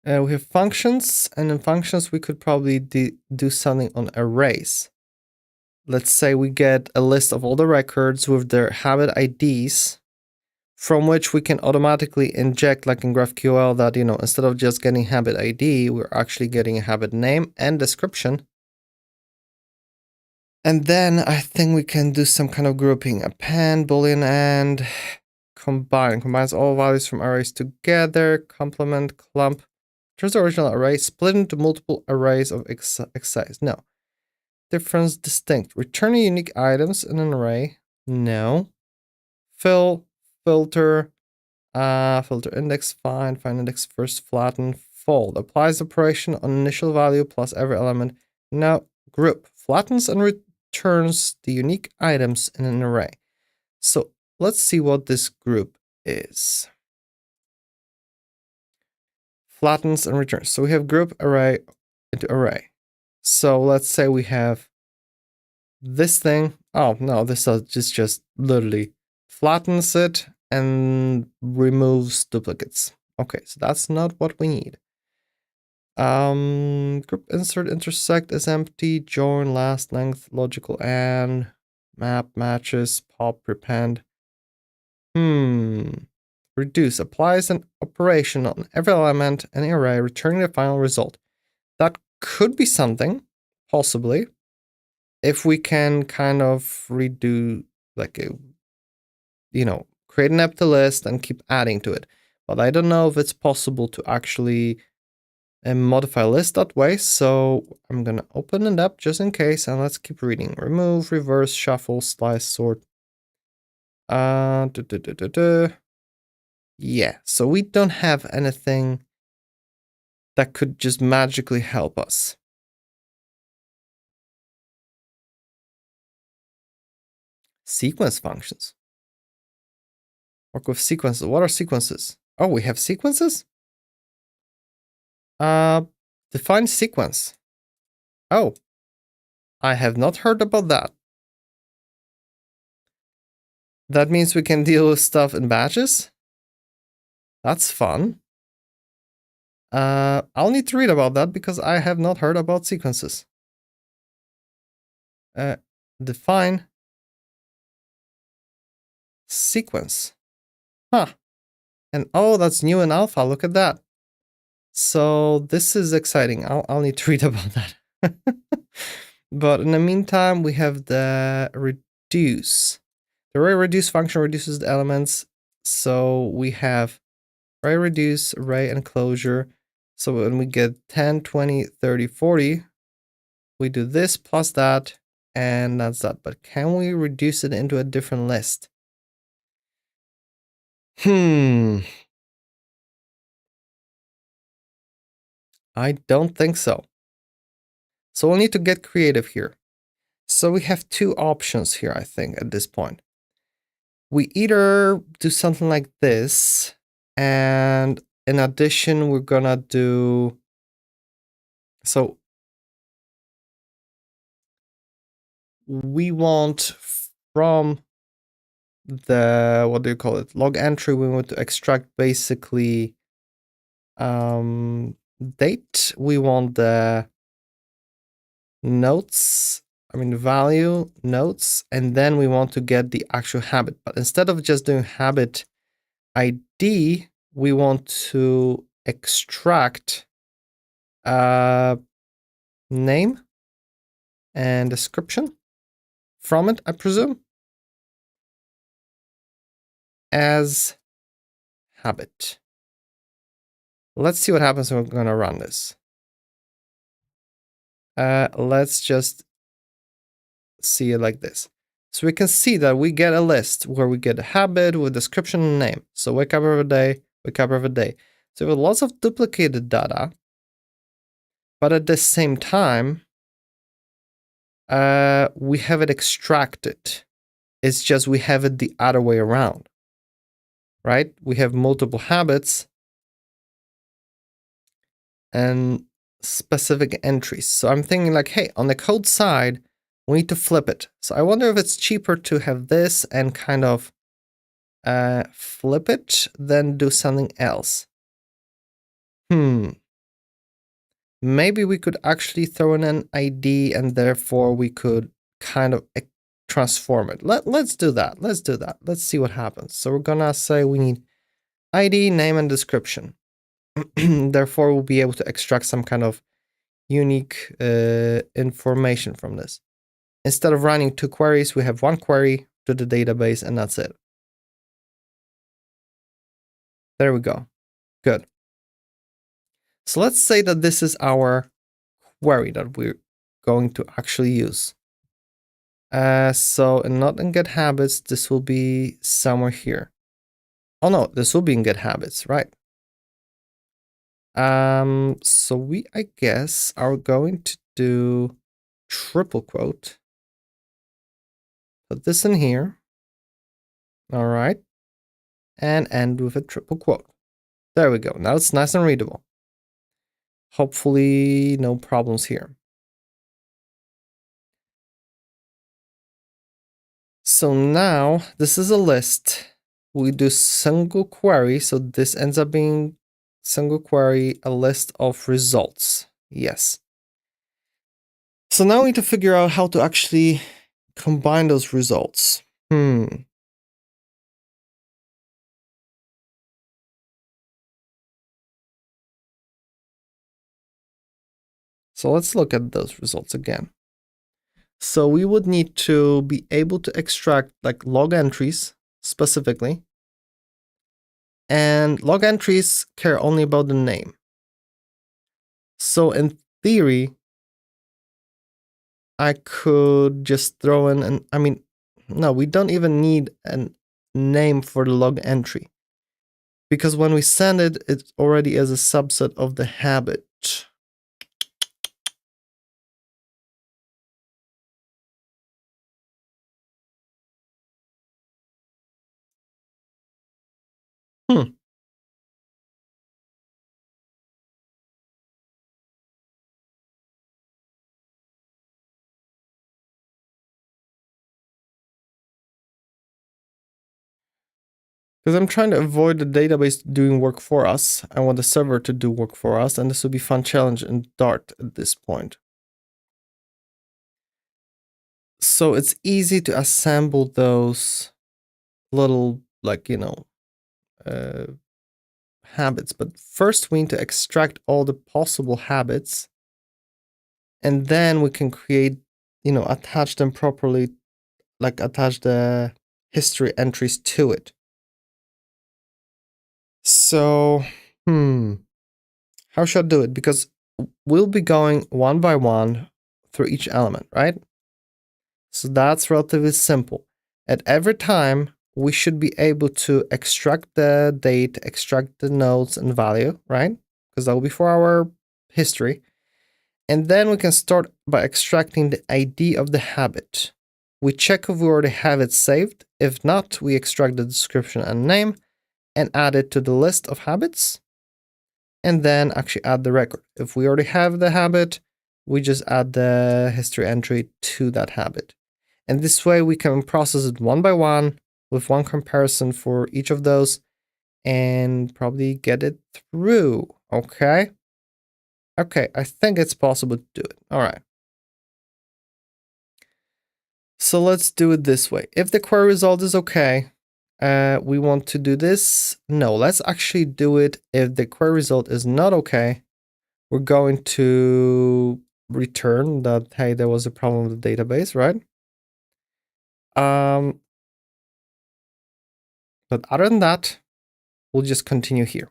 We have functions, and in functions we could probably do something on arrays. Let's say we get a list of all the records with their habit IDs, from which we can automatically inject, like in GraphQL, that, instead of just getting habit ID, we're actually getting a habit name and description. And then I think we can do some kind of grouping, append, boolean, and combine. Combines all values from arrays together, complement, clump. Turns the original array, split into multiple arrays of X size. No. Difference distinct. Return unique items in an array. No. Fill, filter, filter index, find index first, flatten, fold. Applies operation on initial value plus every element. Now group. Flattens and returns the unique items in an array. So let's see what this group is. Flattens and returns. So we have group array into array. So let's say we have this thing. Oh no, this is just literally flattens it and removes duplicates. Okay, so that's not what we need. Group insert intersect is empty, join, last, length, logical and, map, matches, pop, prepend. Reduce applies an operation on every element in the array, returning the final result. That could be something, possibly, if we can kind of redo, like a, create an empty list and keep adding to it. But I don't know if it's possible to actually and modify list.way. So I'm going to open it up just in case, and let's keep reading. Remove, reverse, shuffle, slice, sort. Yeah, so we don't have anything that could just magically help us. Sequence functions. Work with sequences. What are sequences? Oh, we have sequences? Define sequence. Oh, I have not heard about that. That means we can deal with stuff in batches? That's fun. I'll need to read about that because I have not heard about sequences. Define sequence. Huh. And oh, that's new in alpha. Look at that. So this is exciting. I'll need to read about that. But in the meantime, we have the reduce. The array reduce function reduces the elements. So we have array reduce, array enclosure. So when we get 10, 20, 30, 40, we do this plus that, and that's that. But can we reduce it into a different list? I don't think so. So we'll need to get creative here. So we have two options here, I think, at this point. We either do something like this, and in addition, we're gonna do, so we want from the, what do you call it, log entry, we want to extract basically date. We want the notes, value, notes, and then we want to get the actual habit. But instead of just doing habit ID, we want to extract name and description from it, I presume, as habit. Let's see what happens when we're going to run this. Let's just see it like this. So we can see that we get a list where we get a habit with description and name. So wake up every day, wake up every day. So we have lots of duplicated data, but at the same time, we have it extracted. It's just we have it the other way around, right? We have multiple habits and specific entries. So I'm thinking like, hey, on the code side, we need to flip it. So I wonder if it's cheaper to have this and kind of flip it than do something else. Maybe we could actually throw in an ID and therefore we could kind of transform it. Let's do that. Let's do that. Let's see what happens. So we're gonna say we need ID, name, and description. Therefore, we'll be able to extract some kind of unique information from this. Instead of running two queries, we have one query to the database and that's it. There we go. Good. So let's say that this is our query that we're going to actually use. So not in get habits, this will be somewhere here. Oh no, this will be in get habits, right? So we, I guess, are going to do triple quote. Put this in here. All right. And end with a triple quote. There we go. Now it's nice and readable. Hopefully no problems here. So now this is a list. We do single query. So this ends up being single query, a list of results. Yes. So now we need to figure out how to actually combine those results. So let's look at those results again. So we would need to be able to extract like log entries specifically. And log entries care only about the name. So in theory, I could just throw in no, we don't even need a name for the log entry. Because when we send it, it already is a subset of the habit. Hmm. Because I'm trying to avoid the database doing work for us. I want the server to do work for us, and this would be fun challenge in Dart at this point. So it's easy to assemble those little, habits. But first we need to extract all the possible habits, and then we can create, attach them properly, like attach the history entries to it. So, how should I do it? Because we'll be going one by one through each element, right? So that's relatively simple. At every time, we should be able to extract the date, extract the nodes and value, right? Because that will be for our history. And then we can start by extracting the ID of the habit. We check if we already have it saved. If not, we extract the description and name and add it to the list of habits. And then actually add the record. If we already have the habit, we just add the history entry to that habit. And this way we can process it one by one with one comparison for each of those and probably get it through. Okay. Okay, I think it's possible to do it. All right. So let's do it this way. If the query result is okay, we want to do this. No, let's actually do it if the query result is not okay. We're going to return that, hey, there was a problem with the database, right? But other than that, we'll just continue here.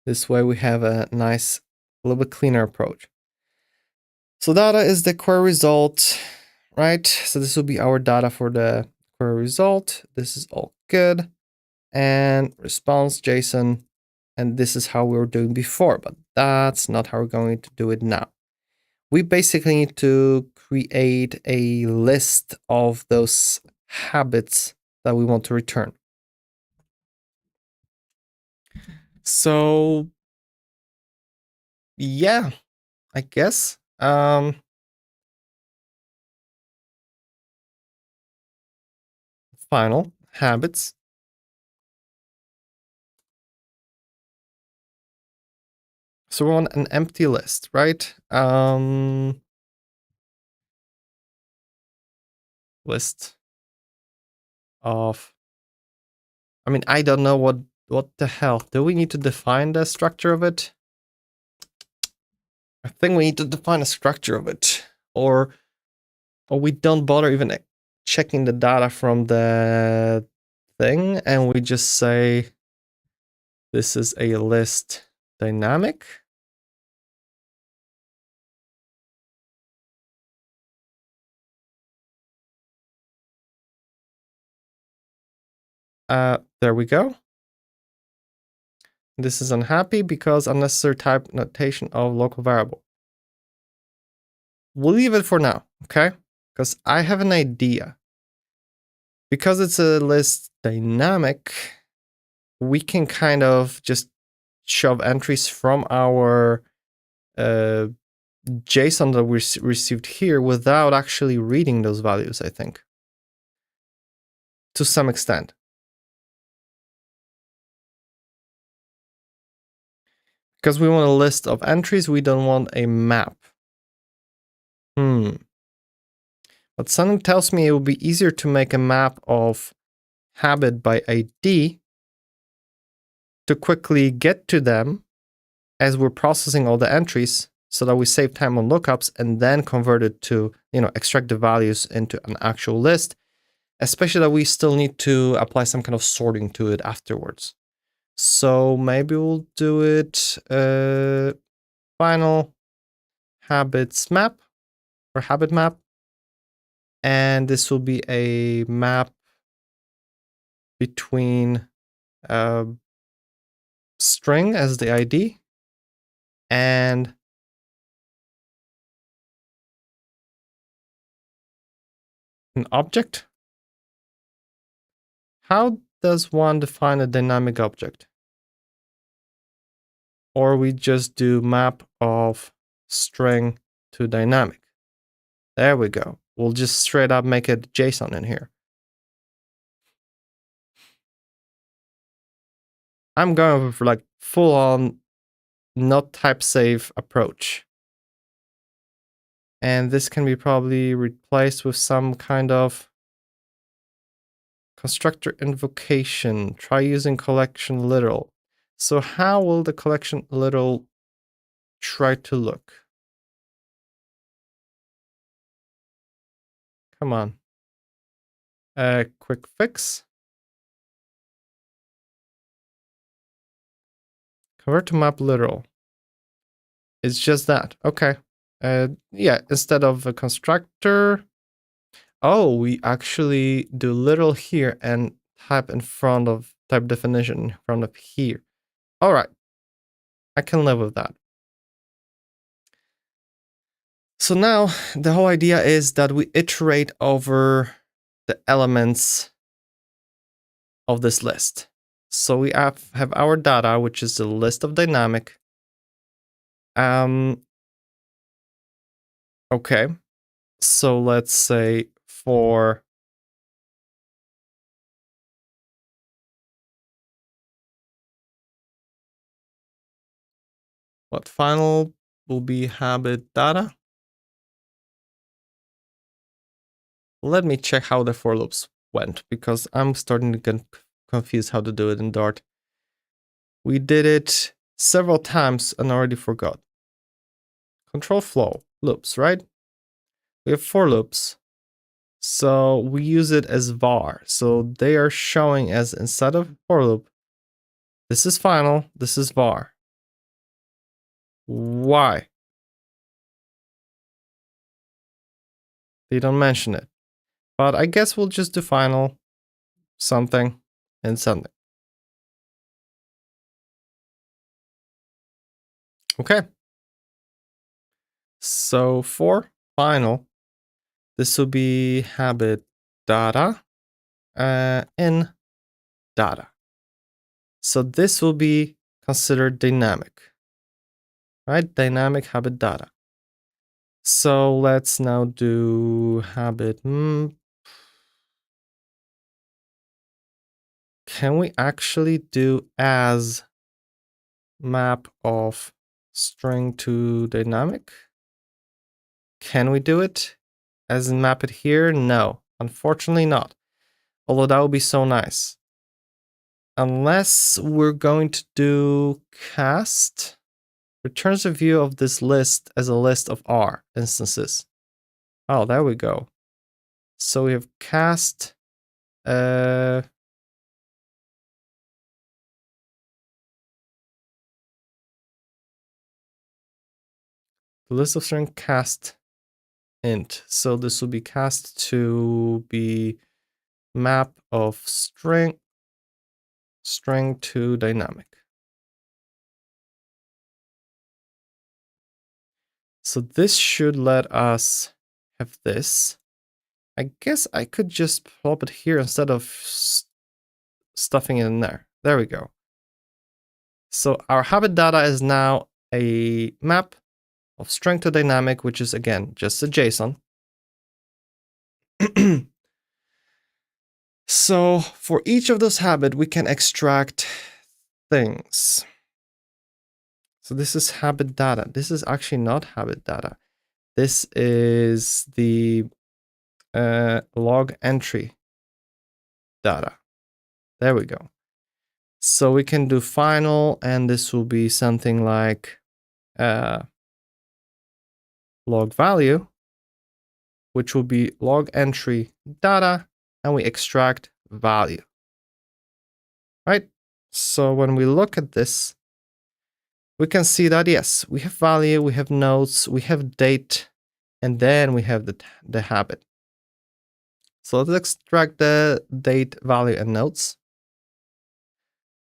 This way we have a nice, a little bit cleaner approach. So data is the query result, right? So this will be our data for the query result. This is all good. And response JSON. And this is how we were doing before, but that's not how we're going to do it now. We basically need to create a list of those habits that we want to return. So yeah, I guess. Final habits. So we want an empty list, right? List of, I don't know what the hell. Do we need to define the structure of it? I think we need to define a structure of it, or we don't bother even checking the data from the thing, and we just say this is a list dynamic. There we go. This is unhappy because unnecessary type notation of local variable. We'll leave it for now, okay? Because I have an idea. Because it's a list dynamic, we can kind of just shove entries from our JSON that we received here without actually reading those values, I think. To some extent. Because we want a list of entries, we don't want a map. But something tells me it would be easier to make a map of habit by ID to quickly get to them as we're processing all the entries so that we save time on lookups and then convert it to, extract the values into an actual list especially that we still need to apply some kind of sorting to it afterwards. So maybe we'll do it final habits map or habit map. And this will be a map between string as the ID and an object. How does one define a dynamic object? Or we just do map of string to dynamic. There we go. We'll just straight up make it JSON in here. I'm going for like full on not type safe approach. And this can be probably replaced with some kind of constructor invocation. Try using collection literal. So how will the collection literal try to look? Come on. Quick fix. Convert to map literal. It's just that. Okay. Yeah, instead of a constructor. Oh, we actually do literal here and type in front of type definition in front of here. All right. I can live with that. So now the whole idea is that we iterate over the elements of this list. So we have our data, which is the list of dynamic. Okay. So let's say for what final will be habit data. Let me check how the for loops went, because I'm starting to get confused how to do it in Dart. We did it several times and already forgot. Control flow loops, right? We have for loops. So we use it as var. So they are showing as instead of for loop, this is final, this is var. Why? They don't mention it. But I guess we'll just do final, something, and something. Okay. So for final, this will be habit data in data. So this will be considered dynamic, right? Dynamic habit data. So let's now do habit. Can we actually do as map of string to dynamic? Can we do it as in map it here? No, unfortunately not. Although that would be so nice. Unless we're going to do cast, returns a view of this list as a list of R instances. Oh, there we go. So we have cast the list of string cast int. So this will be cast to be map of string to dynamic. So this should let us have this. I guess I could just plop it here instead of stuffing it in there. There we go. So our habit data is now a map of string to dynamic, which is again just a JSON. So for each of those habit, we can extract things. So this is habit data. This is actually not habit data. This is the log entry data. There we go. So we can do final, and this will be something like log value, which will be log entry data and we extract value, right? So when we look at this, we can see that, yes, we have value, we have nodes, we have date, and then we have the habit. So let's extract the date, value, and nodes.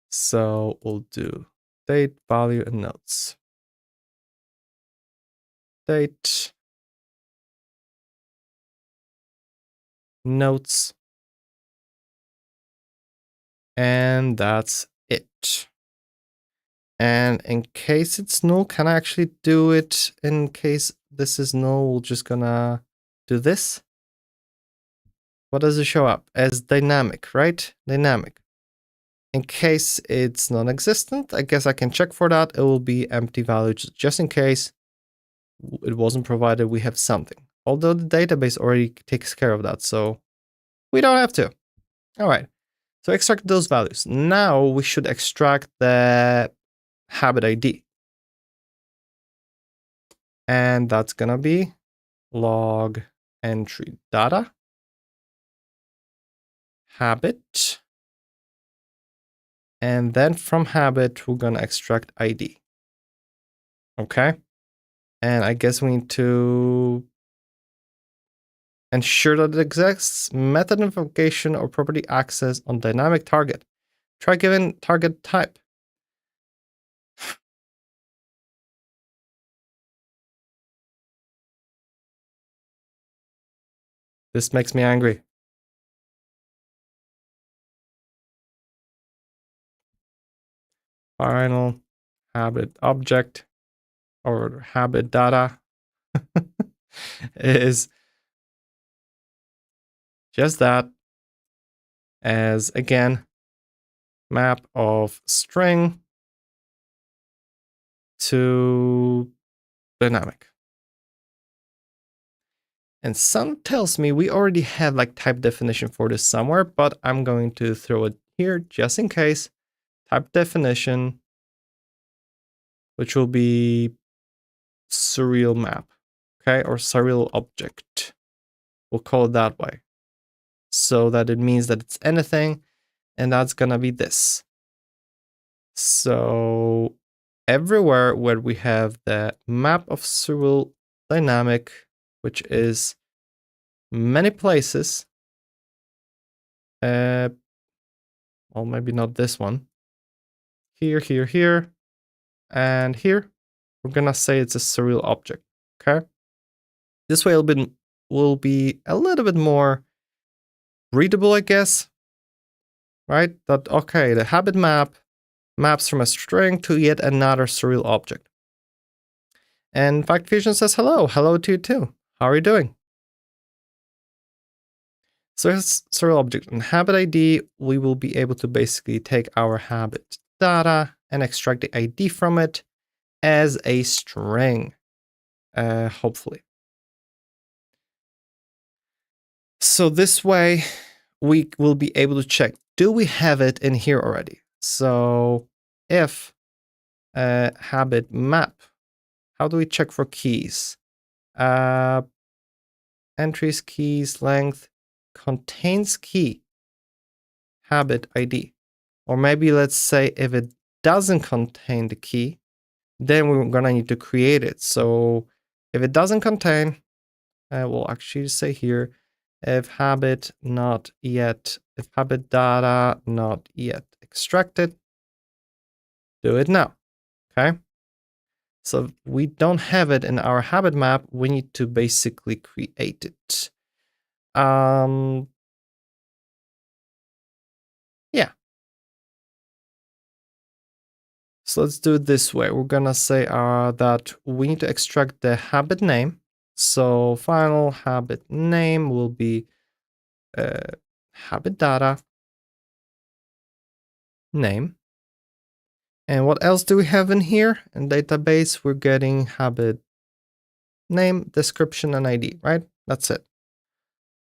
So we'll do date, value, and nodes. Date, nodes, and that's it. And in case it's null, can I actually do it in case this is null? We're just gonna do this. What does it show up? As dynamic, right? Dynamic. In case it's non-existent, I guess I can check for that. It will be empty value just in case it wasn't provided. We have something. Although the database already takes care of that, so we don't have to. All right. So extract those values. Now we should extract the habit ID. And that's gonna be log entry data habit. And then from habit, we're gonna extract ID. Okay. And I guess we need to ensure that it exists method invocation or property access on dynamic target. Try given target type. This makes me angry. Final habit object or habit data is just that, as again, map of string to dynamic. And some tells me we already have like type definition for this somewhere, but I'm going to throw it here just in case. Type definition, which will be surreal map, okay, or surreal object. We'll call it that way, so that it means that it's anything, and that's gonna be this. So everywhere where we have the map of surreal dynamic, which is many places, well, maybe not this one, here, here, here, and here, we're gonna say it's a surreal object, okay? This way will be a little bit more readable, I guess, right? That, okay, the habit map maps from a string to yet another surreal object. And Fact Fusion says hello. Hello to you too. How are you doing? So it's surreal object and habit ID. We will be able to basically take our habit data and extract the ID from it as a string, hopefully. So this way we will be able to check, do we have it in here already? So if habit map, how do we check for keys? Entries, keys, length, contains key, habit ID. Or maybe let's say if it doesn't contain the key, then we're gonna need to create it. So if it doesn't contain, we'll actually say here, if habit not yet, if habit data not yet extracted, do it now, okay? So we don't have it in our habit map, we need to basically create it. Yeah. So let's do it this way. We're gonna say that we need to extract the habit name. So final habit name will be habit data name. And what else do we have in here? In database, we're getting habit name, description, and ID, right? That's it.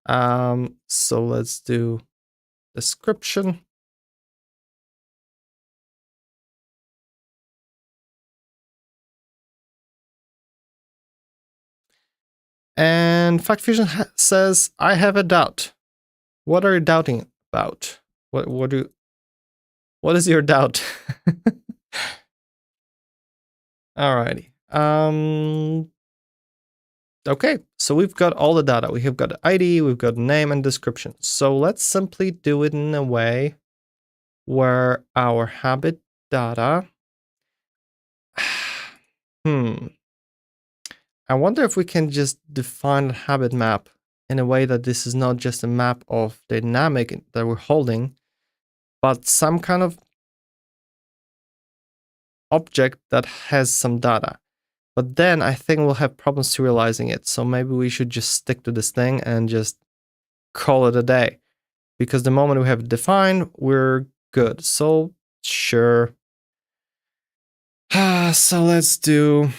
So let's do description. And Fact Fusion says, I have a doubt. What are you doubting about? What is your doubt? Alrighty. Okay, so we've got all the data. We have got the ID, we've got name and description. So let's simply do it in a way where our habit data. I wonder if we can just define a habit map in a way that this is not just a map of dynamic that we're holding, but some kind of object that has some data. But then I think we'll have problems serializing it. So maybe we should just stick to this thing and just call it a day. Because the moment we have it defined, we're good. So sure. So let's do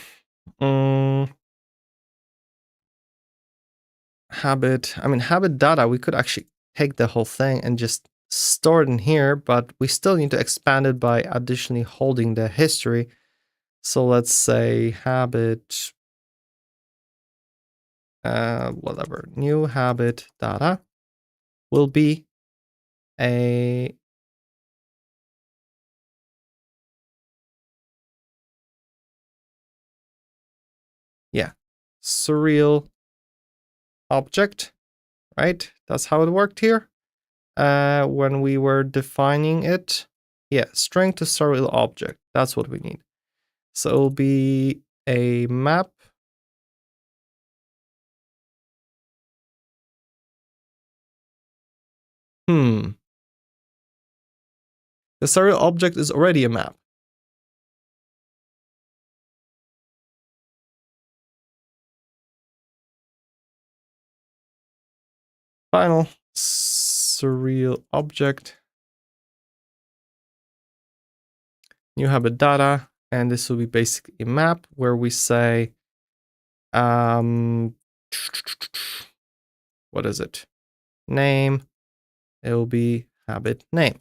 habit. I mean, habit data, we could actually take the whole thing and just store it in here, but we still need to expand it by additionally holding the history. So let's say habit, whatever, new habit data will be a surreal object, right? That's how it worked here. When we were defining it, string to surreal object. That's what we need. So it'll be a map. The surreal object is already a map. Final surreal object, new habit data, and this will be basically a map where we say, what is it? Name. It will be habit name,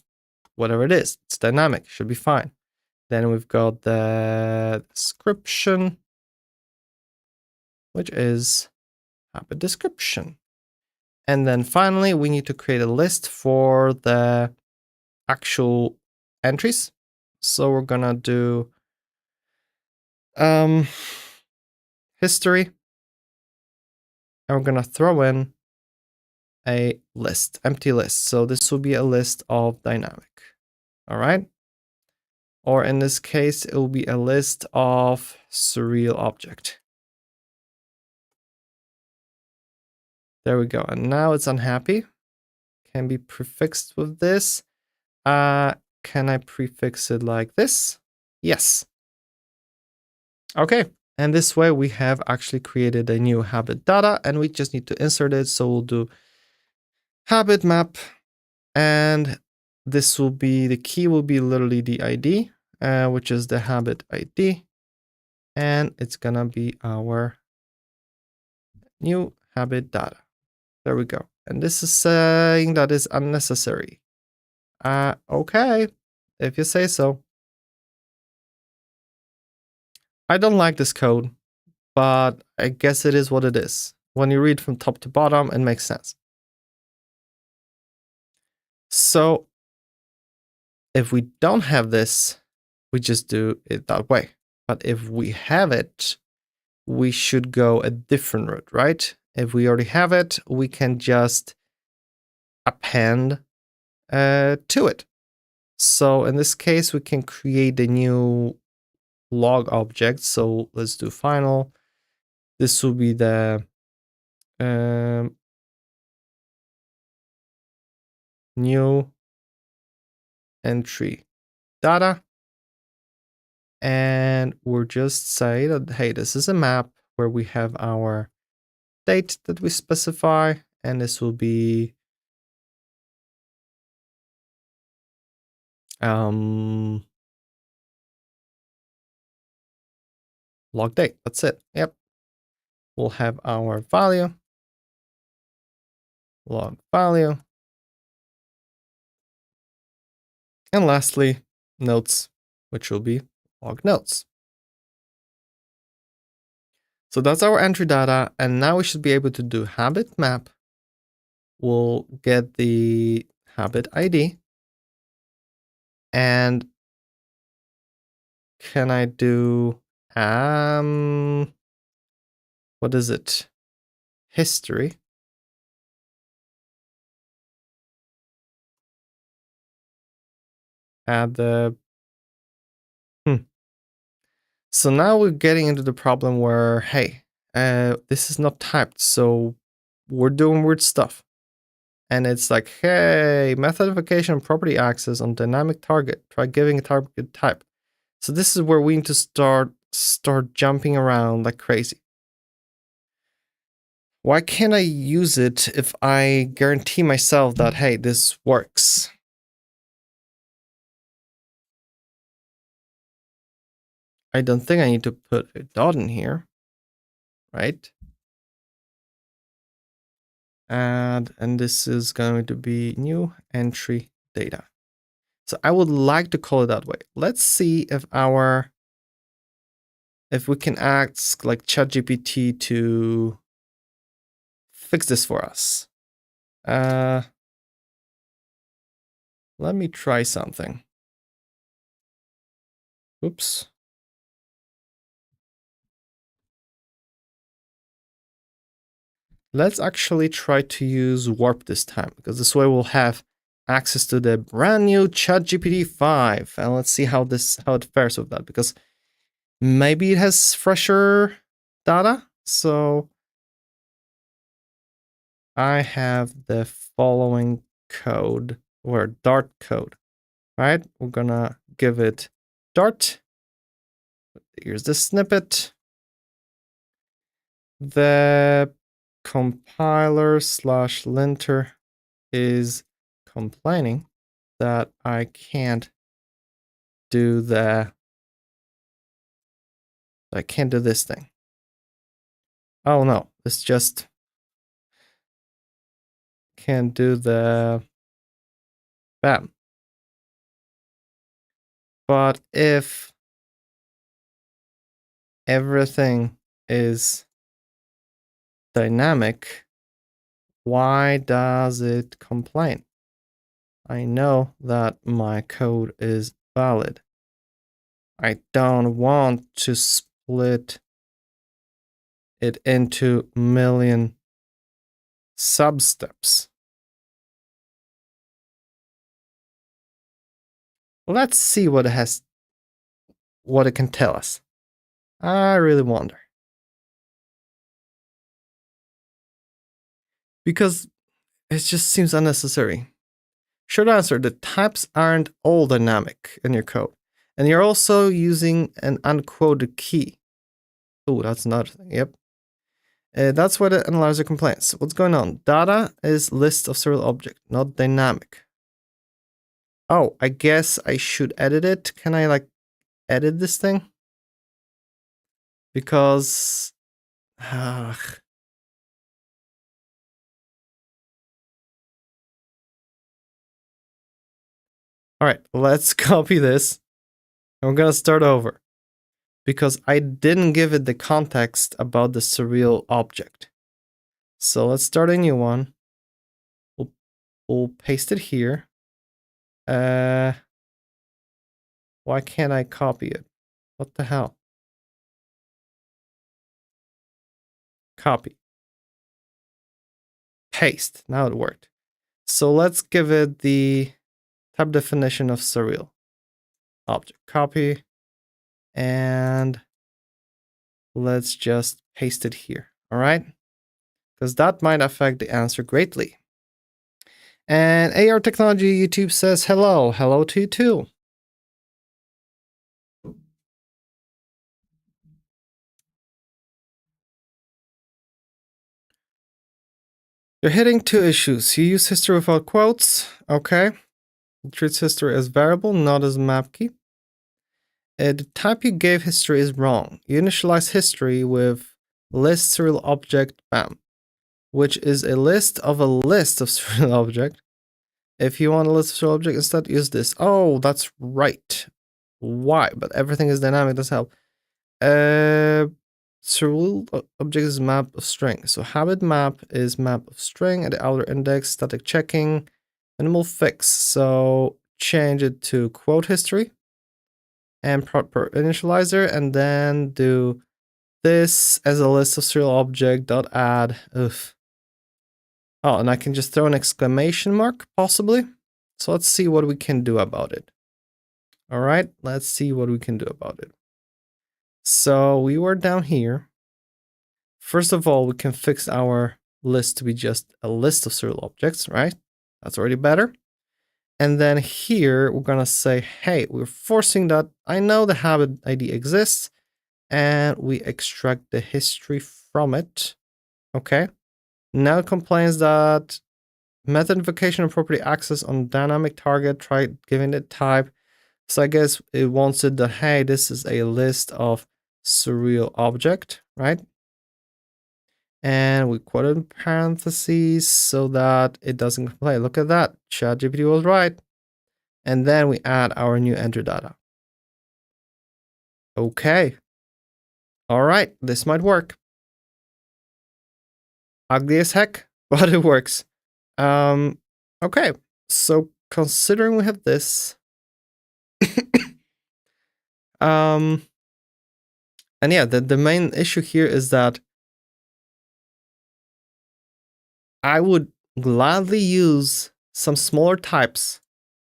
whatever it is. It's dynamic, should be fine. Then we've got the description, which is habit description. And then finally, we need to create a list for the actual entries. So we're gonna do history, and we're gonna throw in a list, empty list. So this will be a list of dynamic. All right. Or in this case, it will be a list of surreal object. There we go. And now it's unhappy. Can be prefixed with this. Can I prefix it like this? Yes. Okay. And this way we have actually created a new habit data and we just need to insert it. So we'll do habit map, and this will be, the key will be literally the ID, which is the habit ID. And it's gonna be our new habit data. There we go. And this is saying that is unnecessary. Okay, if you say so. I don't like this code, but I guess it is what it is. When you read from top to bottom, it makes sense. So if we don't have this, we just do it that way. But if we have it, we should go a different route, right? If we already have it, we can just append to it. So in this case, we can create a new log object. So let's do final. This will be the new entry data. And we'll just say that, hey, this is a map where we have our date that we specify, and this will be log date. That's it. Yep. We'll have our value, log value, and lastly, notes, which will be log notes. So that's our entry data, and now we should be able to do habit map we'll get the habit ID. And can I do, what is it? History. Add the, So now we're getting into the problem where, hey, this is not typed, so we're doing weird stuff. And it's like, hey, methodification property access on dynamic target. Try giving a target type. So this is where we need to start jumping around like crazy. Why can't I use it if I guarantee myself that, hey, this works? I don't think I need to put a dot in here, right? And this is going to be new entry data. So I would like to call it that way. Let's see if we can ask like ChatGPT to fix this for us. Let me try something. Oops. Let's actually try to use Warp this time, because this way we'll have access to the brand new ChatGPT 5. And let's see how it fares with that, because maybe it has fresher data. So I have the following code, or Dart code, right? We're gonna give it Dart. Here's the snippet. The compiler / linter is complaining that I can't do this thing. Oh no, it's just can't do the BAM. But if everything is dynamic, why does it complain? I know that my code is valid. I don't want to split it into million sub-steps. Let's see what it can tell us. I really wonder. Because it just seems unnecessary. Short answer, the types aren't all dynamic in your code. And you're also using an unquoted key. Oh, that's another thing, yep. That's why the analyzer complains. What's going on? Data is list of serial object, not dynamic. Oh, I guess I should edit it. Can I like edit this thing? Because all right, let's copy this. And we're gonna start over, because I didn't give it the context about the surreal object. So let's start a new one. We'll paste it here. Why can't I copy it? What the hell? Copy. Paste. Now it worked. So let's give it the type definition of surreal object. Copy. And let's just paste it here. All right? Because that might affect the answer greatly. And AR Technology YouTube says hello. Hello to you too. You're hitting two issues. You use history without quotes. Okay. It treats history as variable, not as map key. The type you gave history is wrong. You initialize history with list serial object BAM, which is a list of serial object. If you want a list of serial object instead, use this. Oh, that's right. Why? But everything is dynamic. That's help. serial object is map of string. So habit map is map of string at the outer index, static checking, minimal fix. So change it to quote history and proper initializer, and then do this as a list of serial object dot add. Oof. Oh, and I can just throw an exclamation mark, possibly. So let's see what we can do about it. All right, let's see what we can do about it. So we were down here. First of all, we can fix our list to be just a list of serial objects, right? That's already better. And then here, we're gonna say, hey, we're forcing that. I know the habit ID exists, and we extract the history from it. Okay. Now it complains that method invocation and property access on dynamic target, try giving it type. So I guess it wants it that, hey, this is a list of serial object, right? And we quote it in parentheses so that it doesn't complain. Look at that, ChatGPT was right. And then we add our new enter data. Okay. All right, this might work. Ugly as heck, but it works. Okay, so considering we have this, and yeah, the main issue here is that I would gladly use some smaller types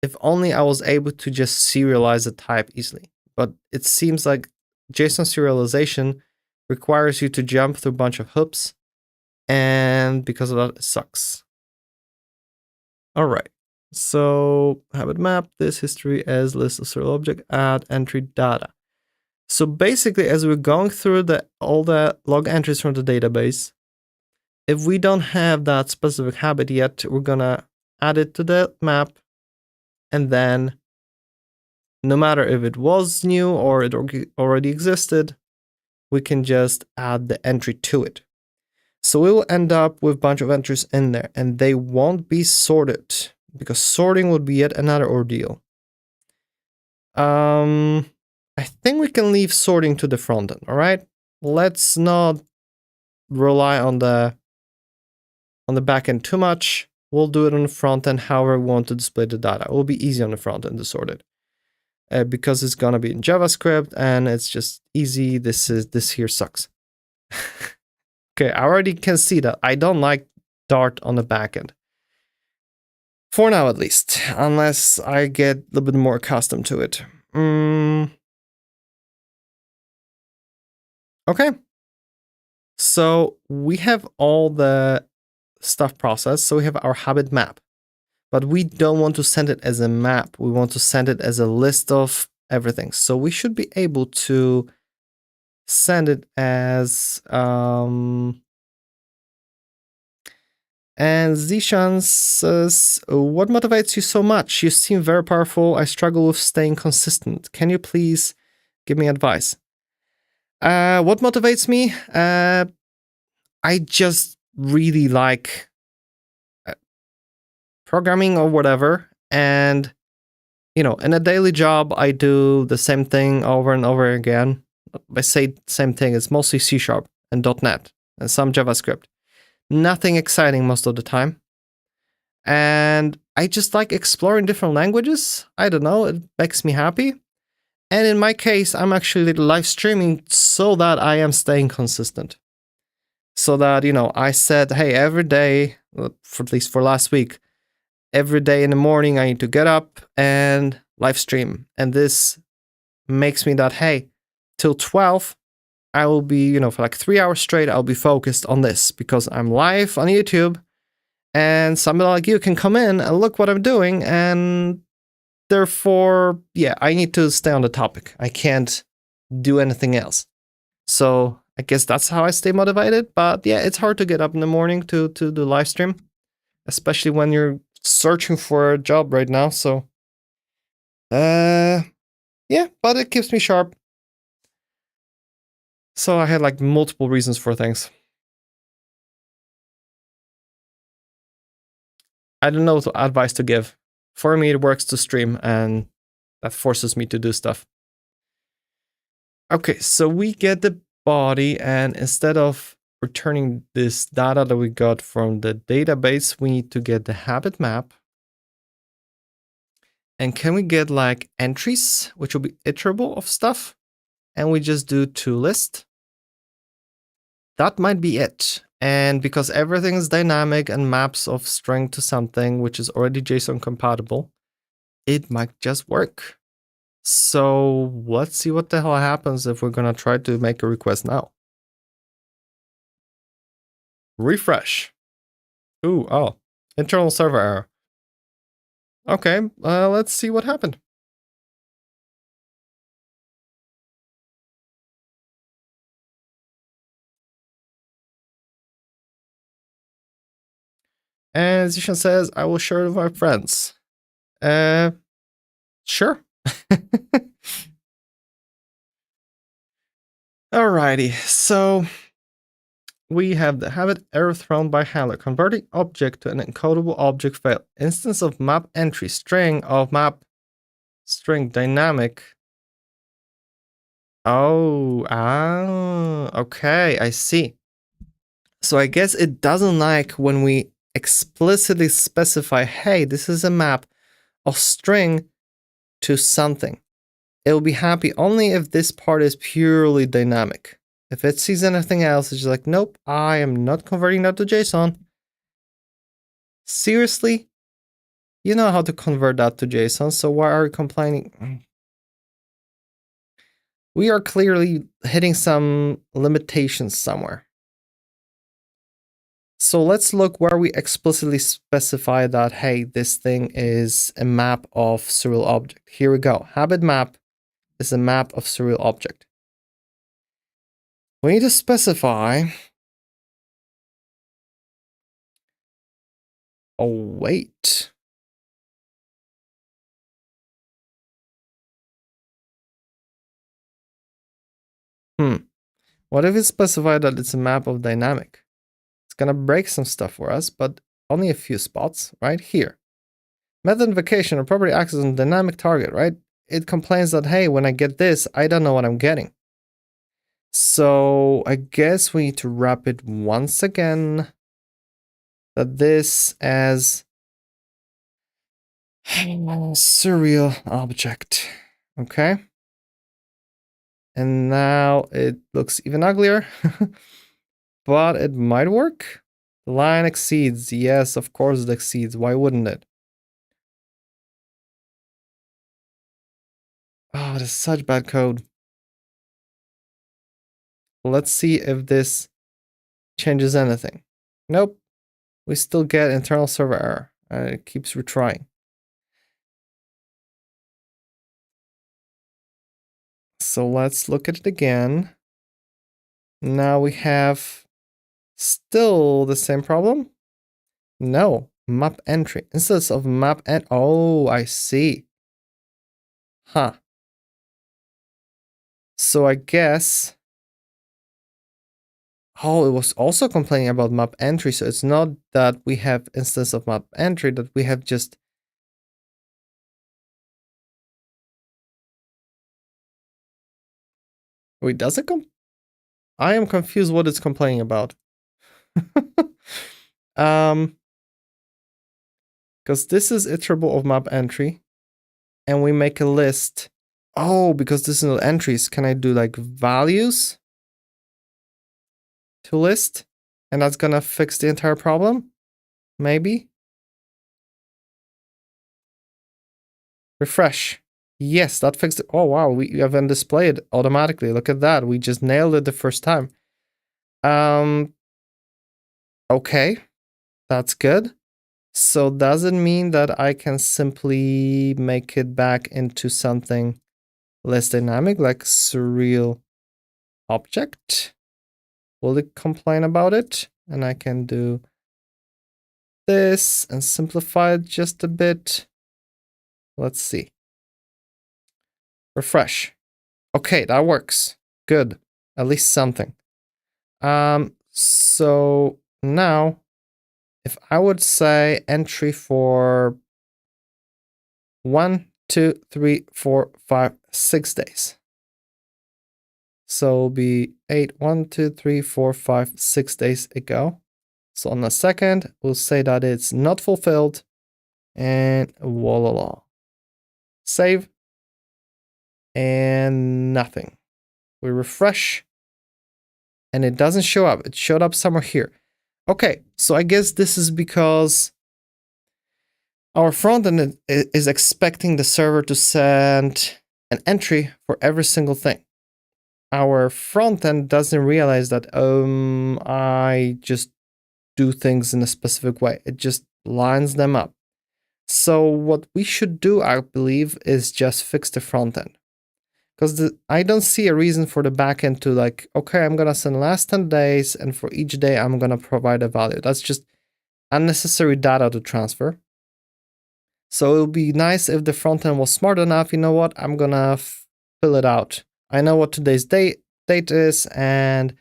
if only I was able to just serialize a type easily. But it seems like JSON serialization requires you to jump through a bunch of hoops, and because of that, it sucks. All right, so habit map this history as list of serial object, add entry data. So basically, as we're going through all the log entries from the database, if we don't have that specific habit yet, we're gonna add it to the map, and then no matter if it was new or it already existed, we can just add the entry to it. So we will end up with a bunch of entries in there, and they won't be sorted because sorting would be yet another ordeal. I think we can leave sorting to the front end, all right? Let's not rely on the backend too much. We'll do it on the front end however we want to display the data. It will be easy on the front end to sort it. Because it's gonna be in JavaScript and it's just easy. This here sucks. Okay, I already can see that I don't like Dart on the backend. For now, at least, unless I get a little bit more accustomed to it. Okay. So we have all the stuff processed. So we have our habit map, but we don't want to send it as a map. We want to send it as a list of everything. So we should be able to send it as and Zishan says, what motivates you so much? You seem very powerful. I struggle with staying consistent. Can you please give me advice? What motivates me? I just really like programming or whatever. And, you know, in a daily job, I do the same thing over and over again. I say same thing. It's mostly C# and .NET and some JavaScript. Nothing exciting most of the time. And I just like exploring different languages. I don't know, it makes me happy. And in my case, I'm actually live streaming so that I am staying consistent. So that, you know, I said, hey, every day, for at least for last week, every day in the morning, I need to get up and live stream. And this makes me that, hey, till 12, I will be, you know, for like 3 hours straight, I'll be focused on this because I'm live on YouTube and somebody like you can come in and look what I'm doing. And therefore, yeah, I need to stay on the topic. I can't do anything else. So I guess that's how I stay motivated. But yeah, it's hard to get up in the morning to do live stream, especially when you're searching for a job right now. So, yeah, but it keeps me sharp. So I had like multiple reasons for things. I don't know what advice to give. For me, it works to stream, and that forces me to do stuff. Okay, so we get the body, and instead of returning this data that we got from the database, we need to get the habit map. And can we get like entries, which will be iterable of stuff? And we just do toList. That might be it. And because everything is dynamic and maps of string to something which is already JSON compatible, it might just work. So let's see what the hell happens if we're gonna try to make a request now. Refresh. Internal server error. Okay, let's see what happened. And Zishan says, I will share it with my friends. Sure. Alrighty, so we have the habit error thrown by handler. Converting object to an encodable object failed. Instance of map entry string of map string dynamic. Okay, I see. So I guess it doesn't like when we explicitly specify, hey, this is a map of string to something. It'll be happy only if this part is purely dynamic. If it sees anything else, it's just like, nope, I am not converting that to JSON. Seriously? You know how to convert that to JSON, so why are you complaining? We are clearly hitting some limitations somewhere. So let's look where we explicitly specify that, hey, this thing is a map of serial object. Here we go. Habit map is a map of serial object. We need to specify. Oh, wait. What if we specify that it's a map of dynamic? It's gonna break some stuff for us, but only a few spots, right? Here. Method invocation or property access on dynamic target, right? It complains that, hey, when I get this, I don't know what I'm getting. So I guess we need to wrap it once again. That this as serial object. Okay. And now it looks even uglier. But it might work. The line exceeds. Yes, of course it exceeds. Why wouldn't it? Oh, it is such bad code. Let's see if this changes anything. Nope. We still get internal server error. It keeps retrying. So let's look at it again. Now we have still the same problem. No, map entry. Instead of map and oh, I see. Huh. So I guess. Oh, it was also complaining about map entry. So it's not that we have instance of map entry, that we have just. Wait, does it I am confused what it's complaining about. Because this is iterable of map entry, and we make a list. Oh, because this is not entries. Can I do like values to list? And that's gonna fix the entire problem? Maybe? Refresh. Yes, that fixed it. Oh, wow, we haven't displayed automatically. Look at that. We just nailed it the first time. Okay, that's good. So does it mean that I can simply make it back into something less dynamic, like surreal object? Will it complain about it? And I can do this and simplify it just a bit. Let's see. Refresh. Okay, that works. Good. At least something. So now, if I would say entry for 1, 2, 3, 4, 5, 6 days. So it'll be 1, 2, 3, 4, 5, 6 days ago. So on the second, we'll say that it's not fulfilled, and voila. Save, and nothing. We refresh, and it doesn't show up. It showed up somewhere here. Okay, so I guess this is because our frontend is expecting the server to send an entry for every single thing. Our frontend doesn't realize that I just do things in a specific way. It just lines them up. So what we should do, I believe, is just fix the frontend. Because I don't see a reason for the backend to like, okay, I'm going to send last 10 days, and for each day, I'm going to provide a value. That's just unnecessary data to transfer. So it would be nice if the frontend was smart enough, you know what, I'm going to fill it out. I know what today's date is, and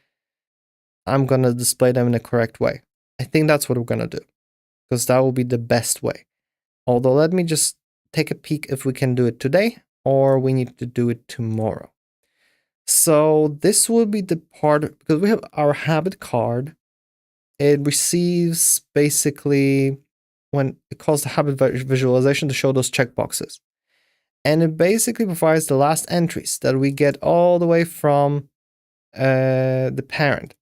I'm going to display them in the correct way. I think that's what we're going to do, because that will be the best way. Although let me just take a peek if we can do it today, or we need to do it tomorrow. So this will be the part, because we have our habit card. It receives basically when it calls the habit visualization to show those checkboxes. And it basically provides the last entries that we get all the way from the parent.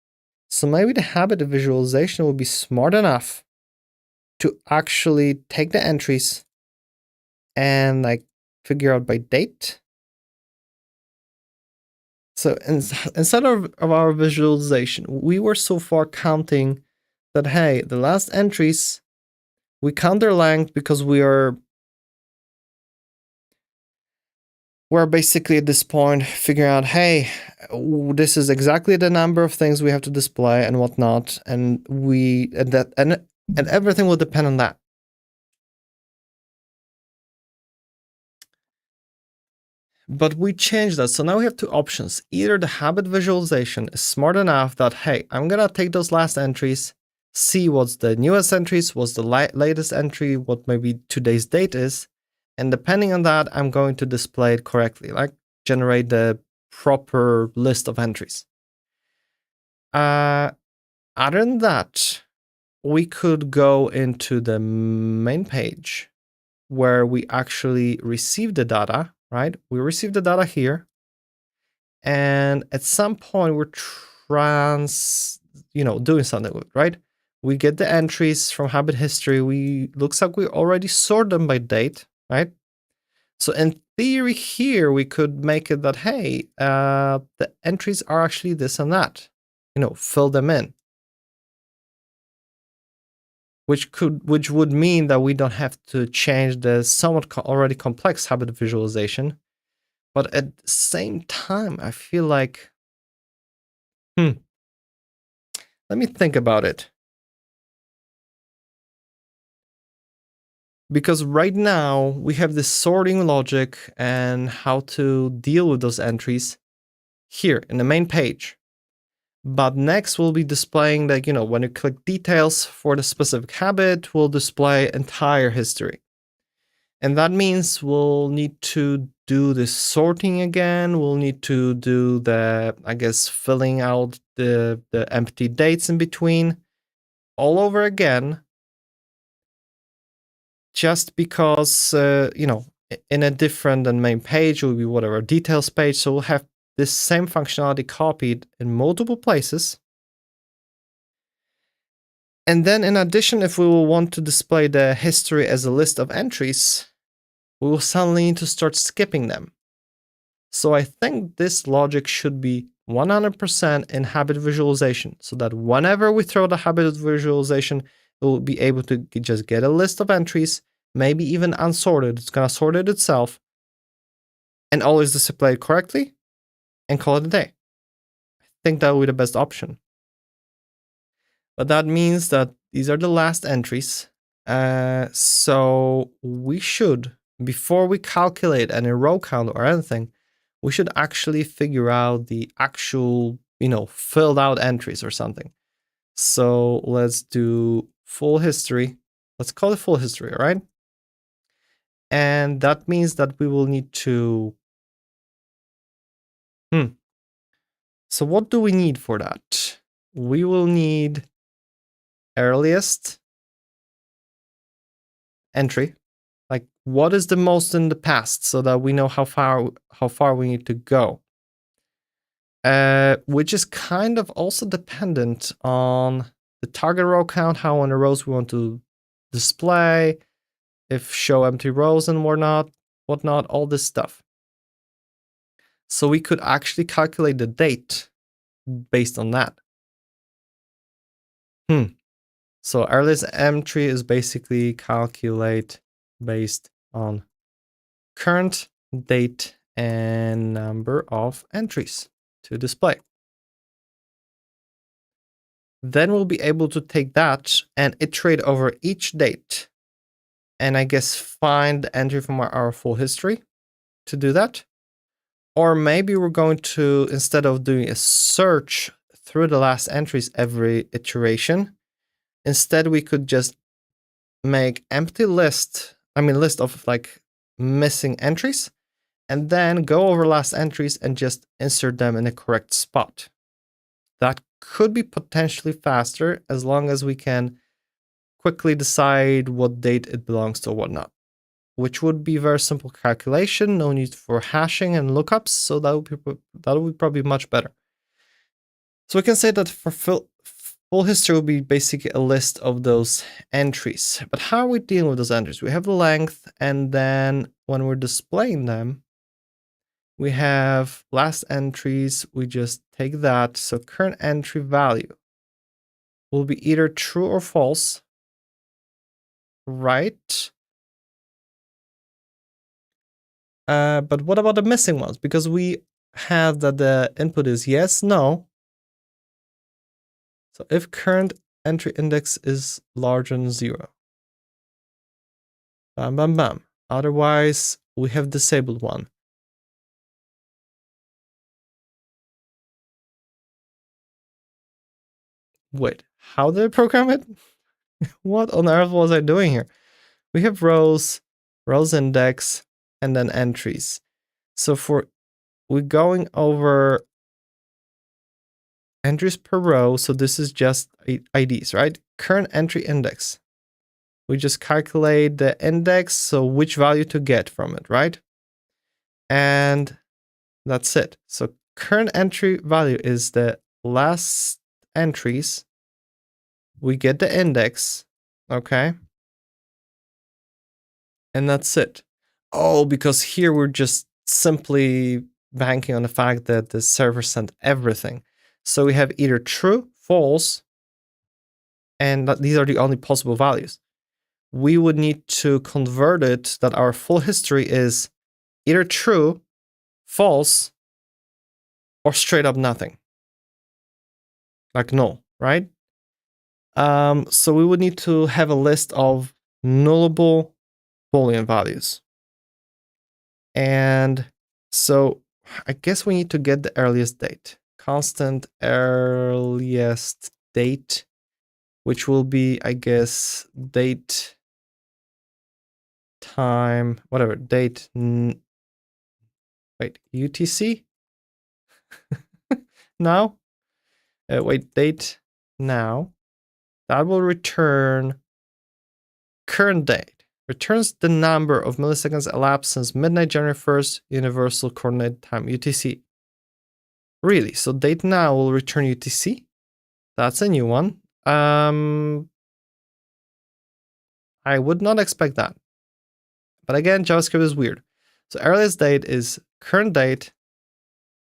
So maybe the habit visualization will be smart enough to actually take the entries and like figure out by date. So instead of our visualization, we were so far counting that, hey, the last entries, we count their length because we're basically at this point figuring out, hey, this is exactly the number of things we have to display and whatnot, and and everything will depend on that. But we changed that, so now we have two options. Either the habit visualization is smart enough that, hey, I'm gonna take those last entries, see what's the newest entries, what's the latest entry, what maybe today's date is, and depending on that, I'm going to display it correctly, like generate the proper list of entries. Other than that, we could go into the main page where we actually receive the data, right? We receive the data here, and at some point we're doing something with it, right? We get the entries from habit history. Looks like we already sort them by date, right? So in theory here, we could make it that, hey, the entries are actually this and that, fill them in. Which would mean that we don't have to change the somewhat already complex habit visualization. But at the same time, I feel like, let me think about it. Because right now we have this sorting logic and how to deal with those entries here in the main page. But next we'll be displaying that, when you click details for the specific habit, we'll display entire history. And that means we'll need to do the sorting again. We'll need to do the, I guess, filling out the empty dates in between all over again. Just because, in a different and main page will be whatever details page. So we'll have this same functionality copied in multiple places. And then in addition, if we will want to display the history as a list of entries, we will suddenly need to start skipping them. So I think this logic should be 100% in habit visualization, so that whenever we throw the habit visualization, it will be able to just get a list of entries, maybe even unsorted. It's going to sort it itself and always display it correctly and call it a day. I think that would be the best option. But that means that these are the last entries. So we should, before we calculate any row count or anything, we should actually figure out the actual, filled out entries or something. So let's do full history. Let's call it full history, all right? And that means that we will need to, So what do we need for that? We will need earliest entry. Like what is the most in the past so that we know how far we need to go. Which is kind of also dependent on the target row count, how many rows we want to display, if show empty rows and whatnot, all this stuff. So we could actually calculate the date based on that. So earliest entry is basically calculate based on current date and number of entries to display. Then we'll be able to take that and iterate over each date. And I guess find the entry from our full history to do that. Or maybe we're going to, instead of doing a search through the last entries every iteration, instead we could just make empty list of like missing entries, and then go over last entries and just insert them in the correct spot. That could be potentially faster as long as we can quickly decide what date it belongs to or whatnot, which would be very simple calculation, no need for hashing and lookups, so that would be probably much better. So we can say that for full history will be basically a list of those entries. But how are we dealing with those entries? We have the length, and then when we're displaying them, we have last entries. We just take that. So current entry value will be either true or false, right? But what about the missing ones? Because we have that the input is yes, no. So if current entry index is larger than 0, bam, bam, bam. Otherwise, we have disabled one. Wait, how did I program it? What on earth was I doing here? We have rows index, and then entries. So we're going over entries per row. So this is just IDs, right? Current entry index. We just calculate the index, so which value to get from it, right? And that's it. So current entry value is the last entries. We get the index, okay? And that's it. Oh, because here we're just simply banking on the fact that the server sent everything. So we have either true, false, and these are the only possible values. We would need to convert it that our full history is either true, false, or straight up nothing. Like null, right? So we would need to have a list of nullable Boolean values. And so I guess we need to get the earliest date. Constant earliest date, which will be, I guess, date, time, whatever, date, wait, UTC? Now? Wait, date now. That will return current date. Returns the number of milliseconds elapsed since midnight January 1st, Universal Coordinate Time, UTC. Really? So date now will return UTC? That's a new one. I would not expect that. But again, JavaScript is weird. So earliest date is current date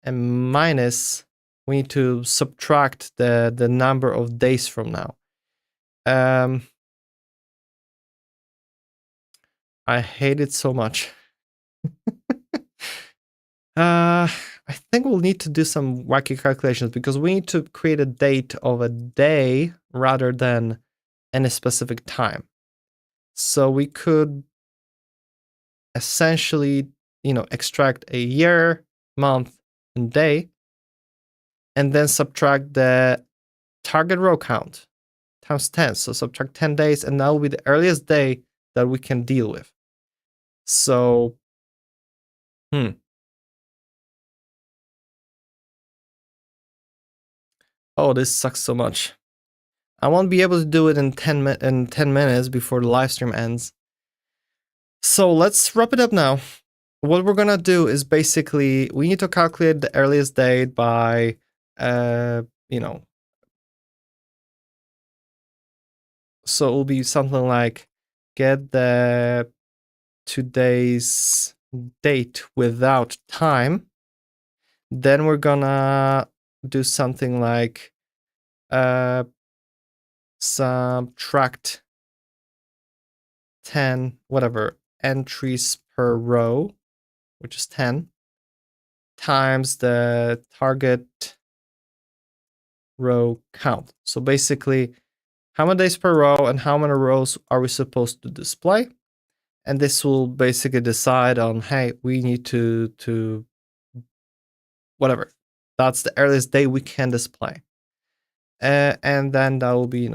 and minus, we need to subtract the number of days from now. I hate it so much. I think we'll need to do some wacky calculations because we need to create a date of a day rather than any specific time. So we could essentially, extract a year, month, and day, and then subtract the target row count times 10. So subtract 10 days, and that will be the earliest day that we can deal with. So, Oh, this sucks so much. I won't be able to do it in 10 minutes before the live stream ends. So let's wrap it up now. What we're gonna do is basically we need to calculate the earliest date by, you know, so it will be something like get the today's date without time. Then we're gonna do something like subtract 10 whatever entries per row, which is 10, times the target row count. So basically, how many days per row and how many rows are we supposed to display? And this will basically decide on, hey, we need to whatever. That's the earliest day we can display. And then that will be,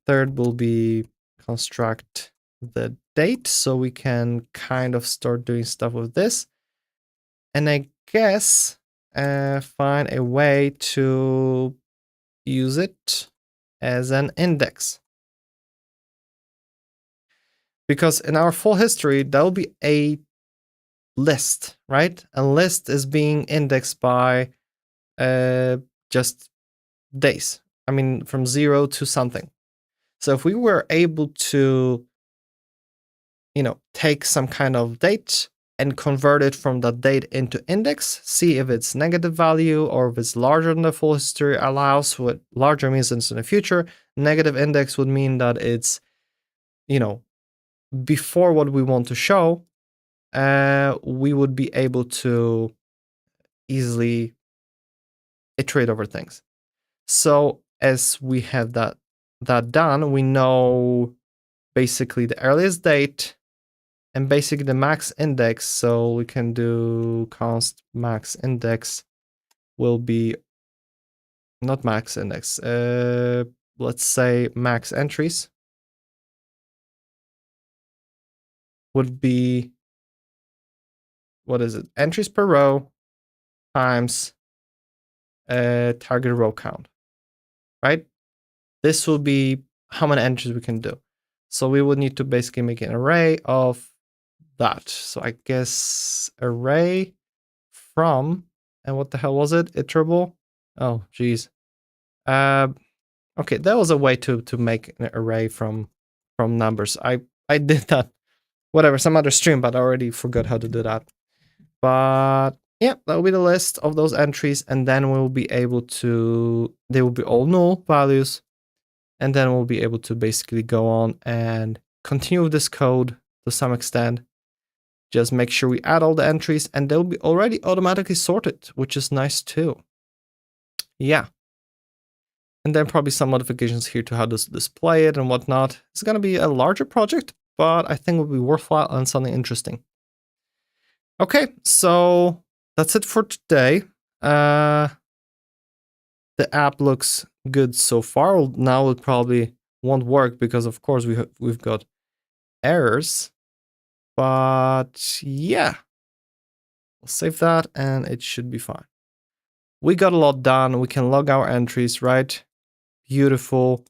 third will be construct the date, so we can kind of start doing stuff with this. And I guess find a way to use it as an index. Because in our full history, that will be a list, right? A list is being indexed by just days. I mean, from 0 to something. So if we were able to, take some kind of date and convert it from that date into index, see if it's negative value or if it's larger than the full history allows. What larger means it's in the future. Negative index would mean that it's, before what we want to show, we would be able to easily iterate over things. So as we have that done, we know basically the earliest date and basically the max index. So we can do const max index will be not max index. Let's say max entries would be, what is it? Entries per row times target row count, right? This will be how many entries we can do. So we would need to basically make an array of that. So I guess array from, and what the hell was it? Iterable? Oh, geez. Okay, that was a way to make an array from numbers. I did that, whatever, some other stream, but I already forgot how to do that. But yeah, that will be the list of those entries, and then we'll be able to, they will be all null values, and then we'll be able to basically go on and continue with this code to some extent. Just make sure we add all the entries, and they'll be already automatically sorted, which is nice too. Yeah. And then probably some modifications here to how to display it and whatnot. It's going to be a larger project, but I think it will be worthwhile and something interesting. Okay, so that's it for today. The app looks good so far. Now it probably won't work because, of course, we've got errors. But yeah, we'll save that and it should be fine. We got a lot done. We can log our entries, right? Beautiful.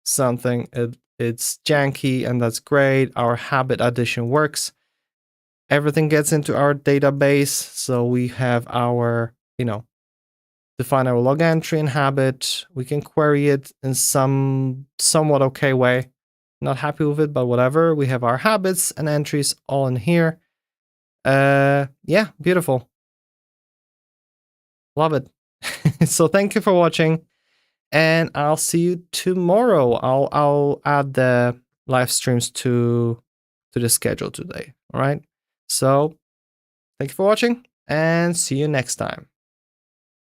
Something. It's janky and that's great. Our habit addition works. Everything gets into our database. So we have our, define our log entry and habit. We can query it in somewhat okay way. Not happy with it, but whatever. We have our habits and entries all in here. Yeah, beautiful. Love it. So thank you for watching, and I'll see you tomorrow. I'll add the live streams to the schedule today. All right. So thank you for watching, and see you next time.